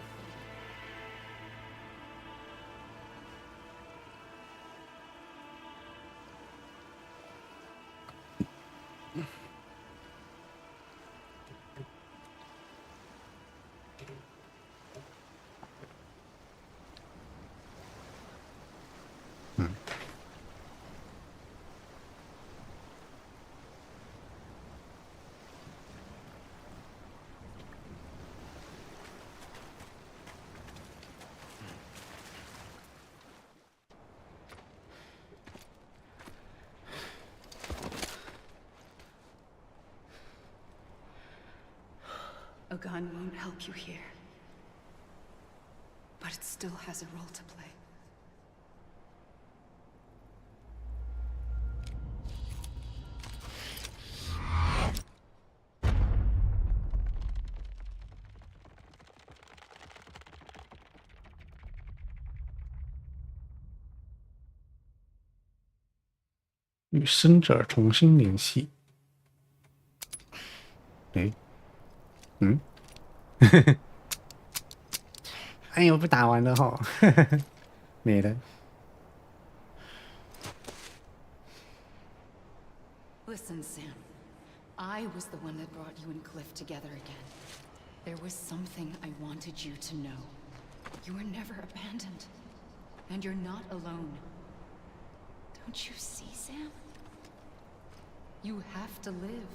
A gun won't help you here. But it still has a role to play. 与生者重新联系。哎呦，被打完了吼，没了。Listen, Sam. I was the one that brought you and Cliff together again. There was something I wanted you to know. You were never abandoned. And you're not alone. Don't you see, Sam? You have to live.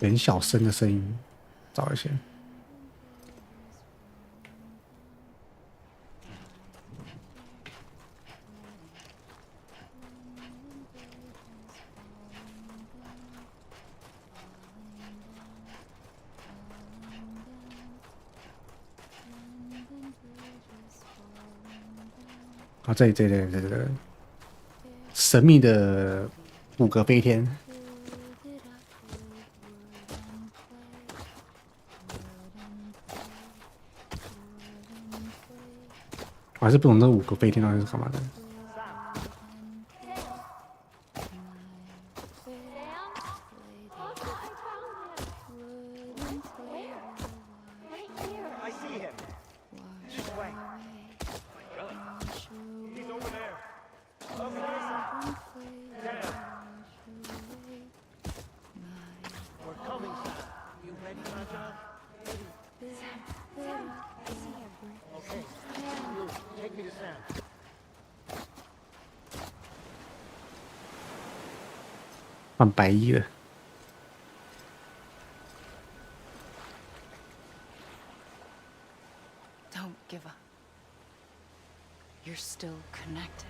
很小声的声音，找一些。啊，这里神秘的5个飞天。我还是不懂这5个飞天到底是干嘛的。换白衣了。Don't give up. You're still connected.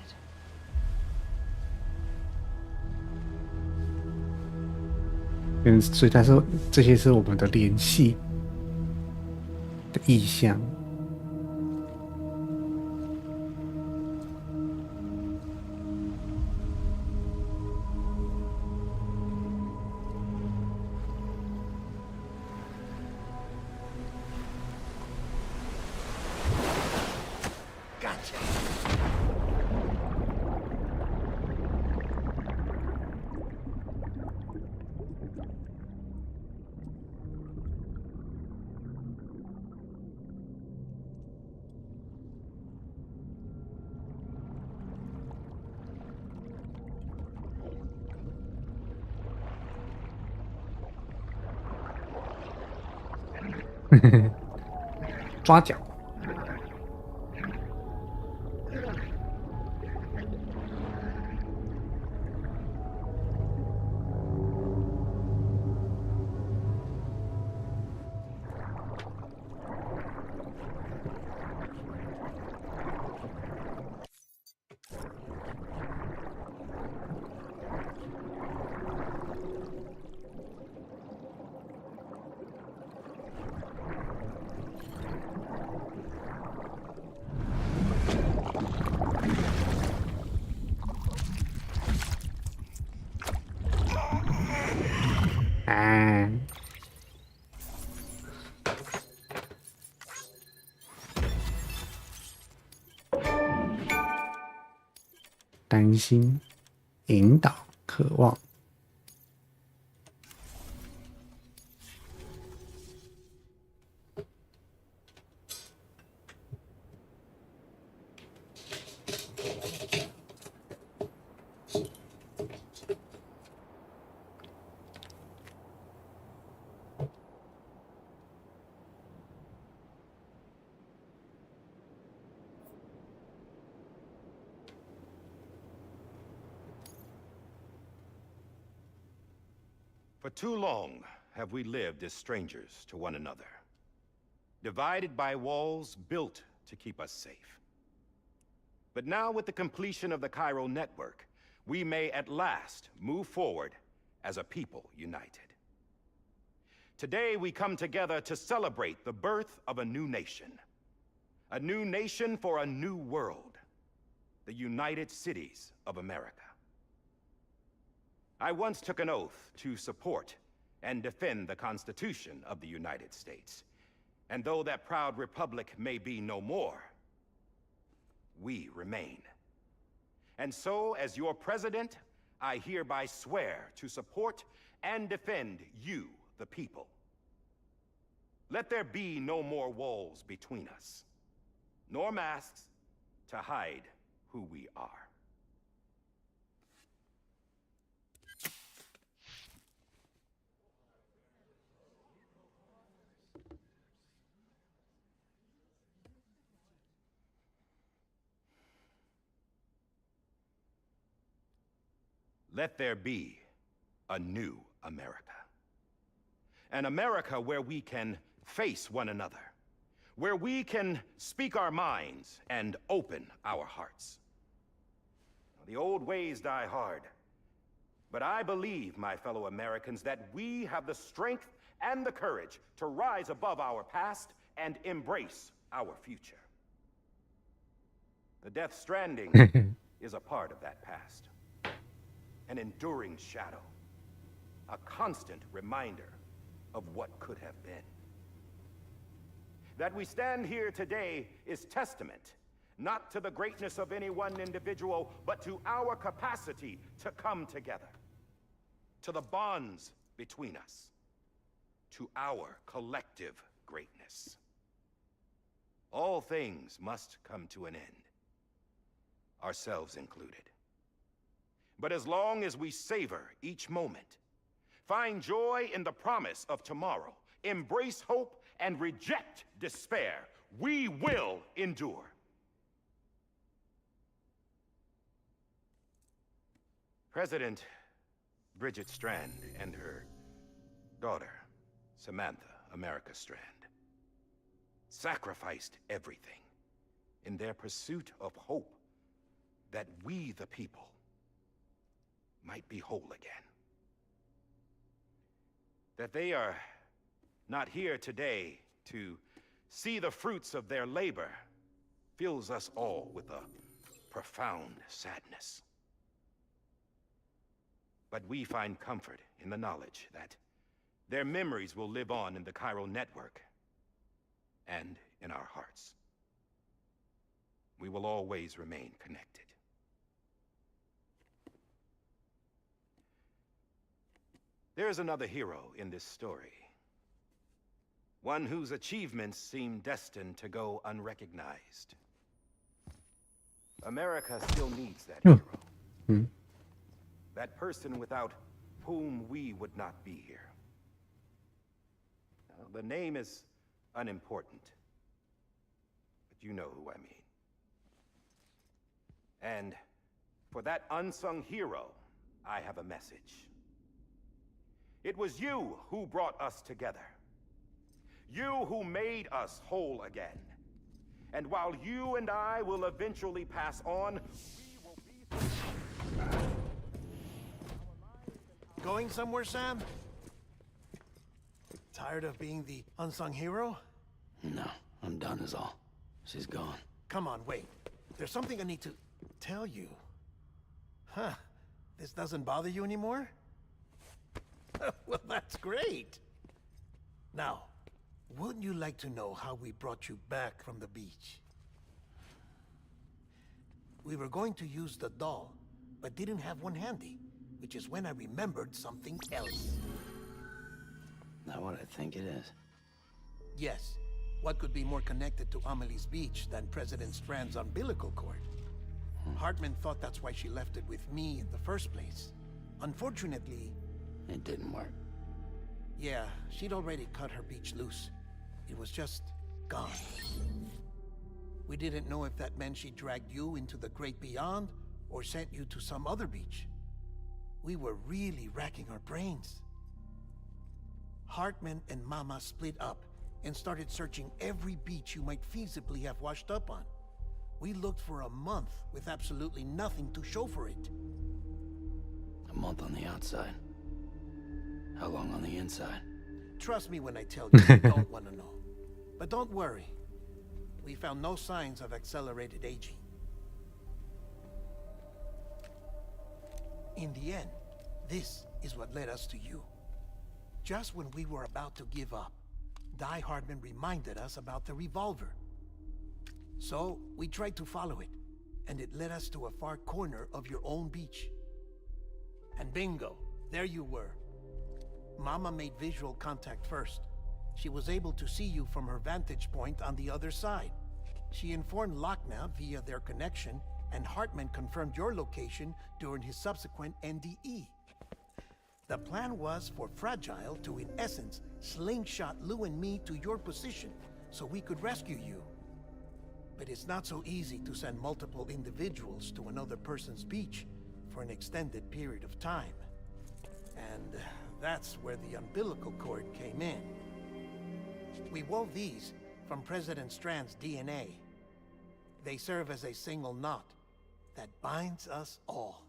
所以这些是我们的联系的意象。抓脚。啊，担心、引导、渴望。For too long have we lived as strangers to one another, divided by walls built to keep us safe. But now, with the completion of the chiral network, we may at last move forward as a people united. Today, we come together to celebrate the birth of a new nation for a new world, the United Cities of America. I once took an oath to support and defend the Constitution of the United States. And though that proud republic may be no more, we remain. And so, as your president, I hereby swear to support and defend you, the people. Let there be no more walls between us, nor masks to hide who we are. Let there be a new America. An America where we can face one another, where we can speak our minds and open our hearts. The old ways die hard, but I believe, my fellow Americans, that we have the strength and the courage to rise above our past and embrace our future. The Death Stranding is a part of that past. An enduring shadow, a constant reminder of what could have been. That we stand here today is testament, not to the greatness of any one individual, but to our capacity to come together, to the bonds between us, to our collective greatness. All things must come to an end, ourselves included. But as long as we savor each moment, find joy in the promise of tomorrow, embrace hope, and reject despair, we will endure. President Bridget Strand and her daughter, Samantha America Strand, sacrificed everything in their pursuit of hope that we, the people, might be whole again. That they are not here today to see the fruits of their labor fills us all with a profound sadness. But we find comfort in the knowledge that their memories will live on in the chiral network and in our hearts. We will always remain connected. There's another hero in this story. One whose achievements seem destined to go unrecognized. America still needs that hero. That person without whom we would not be here. Now, the name is unimportant, but you know who I mean. And for that unsung hero, I have a message. It was you who brought us together. You who made us whole again. And while you and I will eventually pass on, we will be... Going somewhere, Sam? Tired of being the unsung hero? No, I'm done is all. She's gone. Come on, wait. There's something I need to tell you. Huh. This doesn't bother you anymore? Well, that's That's great. Now, wouldn't you like to know how we brought you back from the beach? We were going to use the doll, but didn't have one handy, which is when I remembered something else. Not what I think it is. Yes. What could be more connected to Amelie's beach than President Strand's umbilical cord? Hartman thought that's why she left it with me in the first place. Unfortunately... It didn't work. Yeah, she'd already cut her beach loose. It was just gone. We didn't know if that meant she dragged you into the great beyond or sent you to some other beach. We were really racking our brains. Hartman and Mama split up and started searching every beach you might feasibly have washed up on. We looked for a month with absolutely nothing to show for it. A month on the outside. How long on the inside? Trust me when I tell you, you don't want to know. But don't worry. We found no signs of accelerated aging. In the end, this is what led us to you. Just when we were about to give up, Die Hardman reminded us about the revolver. So, we tried to follow it, and it led us to a far corner of your own beach. And bingo, there you were. Mama made visual contact first. She was able to see you from her vantage point on the other side. She informed Lochna via their connection, and Hartman confirmed your location during his subsequent NDE. The plan was for Fragile to, in essence, slingshot Lou and me to your position so we could rescue you. But it's not so easy to send multiple individuals to another person's beach for an extended period of time. And that's where the umbilical cord came in. We wove these from President Strand's DNA. They serve as a single knot that binds us all.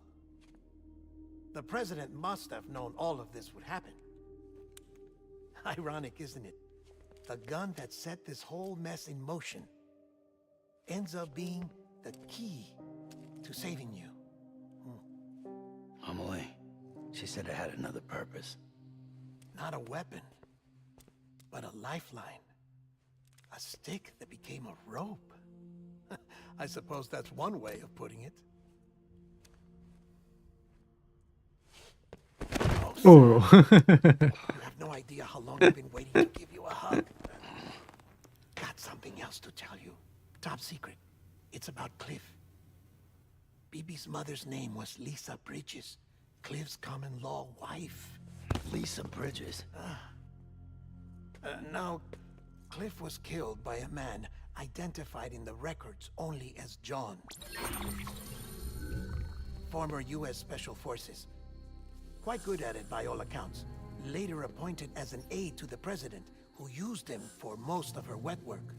The President must have known all of this would happen. Ironic, isn't it? The gun that set this whole mess in motion ends up being the key to saving you. Amelie, she said it had another purpose. Not a weapon, but a lifeline. A stick that became a rope. I suppose that's one way of putting it. Oh. You have no idea how long I've been waiting to give you a hug. Got something else to tell you. Top secret. It's about Cliff. BB's mother's name was Lisa Bridges, Cliff's common-law wife. Lisa Bridges? Now, Cliff was killed by a man identified in the records only as John. Former U.S. Special Forces. Quite good at it by all accounts. Later appointed as an aide to the president, who used him for most of her wet work.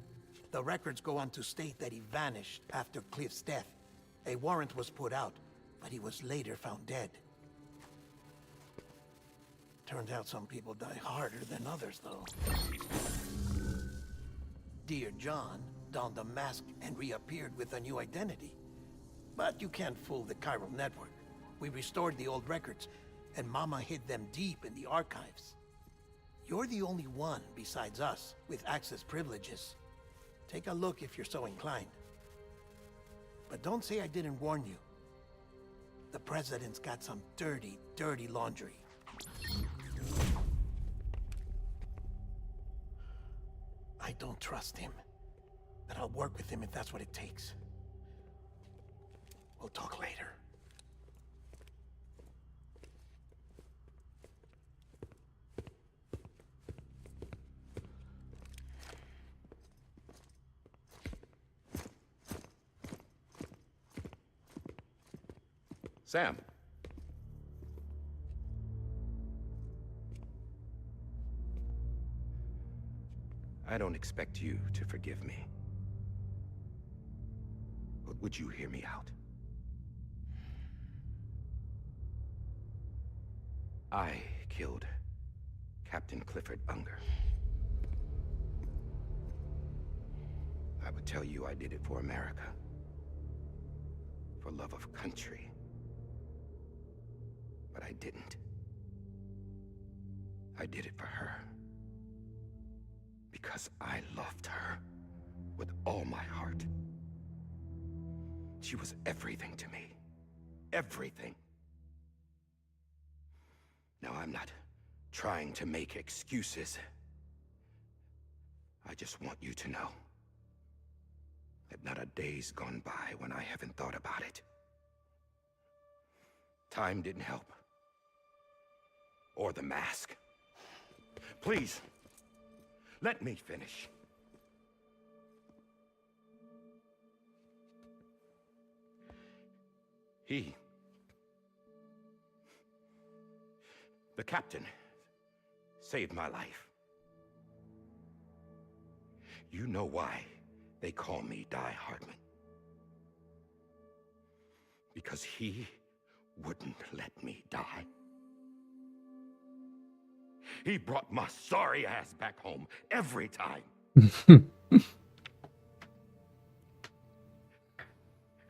The records go on to state that he vanished after Cliff's death. A warrant was put out, but he was later found dead. Turns out some people die harder than others, though. Dear John donned a mask and reappeared with a new identity. But you can't fool the chiral network. We restored the old records, and Mama hid them deep in the archives. You're the only one besides us with access privileges. Take a look if you're so inclined. But don't say I didn't warn you. The president's got some dirty, dirty laundry. I don't trust him, but I'll work with him if that's what it takes. We'll talk later. Sam. I don't expect you to forgive me. But would you hear me out? I killed Captain Clifford Unger. I would tell you I did it for America. For love of country. But I didn't. I did it for her. Because I loved her with all my heart. She was everything to me. Everything. Now, I'm not trying to make excuses. I just want you to know that not a day's gone by when I haven't thought about it. Time didn't help. Or the mask. Please, let me finish. The captain, saved my life. You know why they call me Die Hardman. Because he wouldn't let me die. He brought my sorry ass back home every time.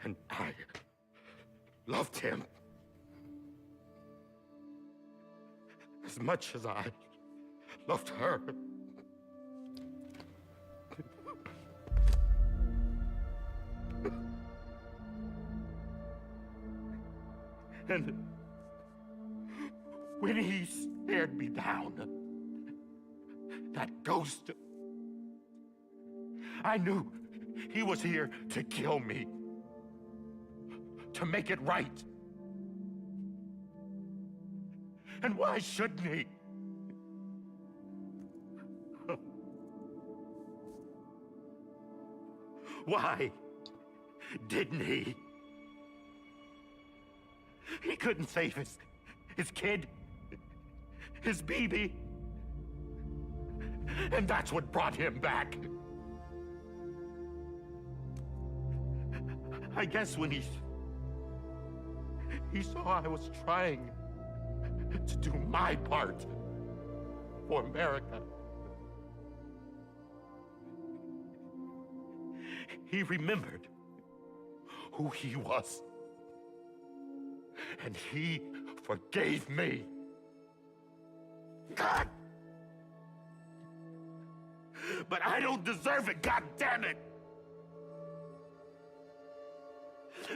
And I loved him as much as I loved her. And when he stared me down, that ghost, I knew he was here to kill me, to make it right. And why shouldn't he? Why didn't he? He couldn't save his kid, his baby. And that's what brought him back. I guess when he saw I was trying to do my part for America, he remembered who he was. And he forgave me. God! But I don't deserve it, God damn it!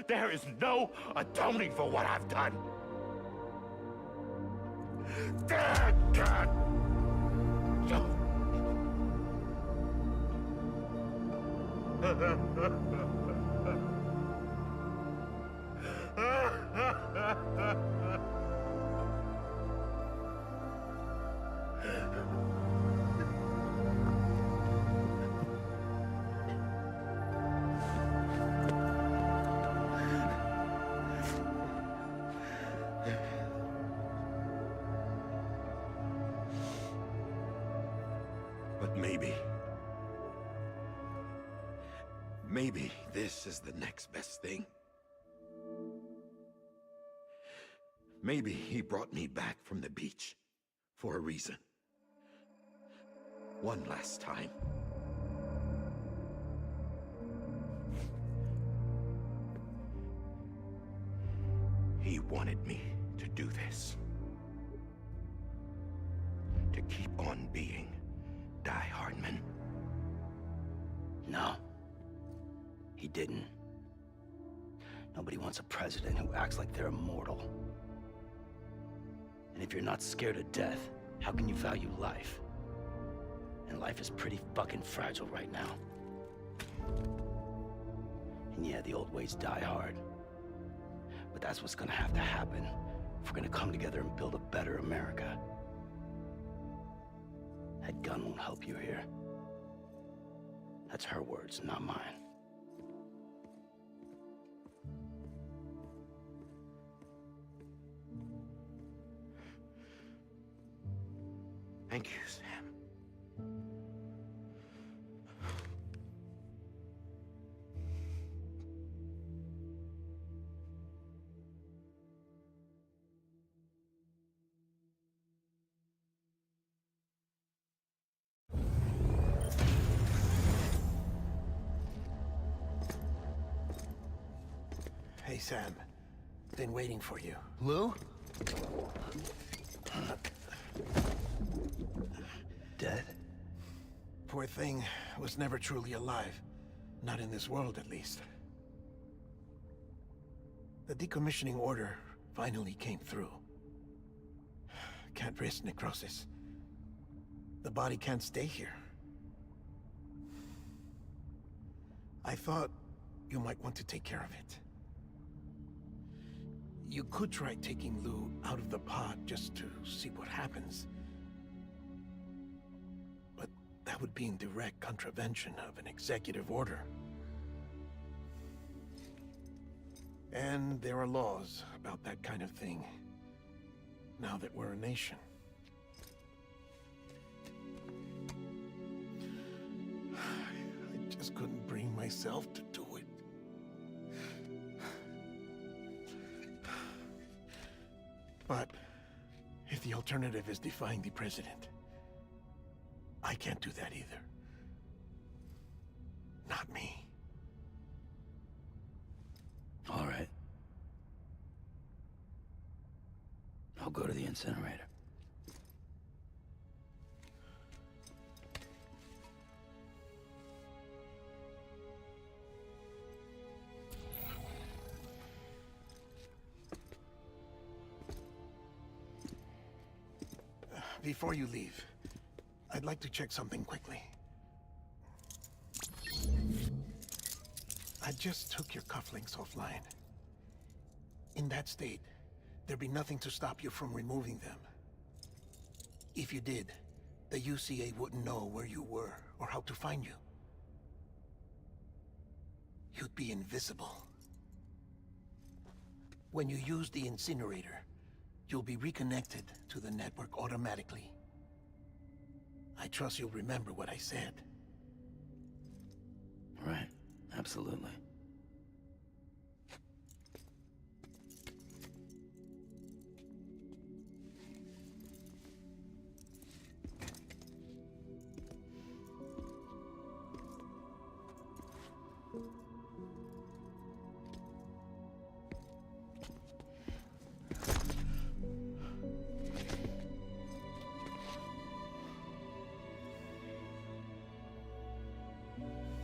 There is no atoning for what I've done. God! But maybe this is the next best thing. Maybe he brought me back from the beach for a reason. One last time. He wanted me to do this. To keep on being Die Hardman. No. He didn't. Nobody wants a president who acts like they're immortal. And if you're not scared of death, how can you value life? And life is pretty fucking fragile right now. And yeah, the old ways die hard. But that's what's gonna have to happen if we're gonna come together and build a better America. That gun won't help you here. That's her words, not mine. Thank you, Sam. Hey, Sam. Been waiting for you. Lou? poor thing was never truly alive. Not in this world, at least. The decommissioning order finally came through. Can't risk necrosis. The body can't stay here. I thought you might want to take care of it. You could try taking Lou out of the pod just to see what happens. But that would be in direct contravention of an executive order. And there are laws about that kind of thing, now that we're a nation. I just couldn't bring myself to do it. But if the alternative is defying the president, I can't do that either. Not me. All right. I'll go to the incinerator. Before you leave, I'd like to check something quickly. I just took your cufflinks offline. In that state, there'd be nothing to stop you from removing them. If you did, the UCA wouldn't know where you were or how to find you. You'd be invisible. When you use the incinerator, you'll be reconnected to the network automatically. I trust you'll remember what I said. Right. Absolutely.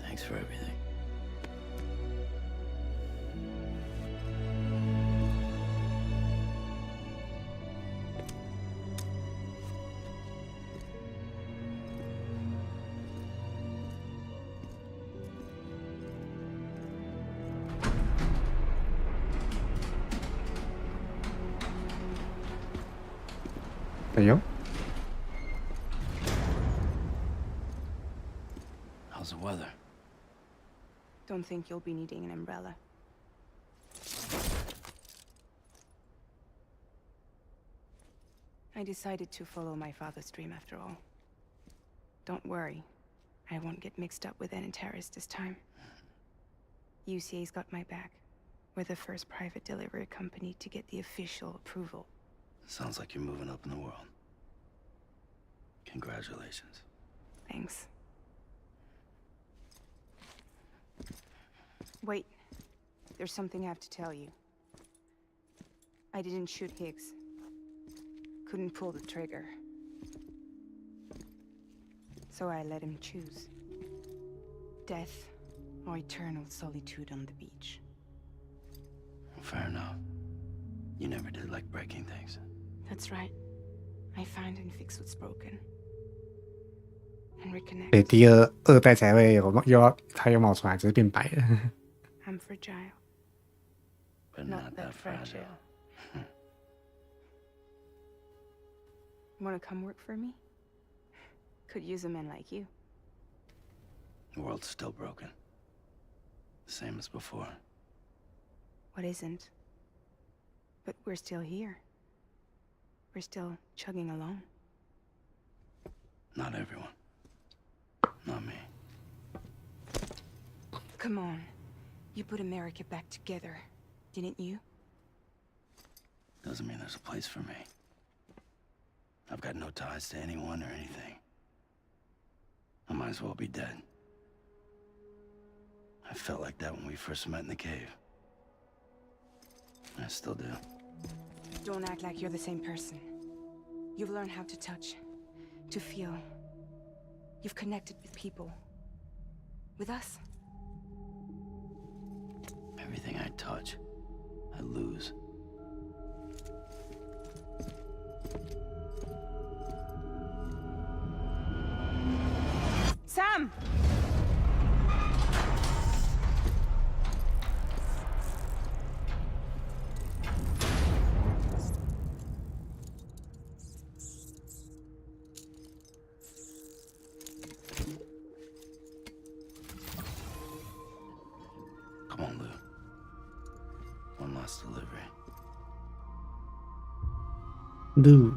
Thanks for everything. How's the weather? Don't think you'll be needing an umbrella. I decided to follow my father's dream after all. Don't worry, I won't get mixed up with any terrorists this time. UCA's got my back. We're the first private delivery company to get the official approval. Sounds like you're moving up in the world. Congratulations. Thanks. Wait. There's something I have to tell you. I didn't shoot Higgs. Couldn't pull the trigger. So I let him choose. Death or eternal solitude on the beach. Fair enough. You never did like breaking things. That's right. I find and fix what's broken. And reconnect. 对，第二代才会它又冒出来，只是变白了。I'm fragile. But not that fragile. Wanna come work for me? Could use a man like you. The world's still broken. The same as before. What isn't? But we're still here. We're still chugging along. Not everyone. Not me. Come on. You put America back together, didn't you? Doesn't mean there's a place for me. I've got no ties to anyone or anything. I might as well be dead. I felt like that when we first met in the cave. I still do. Don't act like you're the same person. You've learned how to touch, to feel. You've connected with people. With us. Everything I touch, I lose. Sam! Come on, Lou. One last delivery. Lou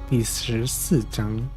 第14章。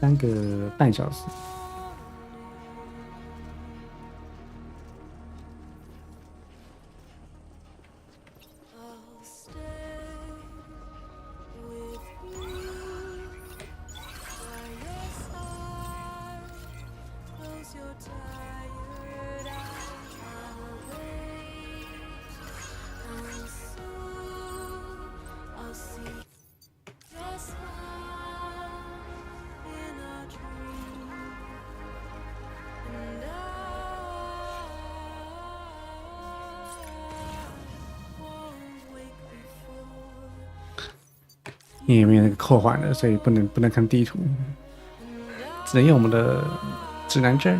3个半小时。因为没有那个扣环了，所以不能看地图，只能用我们的指南针。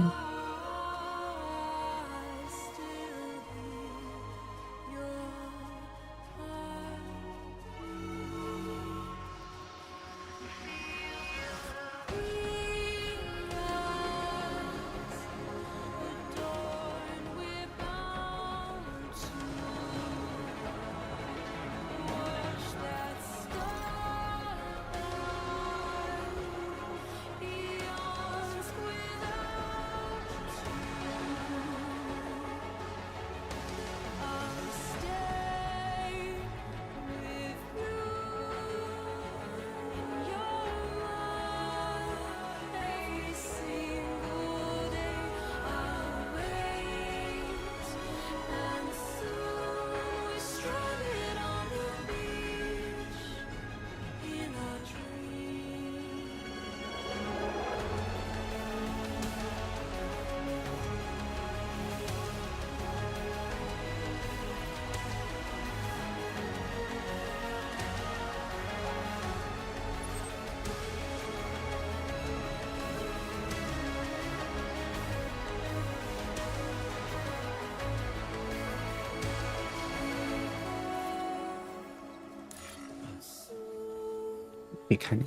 别看你。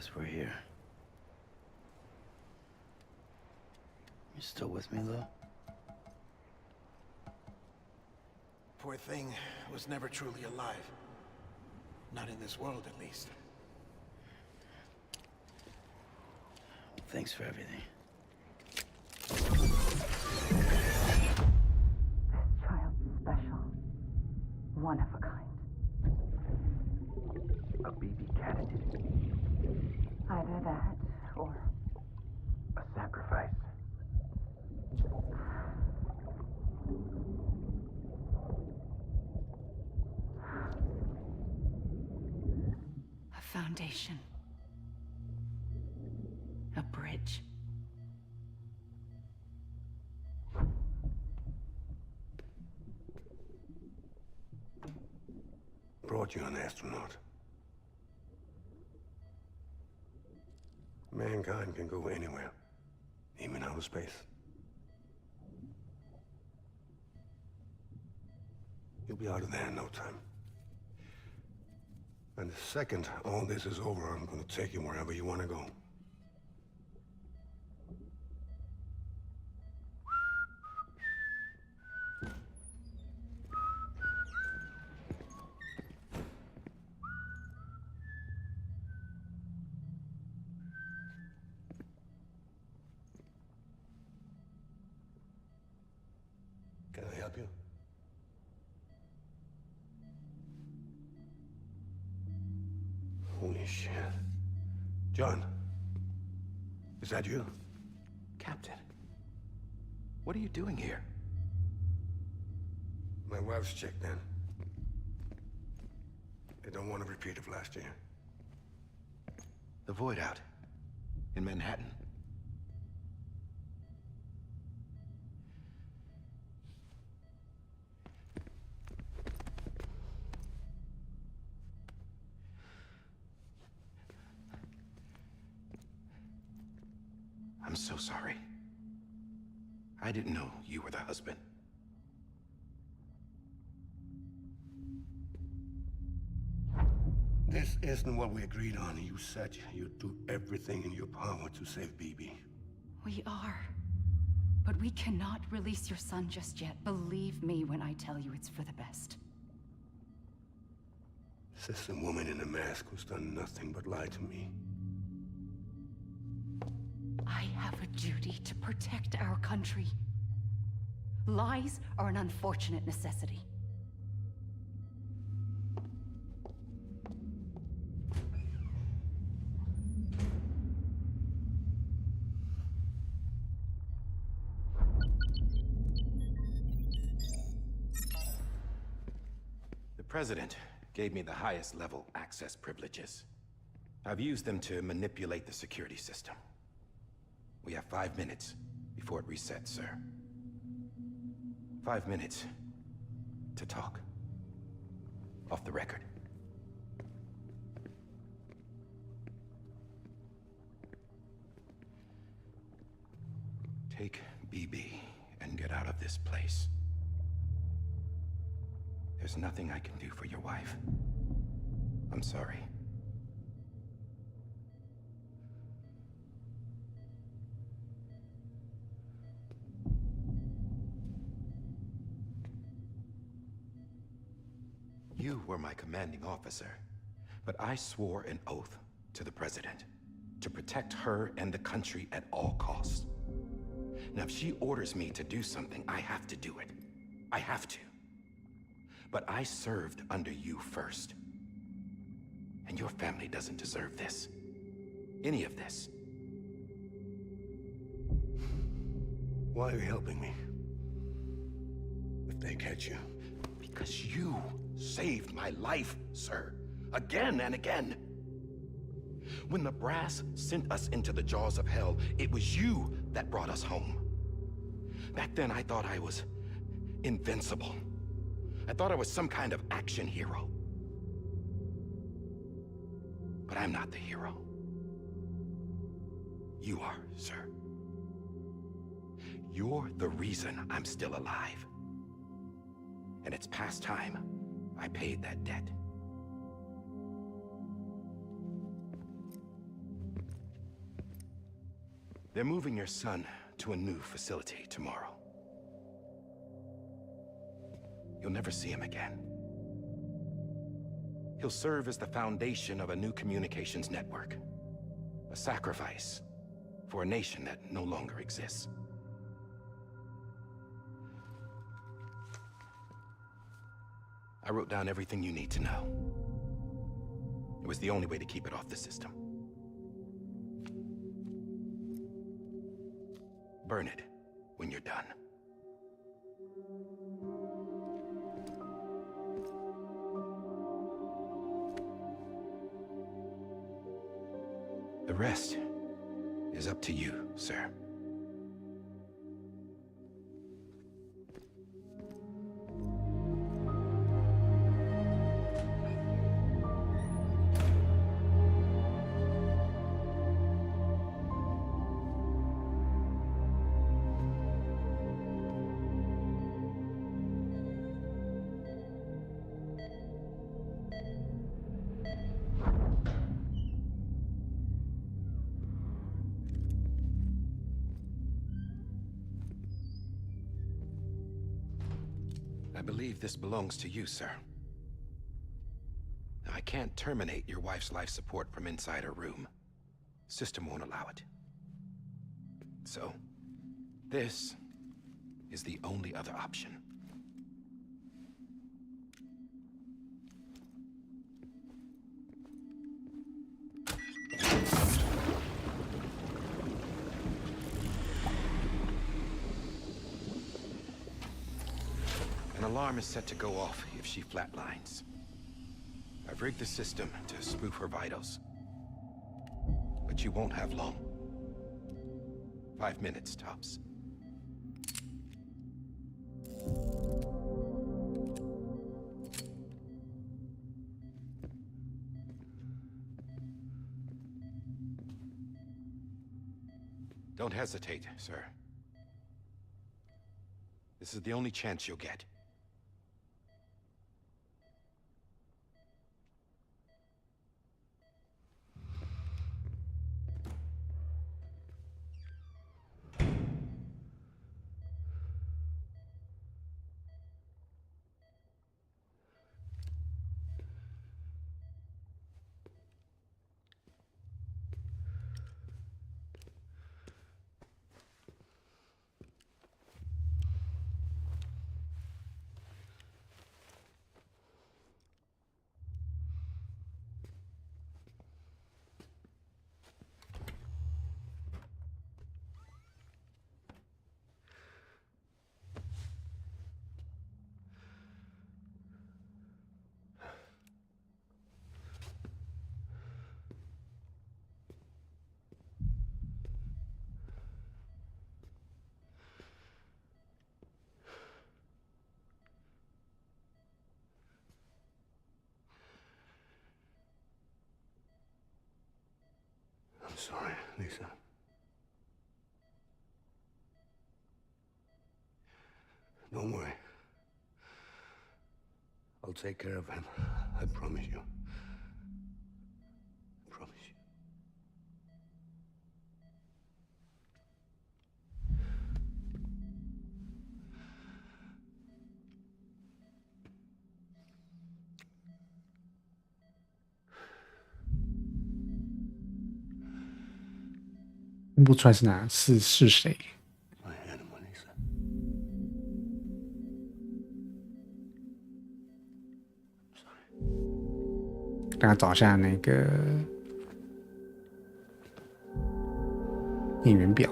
guess we're here. You still with me, though? Poor thing was never truly alive. Not in this world, at least. Thanks for everything. Child's special. One of a kind. A BB candidate. Either that, or... a sacrifice. a foundation. A bridge. Brought you an astronaut. Mankind can go anywhere, even outer space. You'll be out of there in no time. And the second all this is over, I'm gonna take you wherever you want to go. Can I help you? Holy shit. John, is that you? Captain, what are you doing here? My wife's checked in. They don't want a repeat of last year. The Void Out in Manhattan. I'm so sorry. I didn't know you were the husband. This isn't what we agreed on. You said you'd do everything in your power to save BB. We are. But we cannot release your son just yet. Believe me when I tell you it's for the best. This is a woman in a mask who's done nothing but lie to me. I have a duty to protect our country. Lies are an unfortunate necessity. The President gave me the highest level access privileges. I've used them to manipulate the security system. We have 5 minutes before it resets, sir. 5 minutes to talk. Off the record. Take BB and get out of this place. There's nothing I can do for your wife. I'm sorry. You were my commanding officer, but I swore an oath to the President to protect her and the country at all costs. Now, if she orders me to do something, I have to do it. I have to. But I served under you first. And your family doesn't deserve this. Any of this. Why are you helping me? If they catch you. Because you saved my life, sir. Again and again. When the brass sent us into the jaws of hell, it was you that brought us home. Back then, I thought I was invincible. I thought I was some kind of action hero. But I'm not the hero. You are, sir. You're the reason I'm still alive. And it's past time I paid that debt. They're moving your son to a new facility tomorrow. You'll never see him again. He'll serve as the foundation of a new communications network. A sacrifice for a nation that no longer exists. I wrote down everything you need to know. It was the only way to keep it off the system. Burn it when you're done. The rest is up to you, sir. I believe this belongs to you, sir. Now, I can't terminate your wife's life support from inside her room. System won't allow it. So, this is the only other option. An alarm is set to go off if she flatlines. I've rigged the system to spoof her vitals. But you won't have long. 5 minutes, tops. Don't hesitate, sir. This is the only chance you'll get. I'm sorry, Lisa. Don't worry. I'll take care of him. I promise you. I promise you.听不出来是谁。大家找一下那个演员表。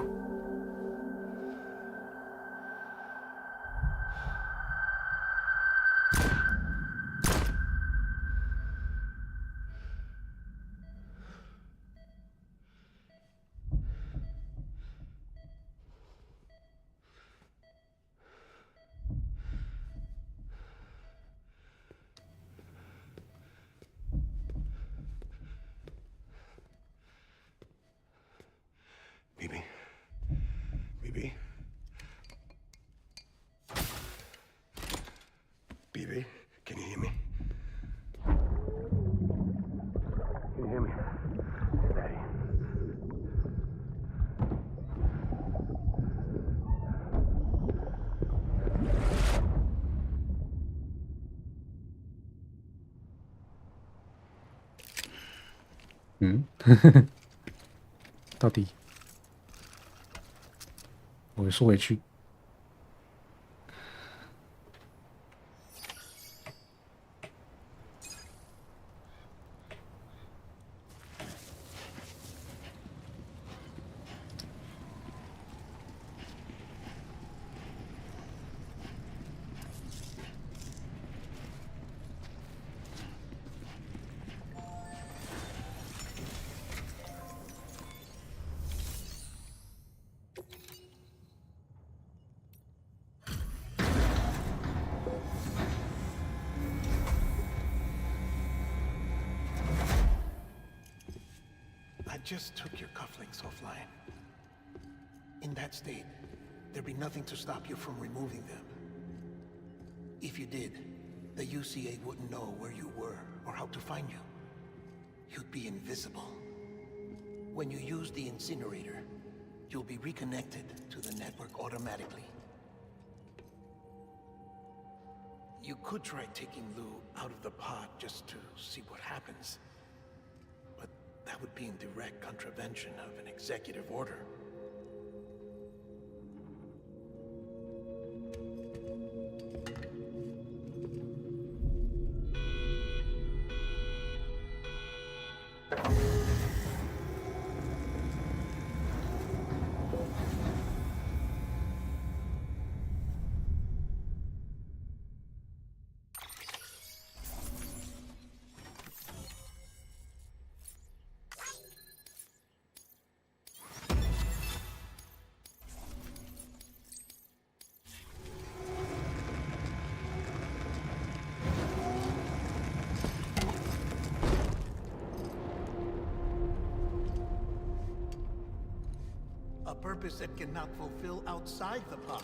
BB, 到底我说回去。I just took your cufflinks offline. In that state, there'd be nothing to stop you from removing them. If you did, the UCA wouldn't know where you were or how to find you. You'd be invisible. When you use the incinerator, you'll be reconnected to the network automatically. You could try taking Lou out of the pod just to see what happens. But that would be in direct contravention of an executive order. A purpose that cannot fulfill outside the pod.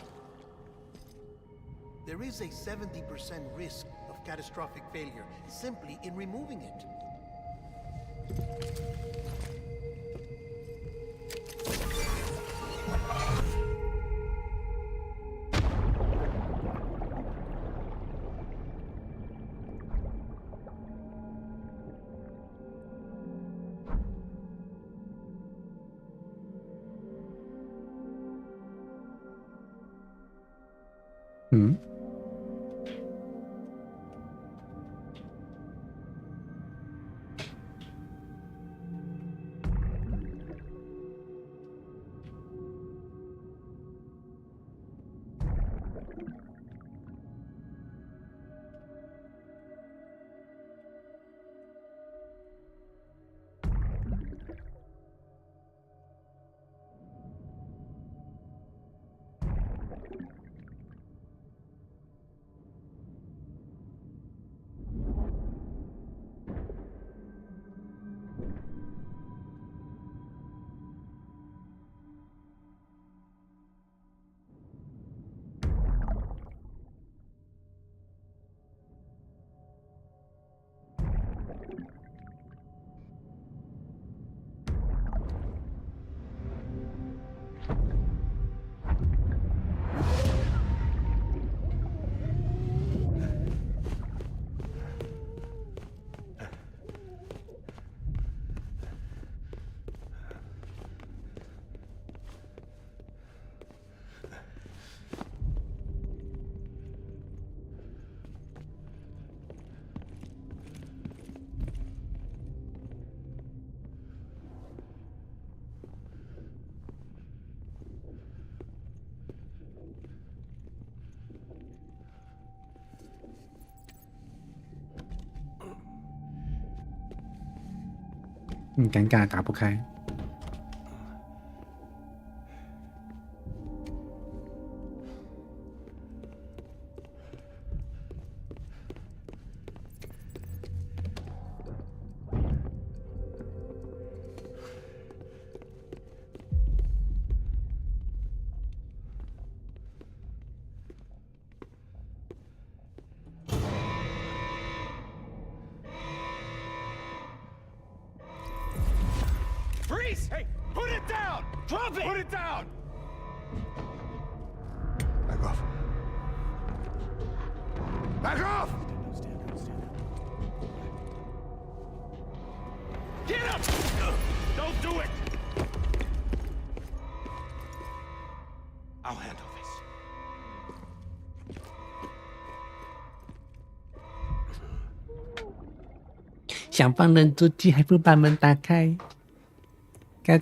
There is a 70% risk of catastrophic failure simply in removing it. Mm.尴尬，打不开。Freeze! Hey, put it down! Drop it! Put it down! Back off. Back off! Get up! do it! I'll handle this. 想放人出去还不把门打开，看，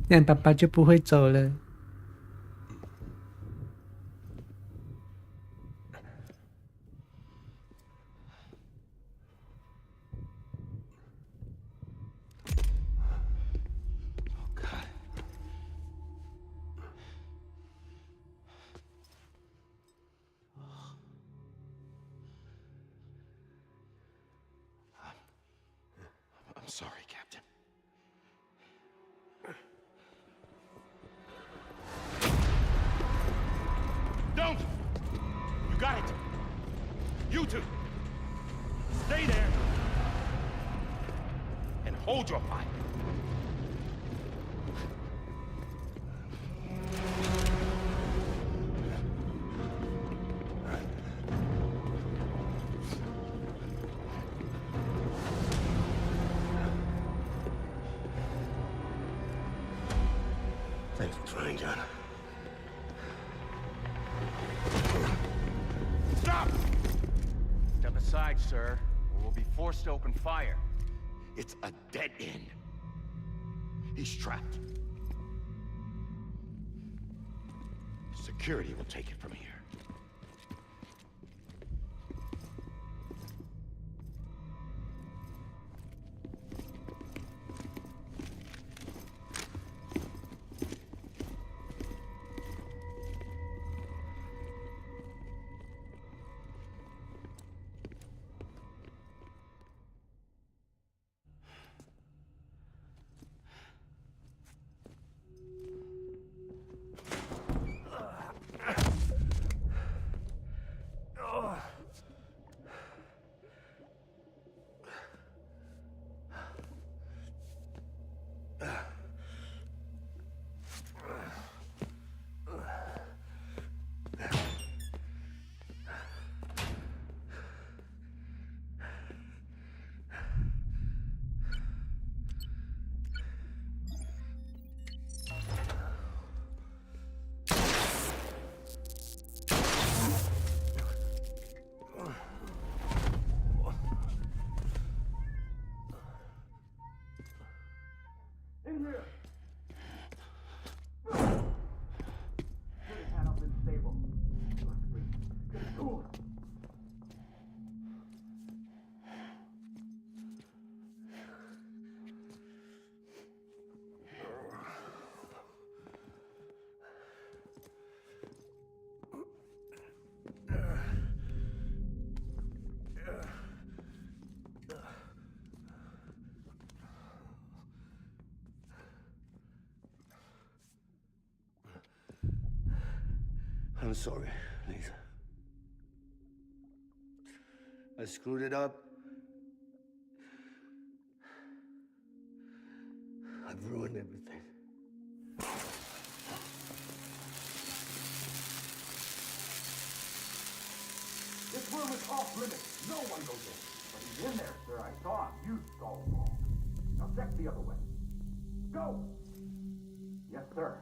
这样爸爸就不会走了。I'm sorry, Captain. Don't! You got it! You two! Stay there! And hold your fire! Thanks for trying, John. Stop! Step aside, sir, or we'll be forced to open fire. It's a dead end. He's trapped. Security will take it from here. In here! Good hand up and stable. Get to it. I'm sorry, Lisa. I screwed it up. I've ruined everything. This room is off limits. No one goes in. But he's in there, sir. I saw him. You saw him wrong. Now check the other way. Go! Yes, sir.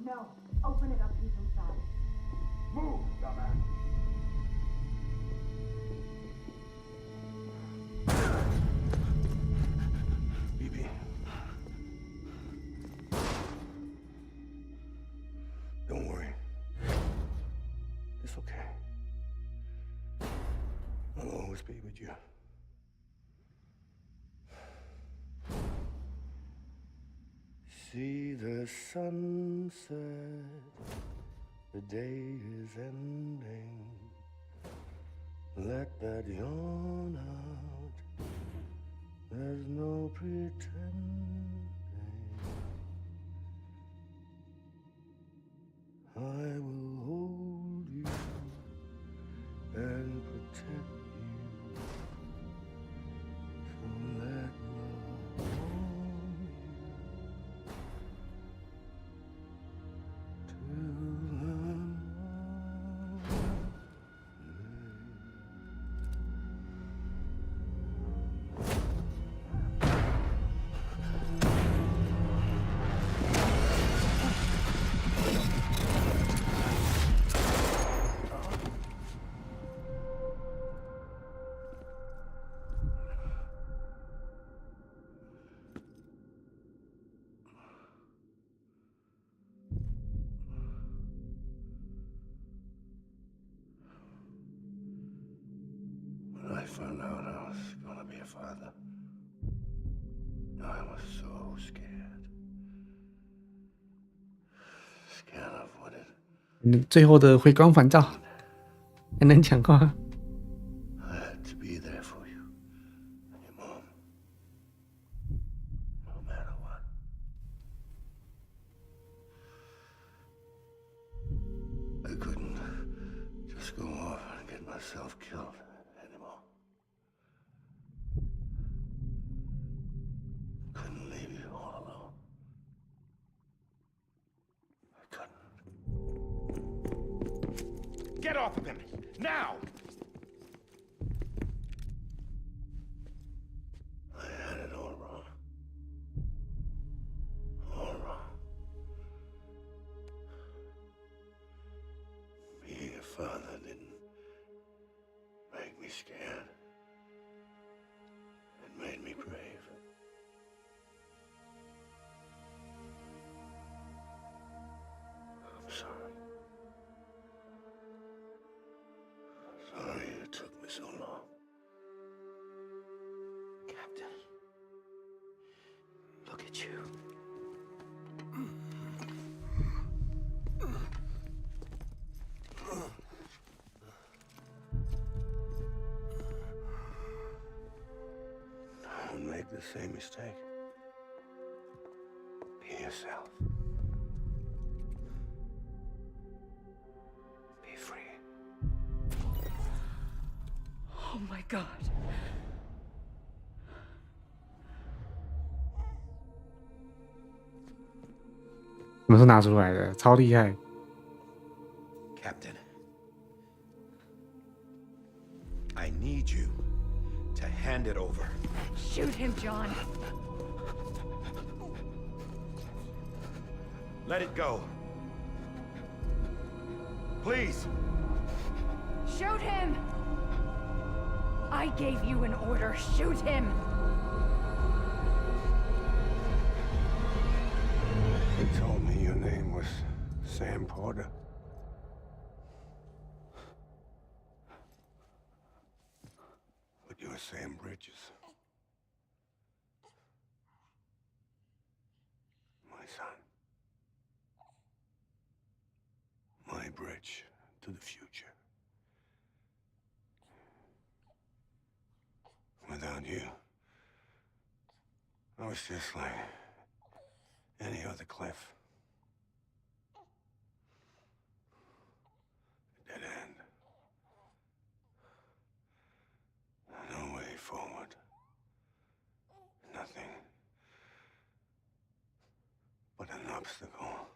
No. Open it up. He's inside. Move, dumbass. BB. Don't worry. It's okay. I'll always be with you. See the sunset. The day is ending. Let that yawn out. There's no pretending. I will hold you and protect you. So let love warm you till the found out I was gonna be a father, I was so scared. Scared of what it 最后的回光返照，还能讲话。 I had to be there for you and your mom, no matter what. I couldn't just go off and get myself killed anymore. Couldn't leave you all alone. I couldn't. Get off of him! Now! I had it all wrong. All wrong. Being a father didn't make me scared. It made me brave. I'm sorry. Sorry it took me so long. Captain, look at you. Don't make the same mistake. Be yourself. Be free. Oh my god. 什么时候拿出来的？超厉害！ Captain, I need you to hand it over. Shoot him, John. Let it go. Please. Shoot him! I gave you an order. Shoot him! They told me your name was Sam Porter. But you're Sam Bridges. My son. My bridge to the future. Without you, I was just like any other Cliff. Dead end. No way forward. Nothing but an obstacle.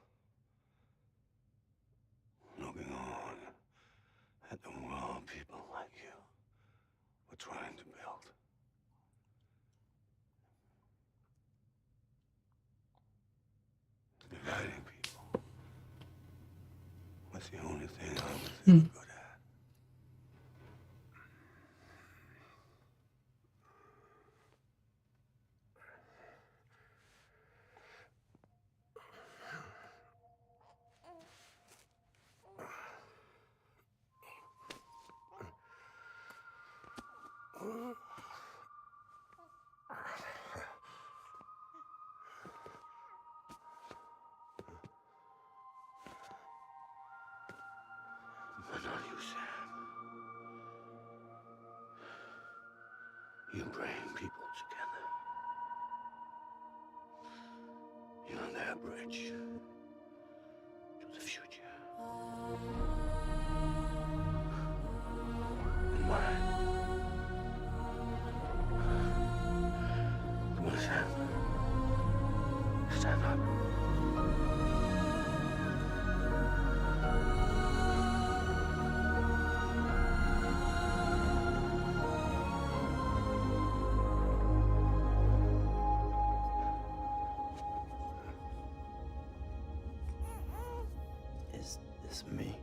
Looking on at the world people like you were trying to build. Dividing people was the only thing I was ever good at. But not you, Sam. You bring people together. You're their bridge to the future. And mine. Come on, Sam. Stand up. Is this me?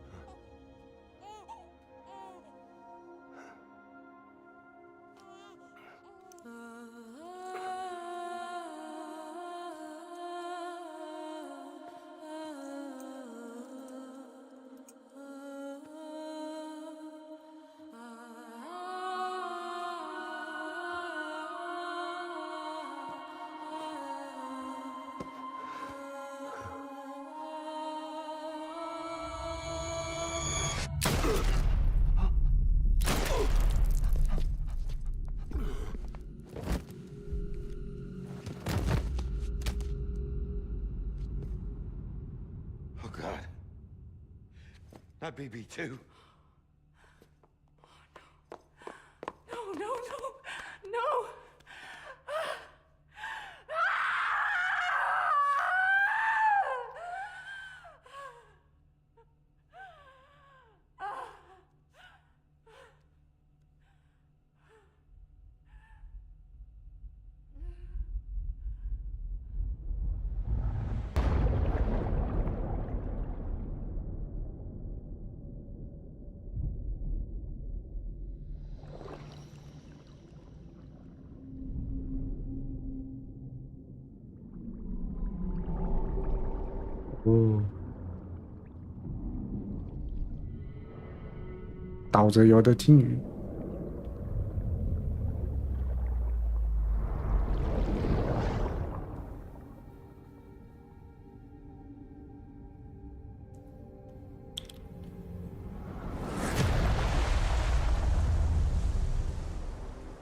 Not BB too. No, no, no, no!哦，倒着游的鲸鱼。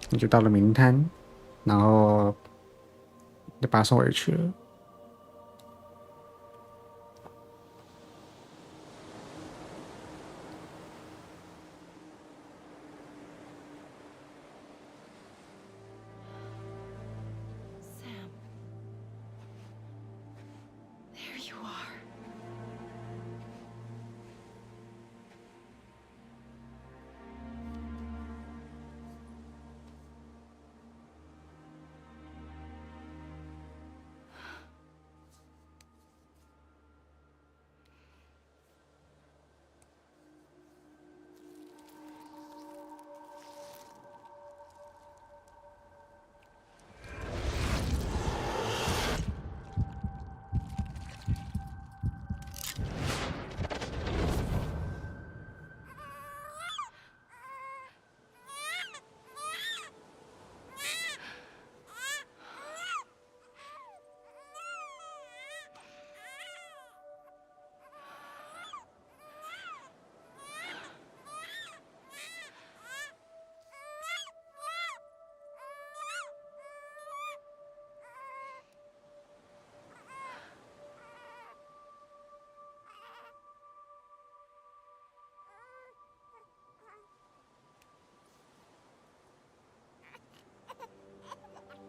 你就到了名滩，然后就把他送回去了。Sam. There you are.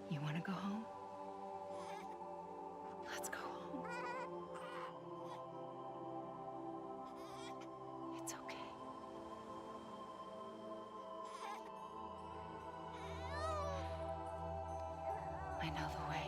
You want to go home? Let's go home. It's okay. I know the way.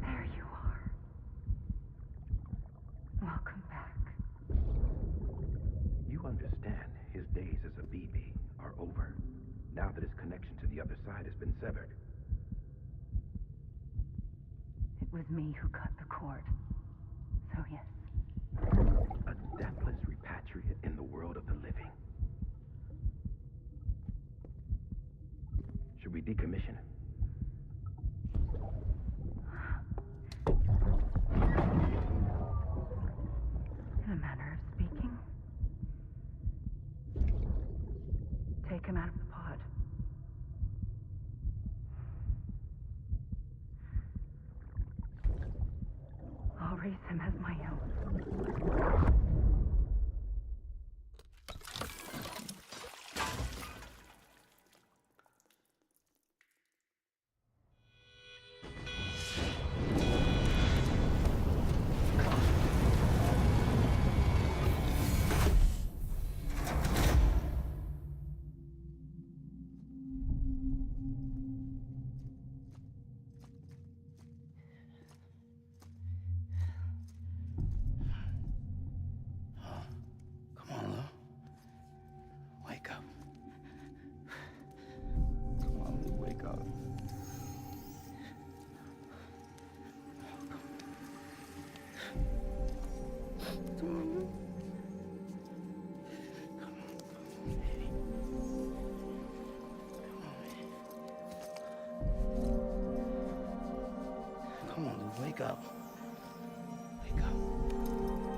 There you are. Welcome back. You understand his days as a BB are over, now that his connection to the other side has been severed. It was me who cut the cord. So yes. A deathless repatriate in the world of the living. Should we decommission him? Come on, Lou. Wake up. Come on, Lou, wake up. Come on, Lou. Come on, Lou, wake up. Wake up.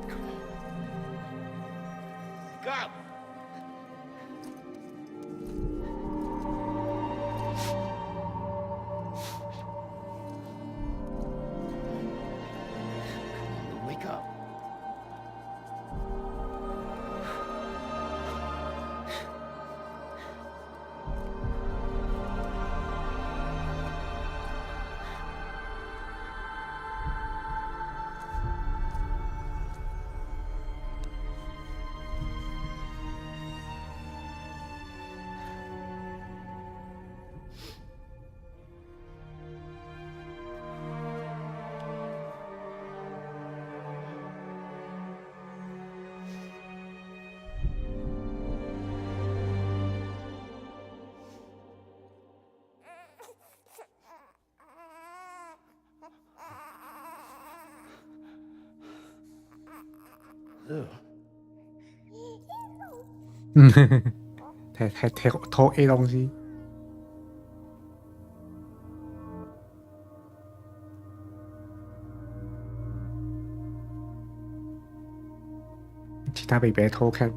Come on. Wake up! Come on, Lou, wake up. Lou. 还偷 A 东西。其他别偷看。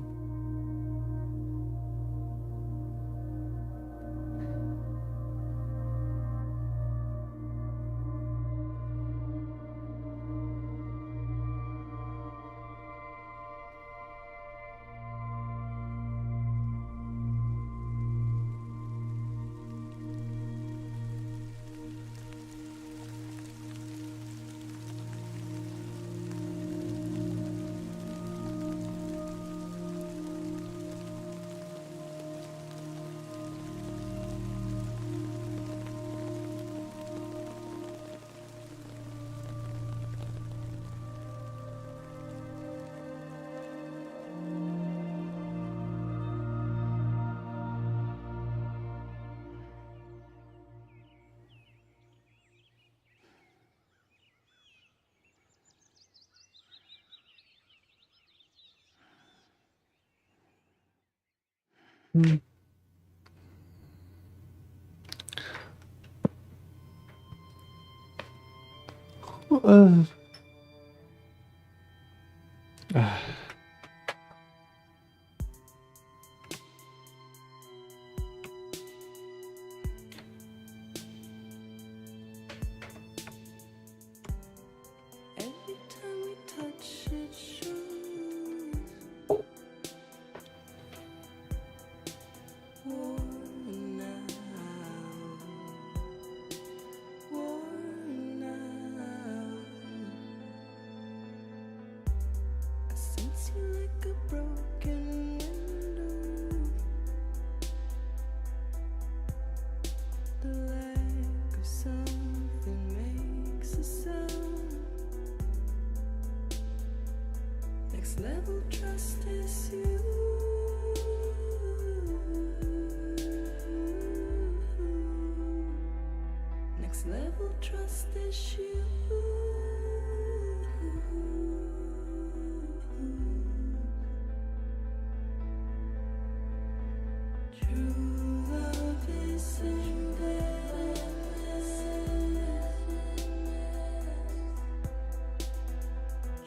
Level trust is you. Next level trust is you. True love is in there.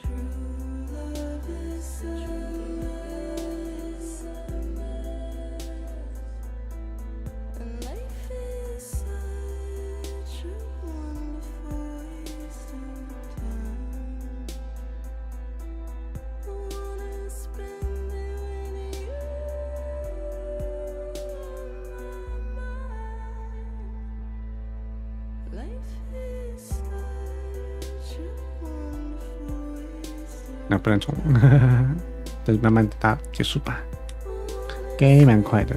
True love is a mess. And life is such a wonderful waste of time. I wanna spend it with you on my mind. Life is such a wonderful waste of 那不能冲，但是慢慢打结束吧，该蛮快的。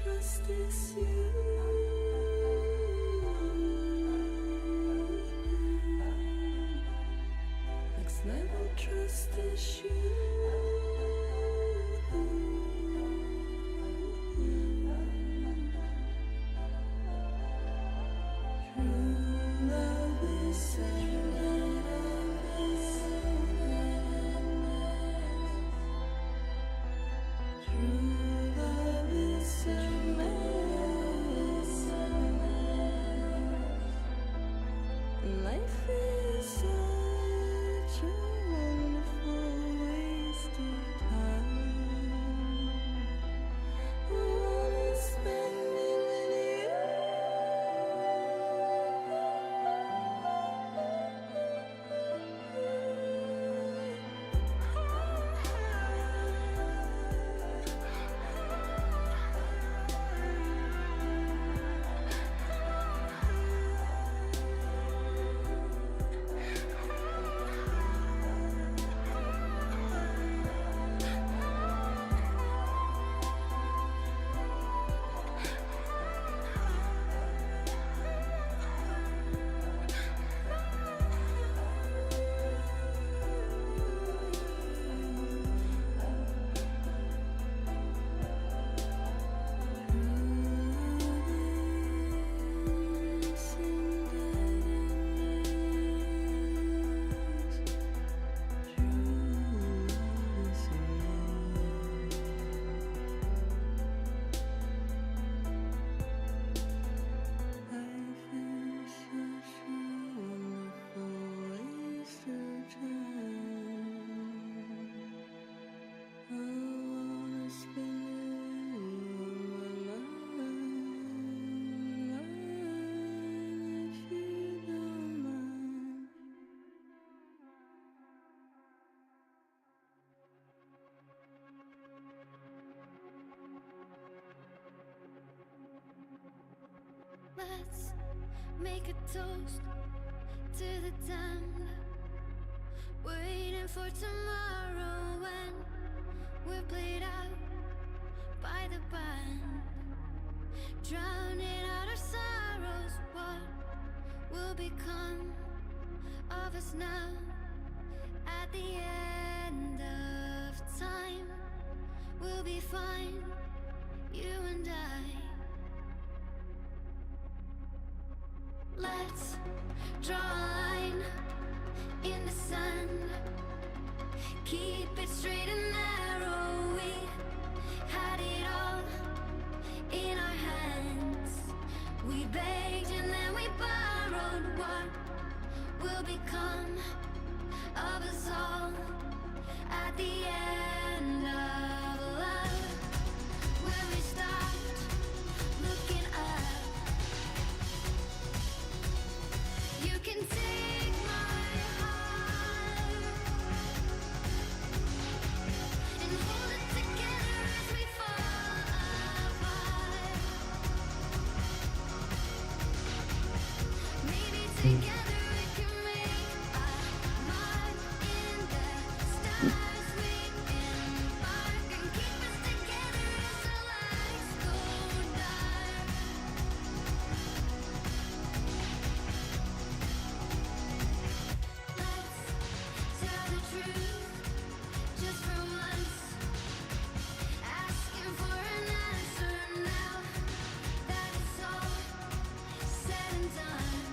trust is you. Next level trust is you. True love is life is such a wonderful waste of time. I wanna spend it with you. Let's make a toast to the damned, waiting for tomorrow when we're played out by the band, drowning out our sorrows. What will become of us now at the end of time? We'll be fine, you and I. Let's draw a line in the sand, keep it straight and narrow. We had it all in our hands. We begged and then we borrowed. What will become of us all at the end of love? When we stopped looking up, you can take my heart and hold it together as we fall apart. Maybe together we can make a mark in the stars. We embark and keep us together as the lights go dark. Let's tell the truth just for once, asking for an answer now that it's all said and done.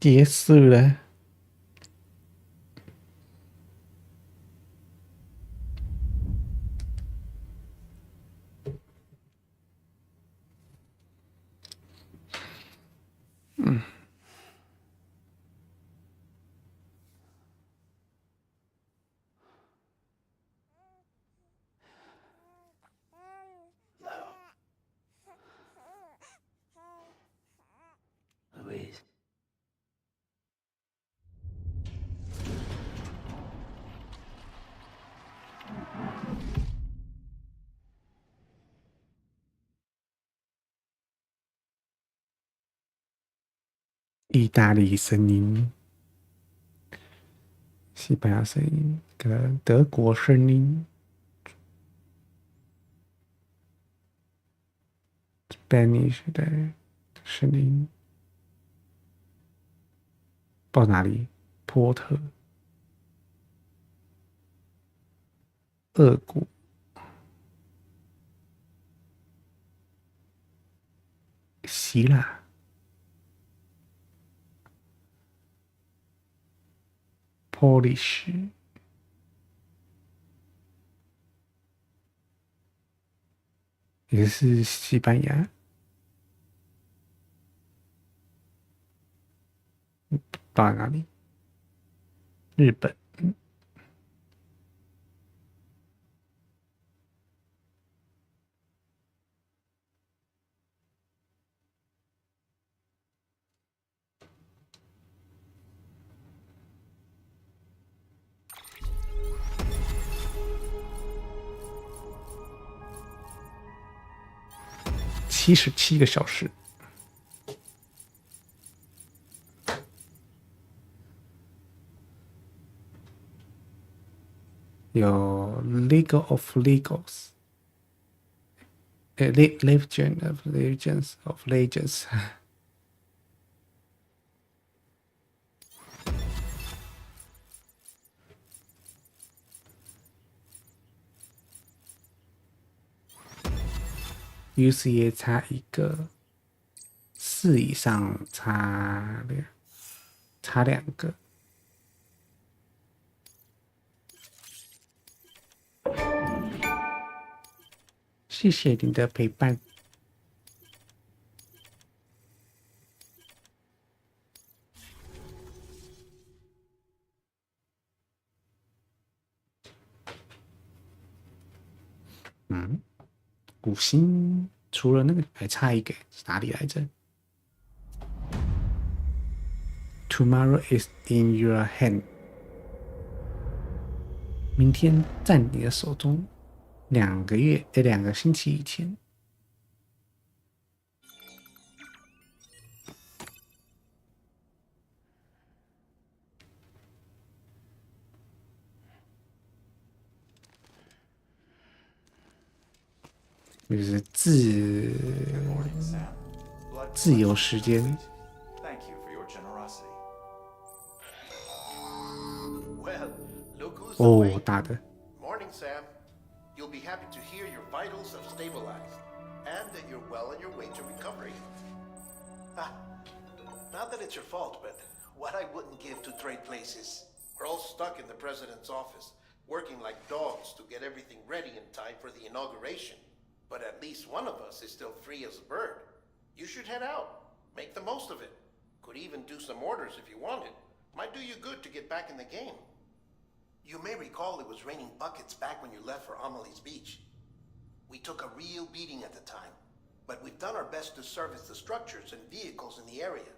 结束了。Louise. 意大利声音、西班牙声音跟德国声音、Spanish 的声音，不知道哪里，波特、俄国、希腊。Polish 也是西班牙，到哪里？日本，77个小时。有 League of Legals， Legend of Legends of Legends 。UCA 差1个，4以上差2个。谢谢你的陪伴。古星除了那个还差一个，是哪里来着 ？Tomorrow is in your hand， 明天在你的手中。2个星期以前。就是自由时间。Thank you for your generosity. 哦，大的。Morning, Sam. You'll be happy to hear your vitals have stabilized, and that you're well on your way to recovery. Not that it's your fault, but what I wouldn't give to trade places. We're all stuck in the president's office, working like dogs to get everything ready in time for the inauguration. But at least one of us is still free as a bird. You should head out. Make the most of it. Could even do some orders if you wanted. Might do you good to get back in the game. You may recall it was raining buckets back when you left for Amelie's Beach. We took a real beating at the time, but we've done our best to service the structures and vehicles in the area.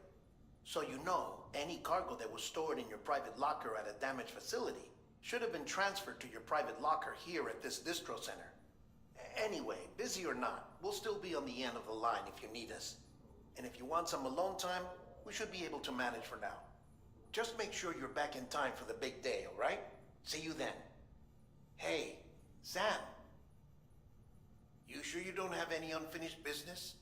So you know, any cargo that was stored in your private locker at a damaged facility should have been transferred to your private locker here at this distro center. Anyway, busy or not, we'll still be on the end of the line if you need us. And if you want some alone time, we should be able to manage for now. Just make sure you're back in time for the big day, all right? See you then. Hey, Sam. You sure you don't have any unfinished business?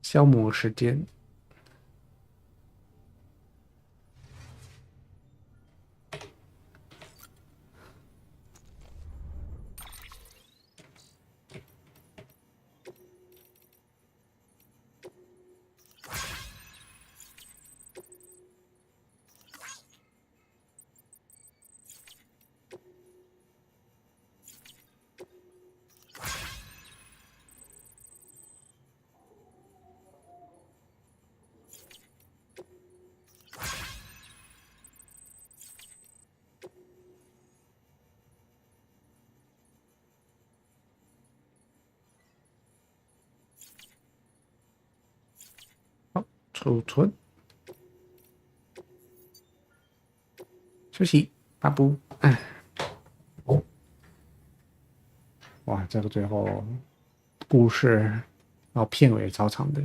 消磨时间。储存，休息，发布。哇，这个最后故事，然后片尾也超长的。